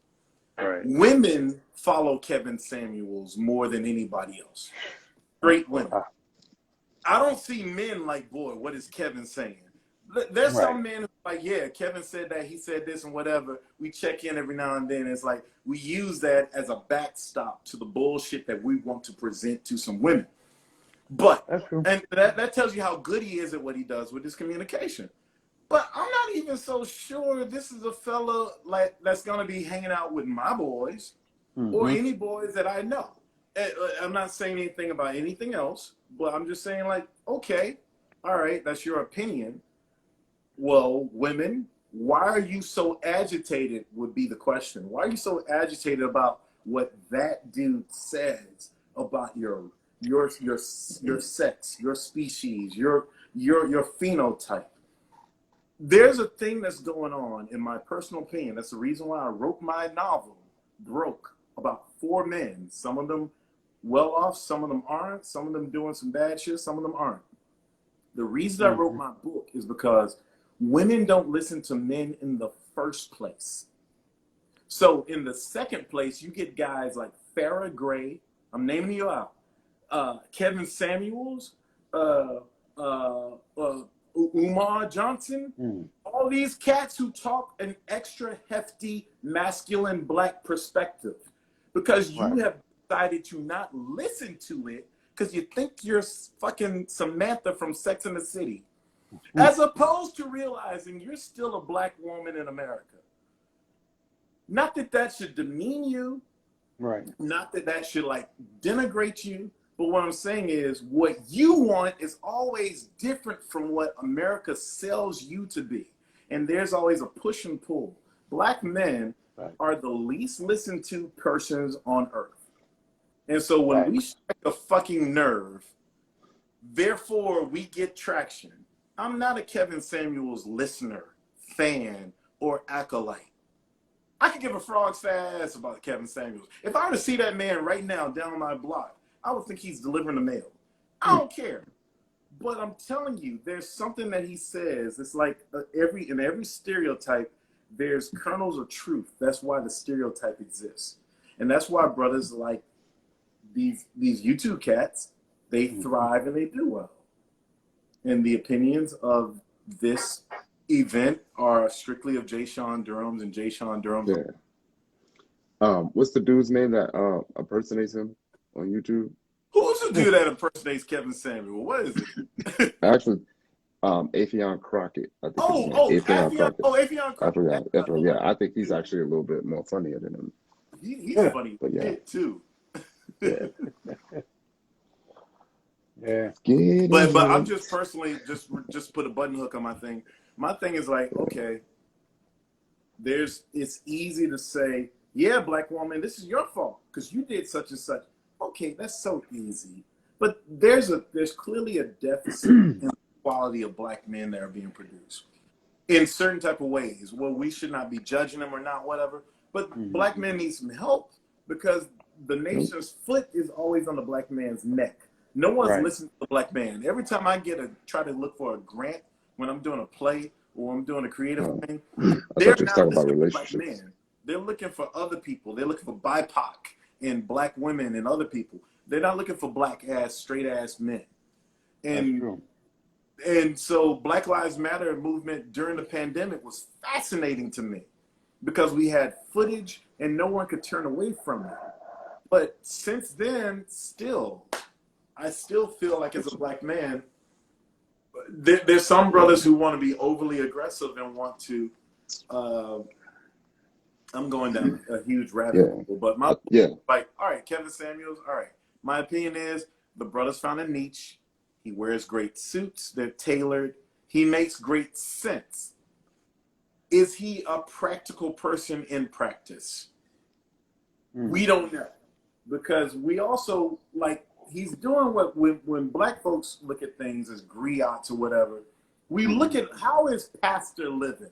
Right. Women follow Kevin Samuels more than anybody else. Straight women. Uh, I don't see men like, boy, what is Kevin saying? There's right. some men who are like, yeah, Kevin said that, he said this and whatever. We check in every now and then. It's like we use that as a backstop to the bullshit that we want to present to some women. But That's true. and that tells you how good he is at what he does with his communication. But I'm not even so sure this is a fella like that's gonna be hanging out with my boys or Mm-hmm. any boys that I know. I'm not saying anything about anything else, but I'm just saying like, okay, all right, that's your opinion. Well, women, why are you so agitated would be the question. Why are you so agitated about what that dude says about your sex, your species, your phenotype? There's a thing that's going on, in my personal opinion. That's the reason why I wrote my novel, Broke, about 4 men. Some of them well off, some of them aren't, some of them doing some bad shit, some of them aren't. The reason I wrote Mm-hmm. my book is because women don't listen to men in the first place. So in the second place, you get guys like Farrah Gray, I'm naming you out, Kevin Samuels, uh, uh, uh, Umar Johnson, Mm. all these cats who talk an extra hefty, masculine black perspective because you Right. have decided to not listen to it because you think you're fucking Samantha from Sex and the City, as opposed to realizing you're still a black woman in America. Not that that should demean you, Right. not that that should like denigrate you, but what I'm saying is what you want is always different from what America sells you to be. And there's always a push and pull. Black men Right. are the least listened to persons on earth. And so when Right. we strike a fucking nerve, therefore we get traction. I'm not a Kevin Samuels listener, fan, or acolyte. I could give a frog's ass about Kevin Samuels. If I were to see that man right now down my block, I would think he's delivering the mail. I don't care. But I'm telling you, there's something that he says. It's like in every stereotype, there's kernels of truth. That's why the stereotype exists. And that's why brothers like these YouTube cats, they thrive and they do well. And the opinions of this event are strictly of Shawn Durham's and Shawn Durham's. Yeah. What's the dude's name that impersonates him on YouTube? Who's the dude that impersonates Kevin Samuel? What is it? Actually, Afion Crockett. I think his name. Afion Crockett. Afion I Crockett. forgot. Yeah, I think he's actually a little bit more funnier than him. He's funny But yeah, too. yeah. Yeah. But I'm just personally just put a button hook on my thing. My thing is like, okay, it's easy to say, yeah, black woman, this is your fault because you did such and such. Okay, that's so easy. But there's clearly a deficit in the quality of black men that are being produced in certain type of ways. Well, we should not be judging them or not, whatever. But black men need some help because the nation's foot is always on the black man's neck. No one's listening to the black man. Every time I try to look for a grant when I'm doing a play or I'm doing a creative thing, they're not listening to black men. They're looking for other people. They're looking for BIPOC and black women and other people. They're not looking for black ass, straight ass men. And so Black Lives Matter movement during the pandemic was fascinating to me because we had footage and no one could turn away from it. But since then, I still feel like as a black man, there's some brothers who want to be overly aggressive and want to, I'm going down a huge rabbit hole, but like, all right, Kevin Samuels, all right. My opinion is the brother's found a niche. He wears great suits. They're tailored. He makes great sense. Is he a practical person in practice? We don't know because we also like, he's doing what when black folks look at things as griots or whatever, we look at how is pastor living.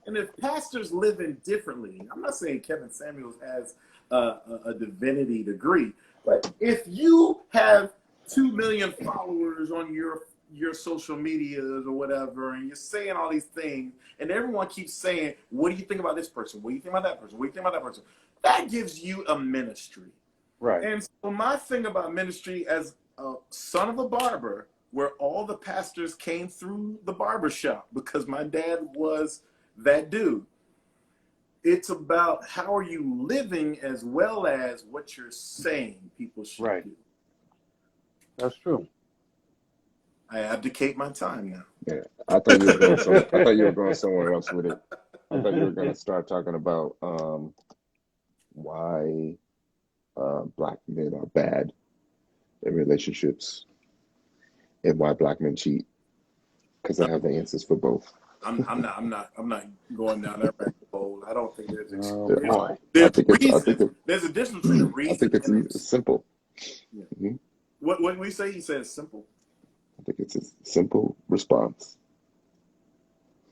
And if pastors living differently, I'm not saying Kevin Samuels has a divinity degree, but if you have 2 million followers on your social medias or whatever, and you're saying all these things, and everyone keeps saying, what do you think about this person? What do you think about that person? What do you think about that person? That gives you a ministry. Right. And so my thing about ministry as a son of a barber, where all the pastors came through the barber shop because my dad was that dude. It's about how are you living as well as what you're saying people should do. That's true. I abdicate my time now. Yeah, I thought you were going some. I thought you were going somewhere else with it. I thought you were going to start talking about why black men are bad in relationships and why black men cheat. Because I have the answers for both. I'm not going down that rabbit hole. I don't think Oh Yeah, boy. I there's think it's. I think reason. it. There's a difference between a I reason think it's and simple. yeah. Hmm. What we say? He said it's simple. I think it's a simple response.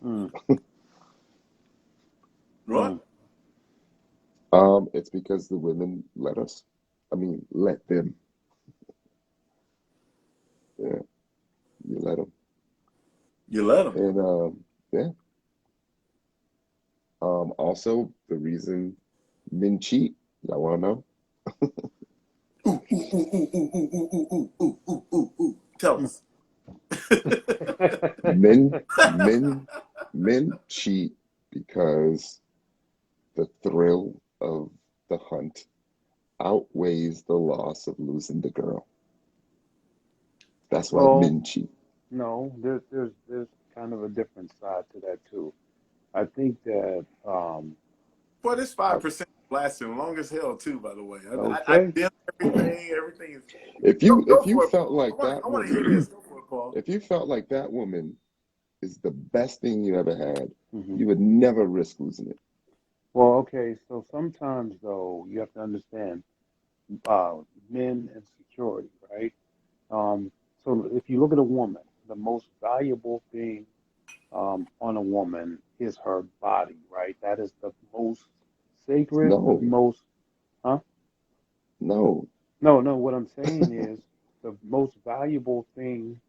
Mm, What? mm. It's because the women let us. I mean, let them. Yeah, you let them. You let him. And yeah. Also, the reason men cheat. Y'all want to know? Tell us. Men, men, men cheat because the thrill of the hunt outweighs the loss of losing the girl. That's why Well, men cheat. no, there's kind of a different side to that too. I think that Boy, this I, 5% lasting long as hell too. By the way, I okay. dim everything. Everything is. If Go, you go if you for it, felt Paul. like that I want to hear this. woman, Go for it, Paul. if you felt like that woman is the best thing you ever had, Hmm. you would never risk losing it. Well, okay. So sometimes though, you have to understand uh, men and security, right? Um, so if you look at a woman, the most valuable thing on a woman is her body, right? That is the most sacred, the No, most, huh? no, No, no, what I'm saying is the most valuable thing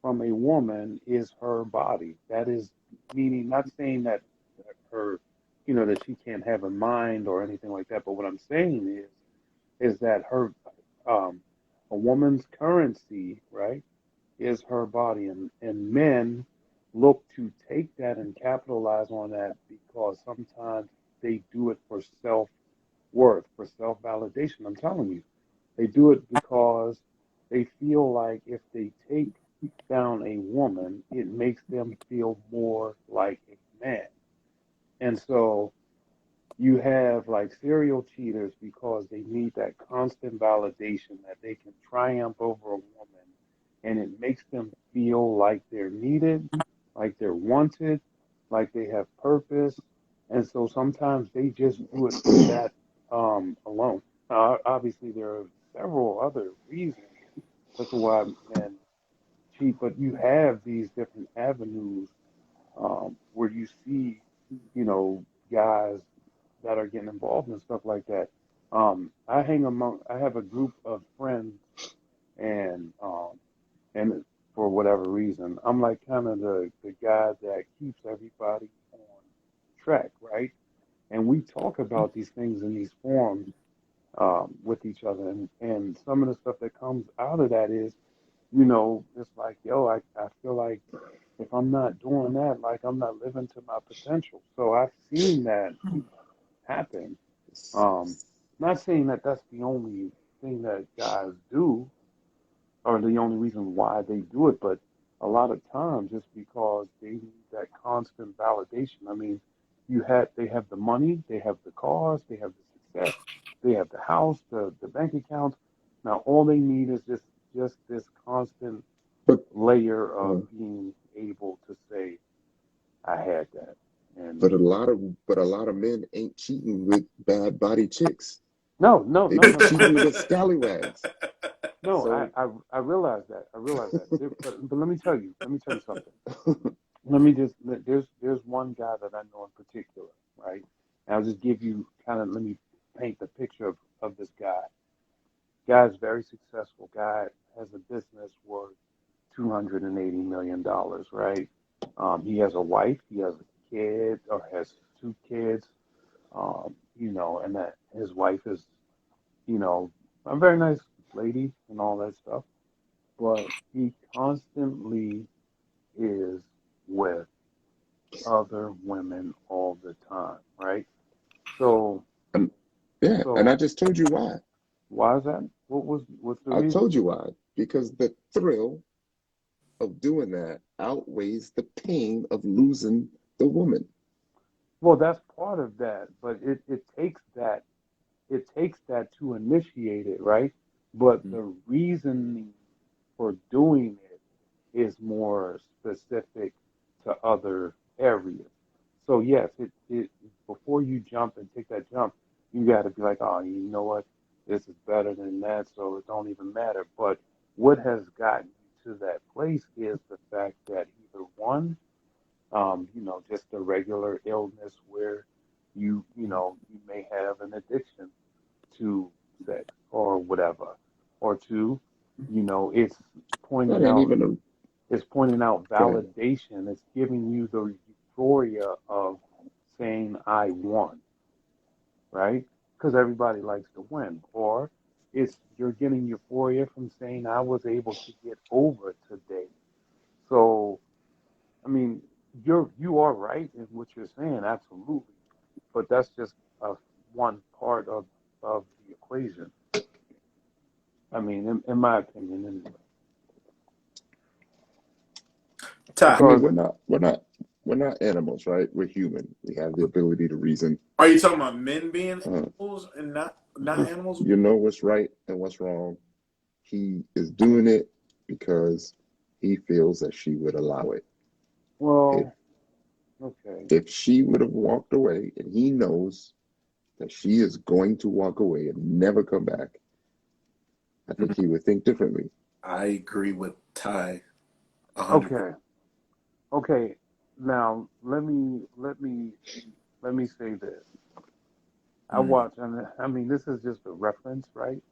from a woman is her body. That is meaning not saying that her, that she can't have a mind or anything like that, but what I'm saying is that her a woman's currency, right, is her body and men look to take that and capitalize on that because sometimes they do it for self worth, for self validation. I'm telling you. They do it because they feel like if they take down a woman, it makes them feel more like a man. And so you have like serial cheaters because they need that constant validation that they can triumph over a woman and it makes them feel like they're needed, like they're wanted, like they have purpose. And so sometimes they just do it for that alone. Obviously, there are several other reasons as to why men cheat, but you have these different avenues where you see, guys that are getting involved in stuff like that. I have a group of friends, and for whatever reason, I'm like kind of the guy that keeps everybody on track, right? And we talk about these things in these forums with each other, and some of the stuff that comes out of that is, it's like, yo, I feel like if I'm not doing that, like I'm not living to my potential. So I've seen that happen. Um, Not saying that that's the only thing that guys do or the only reason why they do it, but a lot of times it's because they need that constant validation. I mean, they have the money, they have the cars, they have the success, they have the house, the bank accounts. Now all they need is just this constant but layer uh, of being able to say, I had that. And but a lot of men ain't cheating with bad body chicks. no, no, They no, be no. cheating with scallywags. No, So I realize that. I realize that. But let me tell you something. Let me just there's one guy that I know in particular, right? And I'll just give you let me paint the picture of this guy. Guy's very successful. Guy has a business worth $280 million, right? He has a wife, he has a kid or has two kids, and that his wife is, a very nice lady and all that stuff. But he constantly is with other women all the time, right? So, and yeah, and I so just told you why. why is that? What's the I reason? told you why. Because the thrill of doing that outweighs the pain of losing the woman. Well, that's part of that, but it takes that to initiate it, right? But Mhm. the reasoning for doing it is more specific to other areas. So yes, it before you jump and take that jump, you got to be like, oh, you know what, this is better than that, so it don't even matter. But what has gotten you to that place is the fact that either one, just a regular illness where you may have an addiction to sex or whatever, or two, it's That pointing ain't out even a it's pointing out go ahead. validation. It's giving you the euphoria of saying I won, right? Because everybody likes to win. Or you're getting euphoria from saying I was able to get over today. So I mean, you are right in what you're saying, absolutely. But that's just one part of the equation. I mean, in my opinion, anyway. Ty, I mean, Because we're not animals, right? We're human. We have the ability to reason. are you talking about men being Uh, animals and not animals? you know what's right and what's wrong. He is doing it because he feels that she would allow it. If well, okay. if she would have walked away, and he knows that she is going to walk away and never come back, I think he would think differently. I agree with Ty 100%. Okay. Okay. Now let me say this. I Mm. watch, and I mean this is just a reference, right?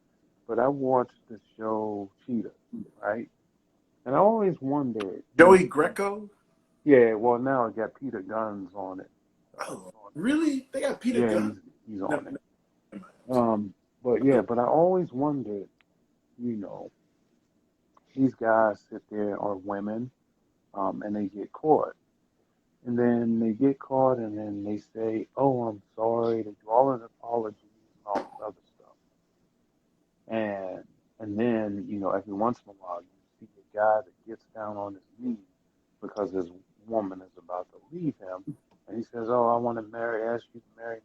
But I watched the show Cheetah, right? And I always wondered, Joey Greco? yeah, well now it got Peter Guns on it. Oh, really? They got Peter Yeah, Gunn? he's No, on it. no, But yeah, but I always wondered, you know, these guys sit there or women, and they get caught. And then they get caught and then they say, oh, I'm sorry. They do all of the apologies and all this other stuff. And and then, every once in a while you see a guy that gets down on his knees because his woman is about to leave him. And he says, oh, I want to ask you to marry me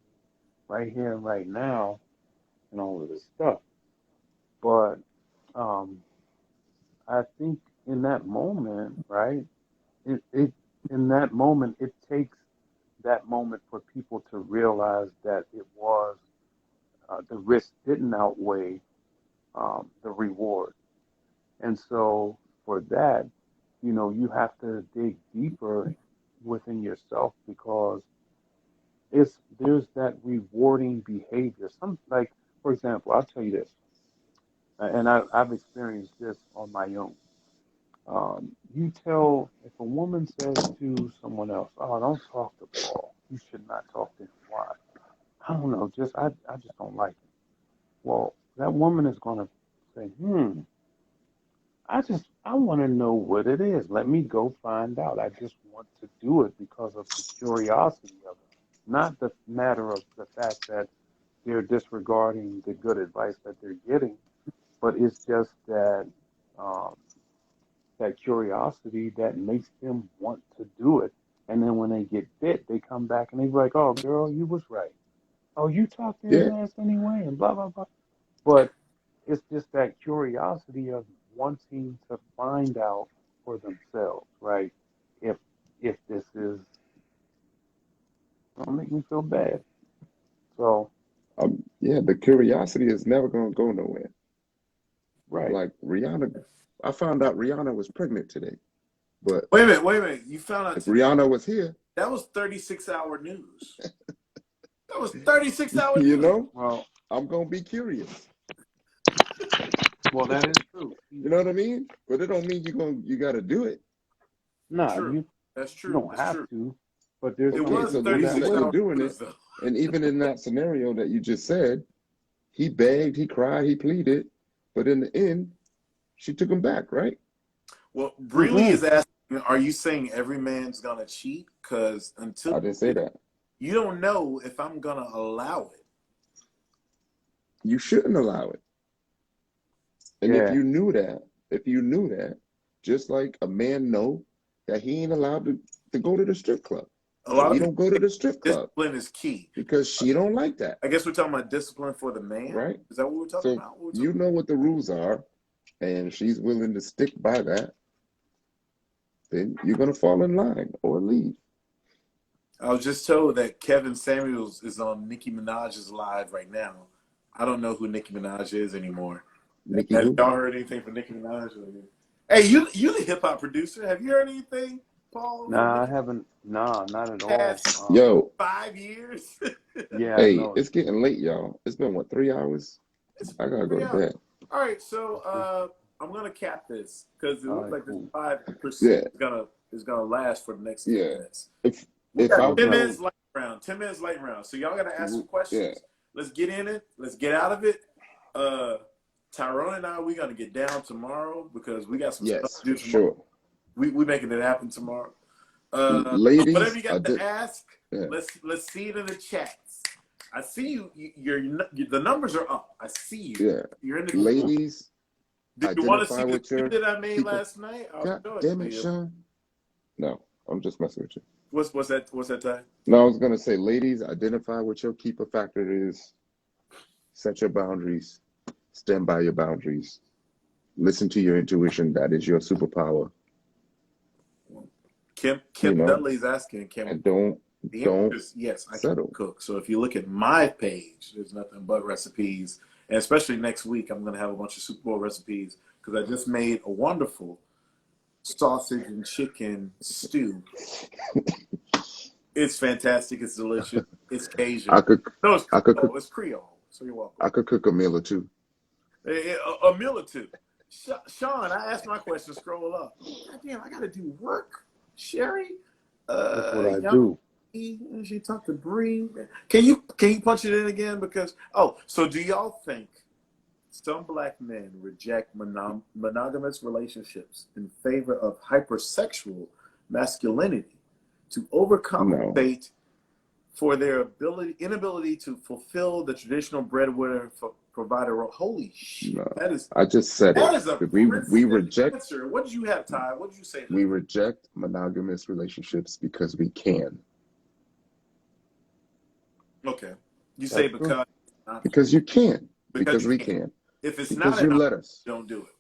right here and right now and all of this stuff. But um, I think in that moment, right, it in that moment, it takes that moment for people to realize that it was the risk didn't outweigh the reward. And so for that, you have to dig deeper within yourself because there's that rewarding behavior. Some like, for example, I'll tell you this, and I've experienced this on my own. You tell if a woman says to someone else, "Oh, don't talk to Paul. You should not talk to him. Why? I don't know. I just don't like him." Well, that woman is going to say, I want to know what it is. Let me go find out. I just want to do it because of the curiosity of it, not the matter of the fact that they're disregarding the good advice that they're getting, but it's just um, that curiosity that makes them want to do it. And then when they get bit, they come back and they're like, "Oh, girl, you was right. Oh, you talked to his Yeah, ass anyway," and blah blah blah. But it's just that curiosity of wanting to find out for themselves, right? If if this is gonna make me feel bad. So yeah. The curiosity is never gonna go nowhere. right. Like Rihanna, I found out Rihanna was pregnant today, but Wait a minute. You found out if today? Rihanna was here, That was 36-hour news. That was 36-hour you news. know, Well I'm gonna be curious. that is true. You know what I mean? But it don't mean you gotta do it. Nah, True. you That's you true. don't That's have true. to, but there's It some Okay, was so people the that reason that you're 36-hour will. doing it, news, though. and even in that scenario that you just said, he begged, he cried, he pleaded, but in the end, she took him back, right? Well, Breely Mm-mm. is asking, are you saying every man's going to cheat? Because until I didn't say that. you don't know if I'm going to allow it. You shouldn't allow it. And Yeah. if you knew that, just like a man know that he ain't allowed to go to the strip club. A lot So of he people don't go to the strip club discipline is key. because she don't like that, I guess we're talking about discipline for the man. right? Is that what we're talking So about? What we're you know what the rules are, and she's willing to stick by that, then you're gonna fall in line or leave. I was just told that Kevin Samuels is on Nicki Minaj's live right now. I don't know who Nicki Minaj is anymore. Nicki Have who? y'all heard anything from Nicki Minaj? Hey, you the hip hop producer. Have you heard anything, Paul? Nah, I haven't. Nah, not at all. Past Yo, 5 years? Yeah, hey, no. it's getting late, y'all. It's been what, 3 hours? It's I gotta go to 3 hours. bed. All right, so I'm gonna cap this because it All looks right, like this cool. 5% Yeah, is gonna last for the next 10 yeah. minutes. If We got I 10 go, minutes light round. 10 minutes light round. So y'all gotta ask some yeah, questions. Let's get in it. Let's get out of it. Tyrone and I, we're gonna get down tomorrow because we got some stuff yes, to do for tomorrow. sure. We making it happen tomorrow. Whatever Ladies, you got to ask, yeah. let's see it in the chats. I see you. The numbers are up. I see you. Yeah. You're in the. Ladies, Did you want to see identify the with your tweet that I made people. last night? I'll God show it damn to it, you. Shawn. No, I'm just messing with you. What's that? What's that time? No, I was gonna say, ladies, identify what your keeper factor is. Set your boundaries. Stand by your boundaries. Listen to your intuition. That is your superpower. Kim You know, Dudley's asking, can and the answer don't is yes, I can settle. cook. So if you look at my page, there's nothing but recipes. And especially next week, I'm going to have a bunch of Super Bowl recipes because I just made a wonderful sausage and chicken stew. It's fantastic. It's delicious. It's Cajun. I could No, it's I could Creole. cook It's Creole. So you're welcome. I could cook a meal or two. A meal or two. Shawn, I asked my question. Scroll up. God damn, I got to do work. Sherry. That's what I Young do. She talked to Bree. Can you punch it in again? Because so do y'all think some black men reject monogamous relationships in favor of hypersexual masculinity to overcompensate for their inability to fulfill the traditional breadwinner provider role? Holy shit! No, That is I just said that it. is a We reject answer. What did you have, Ty? What did you say? we reject monogamous relationships because we can. Okay, you say That's true. Because you can. because you We can. can. If it's Because not you enough, let us. don't do it.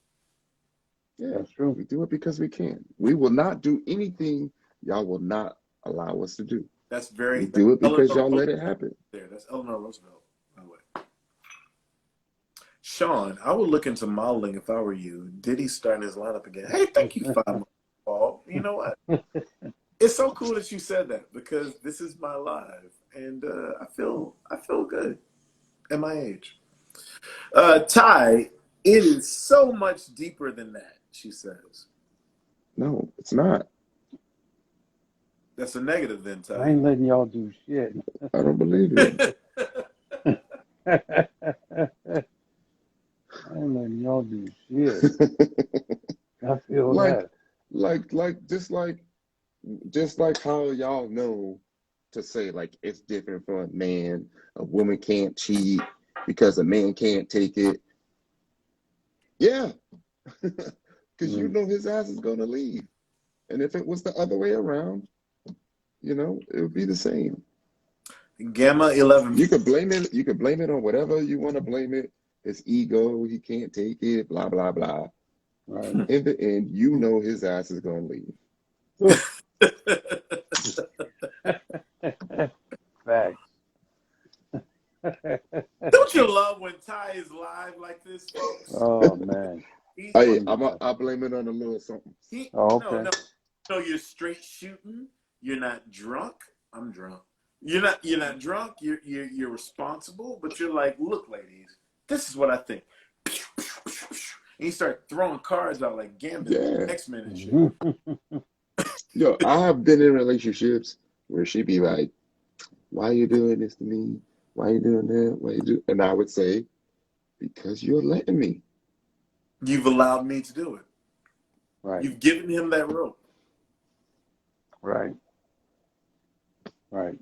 Yeah, That's true. we do it because we can. We will not do anything y'all will not allow us to do. That's We do it because y'all let it happen. There, that's Eleanor Roosevelt, by the way. Shawn, I would look into modeling if I were you. Diddy starting his lineup again. Hey, thank you, 5 months, Paul. You know what? It's so cool that you said that because this is my live, and I feel good at my age. Ty, it is so much deeper than that. She says. No, it's not. That's a negative, then, Ty. I ain't letting y'all do shit. I don't believe it. I ain't letting y'all do shit. I feel that. Just like how y'all know to say like it's different from a man. A woman can't cheat because a man can't take it. Yeah, because you know his ass is gonna leave. And if it was the other way around, it would be the same. Gamma 11. You could blame it. You could blame it on whatever you want to blame it. His ego, he can't take it. Blah blah blah. Right. In the end, his ass is gonna leave. Facts. Don't you love when Ty is live like this, folks? Oh man. I blame it on a little something. Okay. No, you're straight shooting. You're not drunk. I'm drunk. You're not drunk. You're responsible, but you're like, look, ladies, this is what I think. And you start throwing cards out like Gambit, X-Men and shit. Yo, I have been in relationships where she'd be like, "Why are you doing this to me? Why are you doing that? Why you do?" And I would say, "Because you're letting me." You've allowed me to do it. Right. You've given him that rope. Right. Right.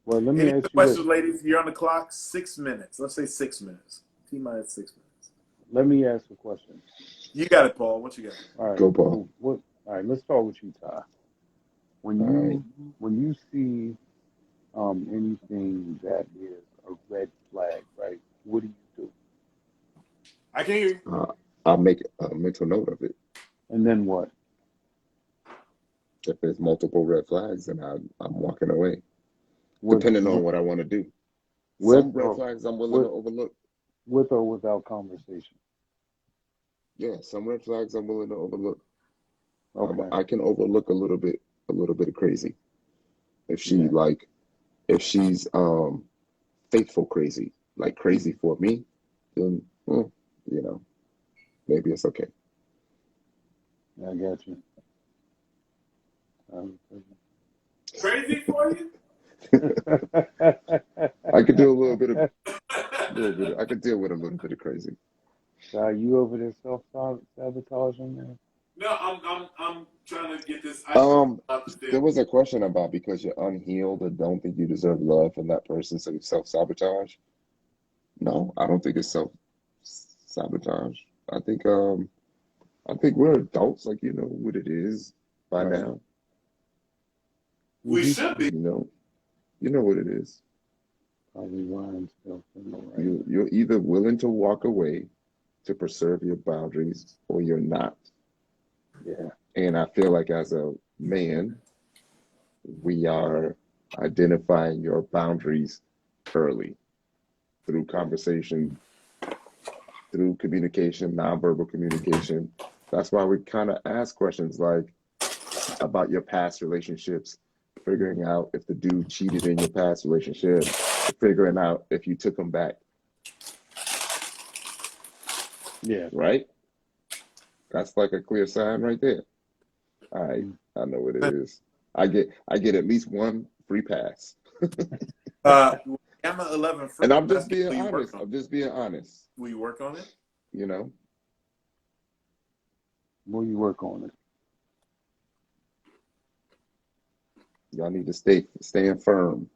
Well, let me Any ask you questions, this. ladies? You're on the clock. 6 minutes. Let's say 6 minutes. T-minus 6 minutes. Let me ask a question. You got it, Paul. What you got? All right. Go, Paul. So what? All right. Let's start with you, Ty. When All right. you see anything that is a red flag, right? What do you do? I can hear you. I'll make a mental note of it. And then what? If there's multiple red flags, then I'm walking away, With depending on what I want to do. with Some red or flags I'm willing to with overlook. with or without conversation? Yeah, some red flags I'm willing to overlook. Okay. I can overlook a little bit of crazy. If Yeah. if she's faithful crazy, like crazy for me, then you know, maybe it's okay. I got you. Crazy for you? I could do a little bit of I could deal with a little bit of crazy. Are you over there self-sabotaging, man? No, I'm trying to get this. There was a question about because you're unhealed or don't think you deserve love from that person, so you self-sabotage. No, I don't think it's self-sabotage. I think we're adults, like you know what it is by Right. now. We should be. You know what it is. Probably rhymes still from the right. You're either willing to walk away to preserve your boundaries or you're not. Yeah. And I feel like as a man, we are identifying your boundaries early through conversation, through communication, nonverbal communication. That's why we kind of ask questions like about your past relationships, figuring out if the dude cheated in your past relationship, figuring out if you took him back. Yeah. Right? That's like a clear sign right there. All right, I know what it is. I get at least one free pass. Gamma 11 free. And I'm just being honest. Will you work on it? You know? Will you work on it? Y'all need to stay firm.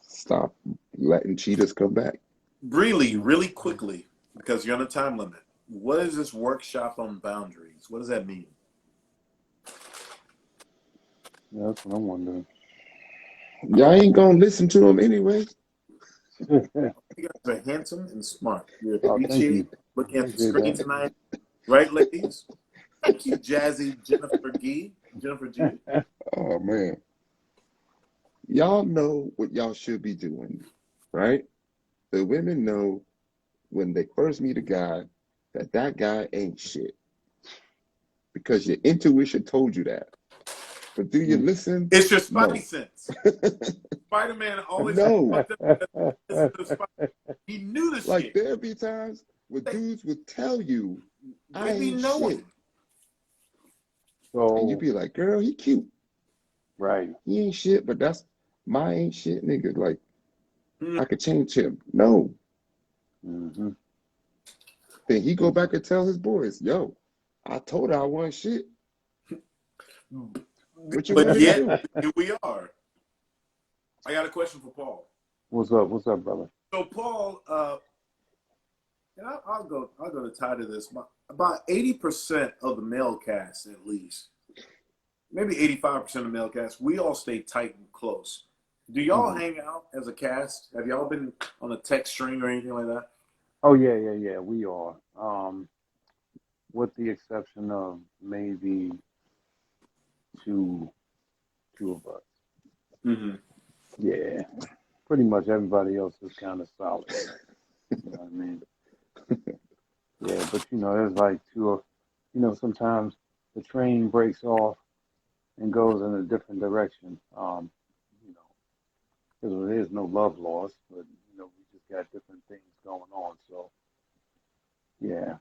Stop letting cheaters come back. Really quickly, because you're on a time limit. What is this workshop on boundaries? What does that mean? Yeah, that's what I'm wondering. Y'all ain't gonna listen to him anyway. You guys are handsome and smart. You Oh, thank appreciate you. looking at the Appreciate screen that. tonight. Right, ladies? Thank you, Jazzy Jennifer G. Oh man. Y'all know what y'all should be doing, right? The women know when they first meet a guy that guy ain't shit. Because your intuition told you that. But do you listen? It's your spidey No. sense. Spider-Man always No. He knew the Like shit. there be times where dudes would tell you, I They be ain't knowing. shit. So, And you be like, girl, he cute. right. He ain't shit, but that's my ain't shit nigga. Like, I could change him. No. Mm-hmm. Then he go back and tell his boys, yo, I told her I wasn't shit. What you want But me to yet, do? here we are. I got a question for Paul. What's up? What's up, brother? So Paul, and I'll go to tie to this. About 80% of the male cast, at least, maybe 85% of the male cast, we all stay tight and close. Do y'all hang out as a cast? Have y'all been on a text string or anything like that? Oh yeah. We are. With the exception of maybe two of us. Mm-hmm. Yeah. Pretty much everybody else is kind of solid. You know what I mean? Yeah, but there's like sometimes the train breaks off and goes in a different direction. Because there is no love lost, but we just got different things going on. So, yeah,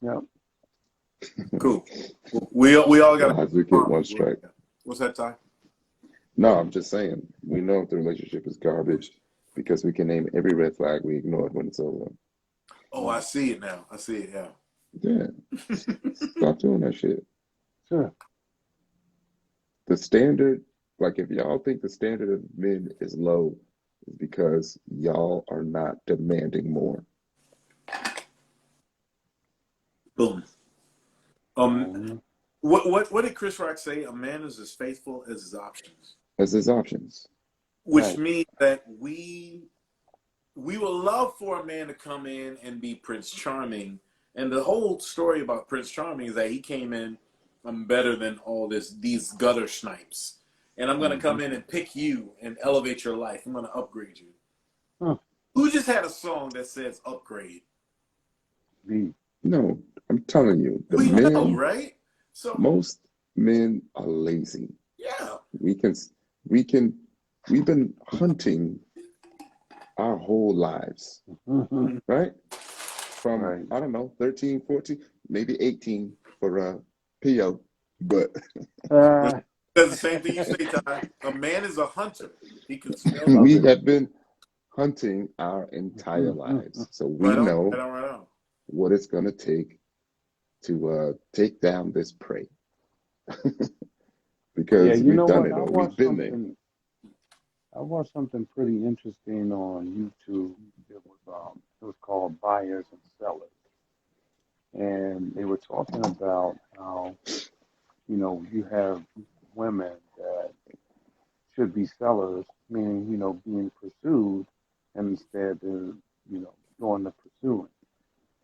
yep. Cool. We all got As we get one strike. What's that, Ty? No, I'm just saying, we know if the relationship is garbage because we can name every red flag we ignored when it's over. Oh, I see it now. I see it, yeah. Yeah. Stop doing that shit. Sure. The standard, like if y'all think the standard of men is low, is because y'all are not demanding more. Boom. Mhm. What did Chris Rock say? A man is as faithful as his options, As his options. which Right. means that we would love for a man to come in and be Prince Charming. And the whole story about Prince Charming is that he came in, I'm better than all these gutter snipes. And I'm going to come in and pick you and elevate your life. I'm going to upgrade you. Huh. Who just had a song that says upgrade? Me. No, I'm telling you, the We know, men, right? So, most men are lazy. yeah. We can, we've been hunting our whole lives, Mhm. right? From, Right. I don't know, 13, 14, maybe 18 for PO, but That's the same thing you say, Ty. A man is a hunter. He can smell the we Love it. have been hunting our entire lives. So we right on, know right on, right on. what it's going to take to take down this prey. Yeah, Because you we've know done what? it all. We've been there. I watched something pretty interesting on YouTube. It was called Buyers and Sellers, and they were talking about how you have women that should be sellers, meaning being pursued, and instead they're doing the pursuing.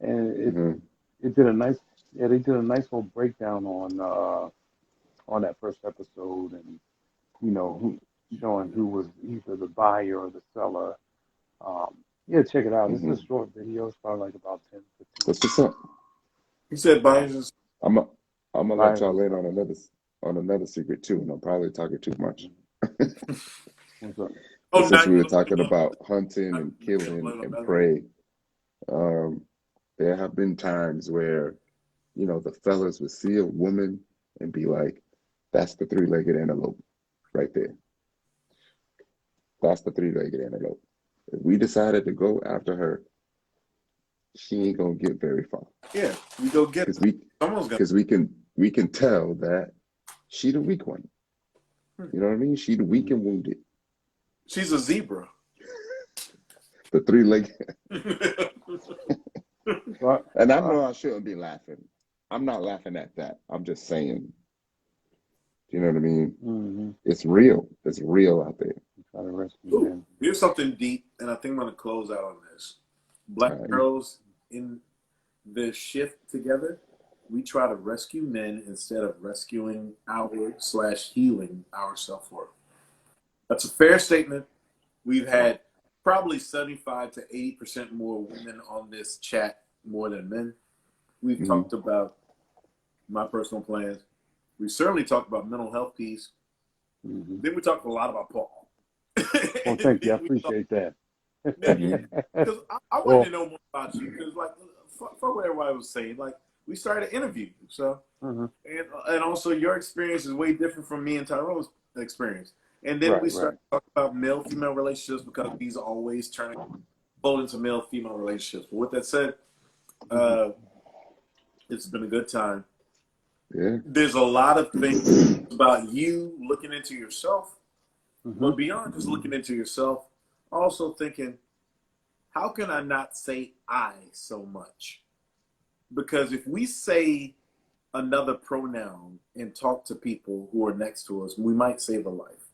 And Mhm. it did a nice they did a nice little breakdown on that first episode, and showing who was either the buyer or the seller. Yeah, check it out. It's a Mhm. short video. It's probably like about 10, 15 What's this up? He said minutes. buyers and I'm a, I'm gonna let Buyers and y'all in sellers. on another secret too, and I'm probably talking too much. What's up? oh, But now since we you were gonna talking about hunting and killing blame and another one. prey, um, there have been times where the fellas would see a woman and be like, "That's the three-legged antelope right there. That's the three-legged antelope. If we decided to go after her, she ain't gonna get very far Yeah, we go get because it. Someone's gonna. we can tell that she the weak one. You know what I mean? She the weak and wounded. She's a zebra. The three-legged. So And I I, know I shouldn't be laughing. I'm not laughing at that. I'm just saying, you know what I mean? mm-hmm, It's real. It's real out there. try to rescue Ooh, men. here's something deep, and I think I'm gonna close out on this. Black All right. girls in the shift together, we try to rescue men instead of rescuing our slash healing our self worth. That's a fair statement. We've had probably 75 to 80% more women on this chat more than men. We've Mm-hmm. talked about my personal plans. We certainly talked about mental health piece. Mm-hmm. Then we talked a lot about Paul. Well, And thank you. I then we talked, appreciate that. Mm-hmm. because I wanted to Well, know more about you. Because like, for what everybody was saying, like we started an interview, so mm-hmm, and also your experience is way different from me and Tyrone's experience. And then we right, started right. talking about male female relationships because these are always turning pulled into male female relationships. But with that said, Mm-hmm, uh, it's been a good time. Yeah. There's a lot of things about you looking into yourself, mm-hmm. but beyond just looking into yourself, also thinking, how can I not say I so much? Because if we say another pronoun and talk to people who are next to us, we might save a life.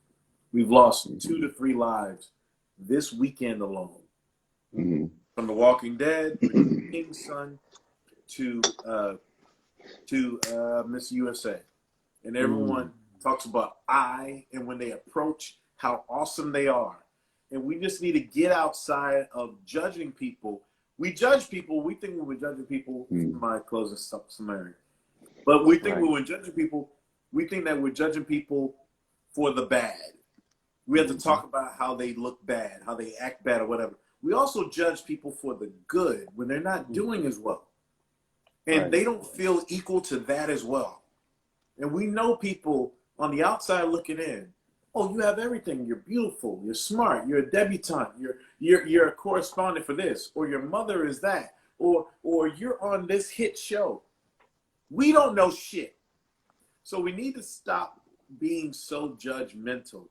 We've lost 2 to 3 lives this weekend alone. Mm-hmm. From The Walking Dead, the King's Son, to Miss USA. And everyone talks about I and when they approach how awesome they are. And we just need to get outside of judging people. We judge people. We think when we're judging people, my closing summary. But we think Right. when we're judging people, we think that we're judging people for the bad. We have to talk about how they look bad, how they act bad, or whatever. We also judge people for the good when they're not doing as well. And Right. they don't feel equal to that as well. And we know people on the outside looking in. Oh, you have everything. You're beautiful. You're smart. You're a debutante. You're a correspondent for this, or your mother is that, or you're on this hit show. We don't know shit. So we need to stop being so judgmental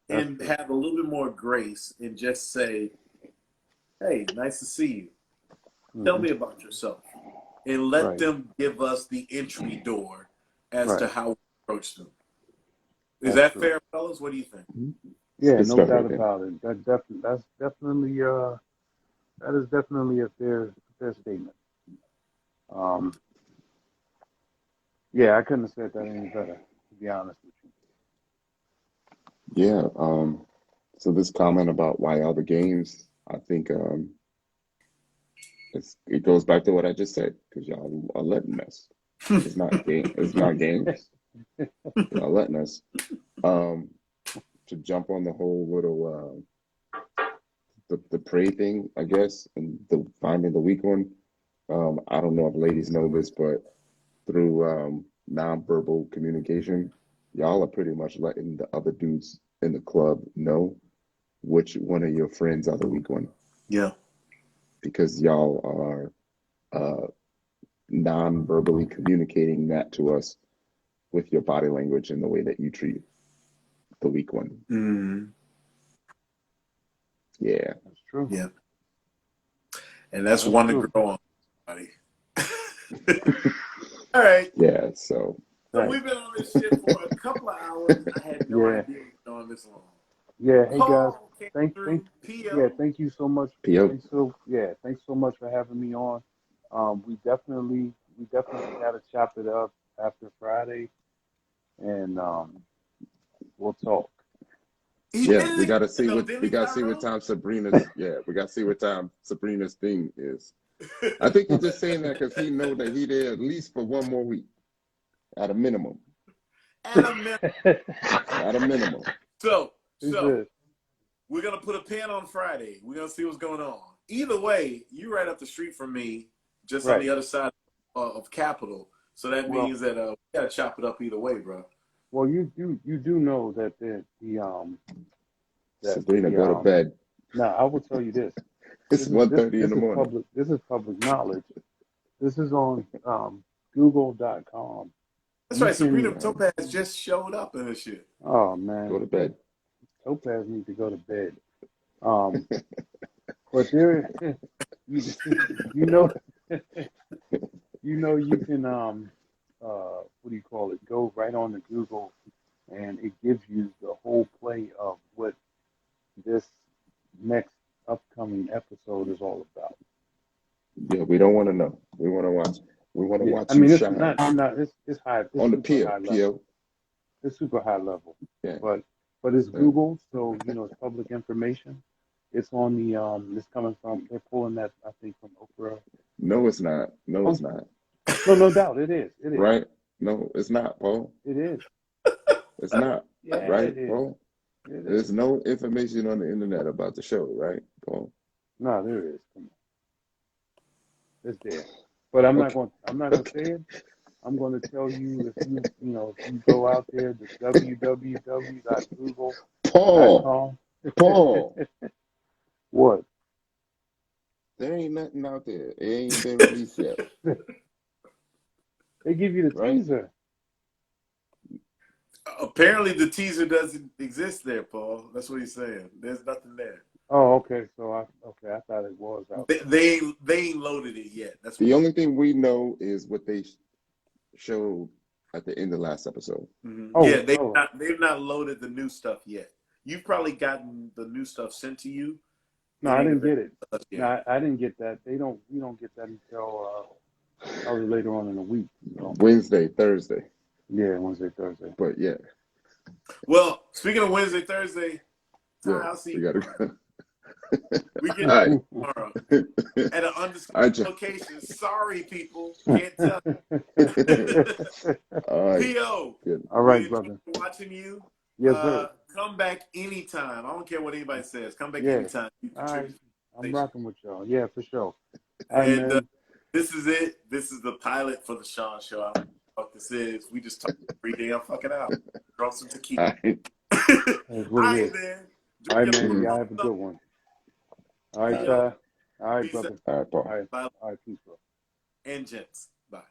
and have a little bit more grace and just say, hey, nice to see you. Tell me about yourself. and let Right. them give us the entry door as to Right. how we approach them. Is That's that true. fair, fellas? What do you think? Yeah, Good no stuff doubt right there. about it. That's definitely that is definitely a fair statement. Um, yeah, I couldn't have said that any better, to be honest with you. Yeah. So this comment about why all the games, I think it goes back to what I just said, because y'all are letting us. It's not game. It's not games. Y'all letting us. To jump on the whole little the prey thing, I guess, and the finding the weak one. I don't know if ladies know this, but through nonverbal communication, y'all are pretty much letting the other dudes in the club know which one of your friends are the weak one, Yeah. because y'all are non-verbally communicating that to us with your body language and the way that you treat the weak one. Mm-hmm. Yeah. That's true. Yeah. And that's That's one to true. grow on, buddy. All right. Yeah. So So Right. we've been on this shit for a couple of hours. I had no Yeah. idea we've been on this long. Yeah. Hey guys, Paul came thank through. P.O. yeah, thank you so much. PO. Thanks so much for having me on. We definitely gotta chop it up after Friday, and we'll talk. He Yeah, did we it gotta again, see though, what didn't we he, gotta see what Tyrone? time Sabrina's. Yeah, we gotta see what time Sabrina's thing is. I think he's just saying that because he know that he there at least for one more week, at a minimum. At a minute. At a minimum. So Who's this? we're gonna put a pin on Friday. We're gonna see what's going on. Either way, you right up the street from me, just on Right. the other side of Capitol. So that Well, means that we gotta chop it up either way, bro. well, you do know that Sabrina, go to bed. Now I will tell you this. It's 1:30 in This the is morning. public knowledge. This is on Google.com. That's You right. Sabrina can. Topaz just showed up in this shit. Oh Go man, to bed. Topaz needs to go to bed. But there, you, you know, you can what do you call it? Go right on to Google, and it gives you the whole play of what this next upcoming episode is all about. Yeah, we don't want to know. We want to watch. We want to Yeah, watch I you mean it's shine it's high. It's on the super high PO. level. PO. It's super high level. Yeah. But it's Yeah. Google, so it's public information. It's on the it's coming from, they're pulling that, I think, from Oprah. No, it's not. No, it's not. No doubt, it is. It is. Right? No, it's not, Paul. It is. It's not. Yeah, Right, it is. Paul? It There's is. no information on the internet about the show, right, Paul? No, there is. Come on. It's there. But I'm not going. I'm not going to say it. I'm going to tell you, if you go out there to www.google.com. Paul, What? there ain't nothing out there. It ain't been released yet, They give you the right? teaser. Apparently, the teaser doesn't exist there, Paul. That's what he's saying. There's nothing there. Oh, okay. So I thought it was out there. They ain't loaded it yet. That's The only thing we know is what they showed at the end of last episode. Mm-hmm. Oh, Yeah, oh. they've not loaded the new stuff yet. You've probably gotten the new stuff sent to you. No, I didn't get it. Yeah. No, I didn't get that. We don't get that until probably later on in the week. So. Wednesday, Thursday. Yeah, Wednesday, Thursday. But yeah. Well, speaking of Wednesday, Thursday, Yeah, I'll see we you gotta tomorrow. go. We get All right. tomorrow at an undisclosed location. Sorry, people, can't tell. All right. P.O. Good. All right, brother. Watching you. Yes, sir. Come back anytime. I don't care what anybody says. Come back Yeah. anytime. You All right. contribute. I'm rocking with y'all. Yeah, for sure. All right, And man. this is it. This is the pilot for the Shawn Show. I don't know what this is. We just talk every damn fucking hour. Drunk some tequila. All right. That's what it is. Man. All right, man. Y'all have a good one. All right, All right, Peace brother. All right, Paul. All right. All right, peace, bro. And gents. Bye.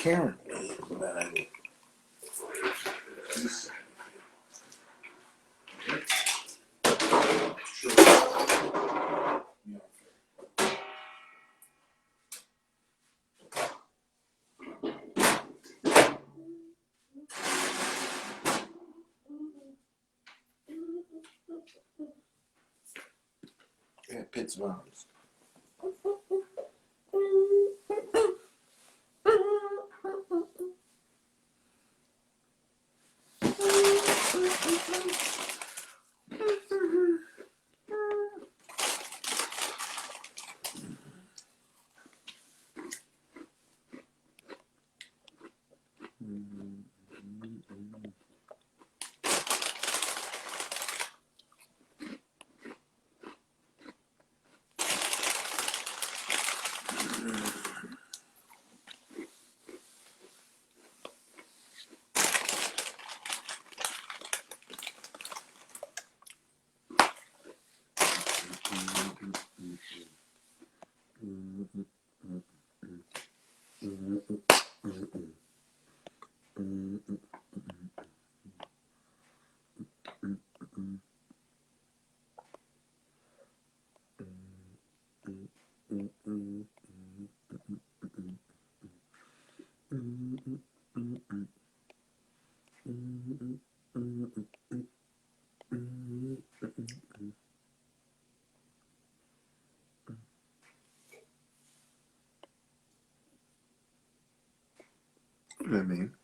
Karen. Bad idea. Yeah, Pitts Mountains. What do I mean?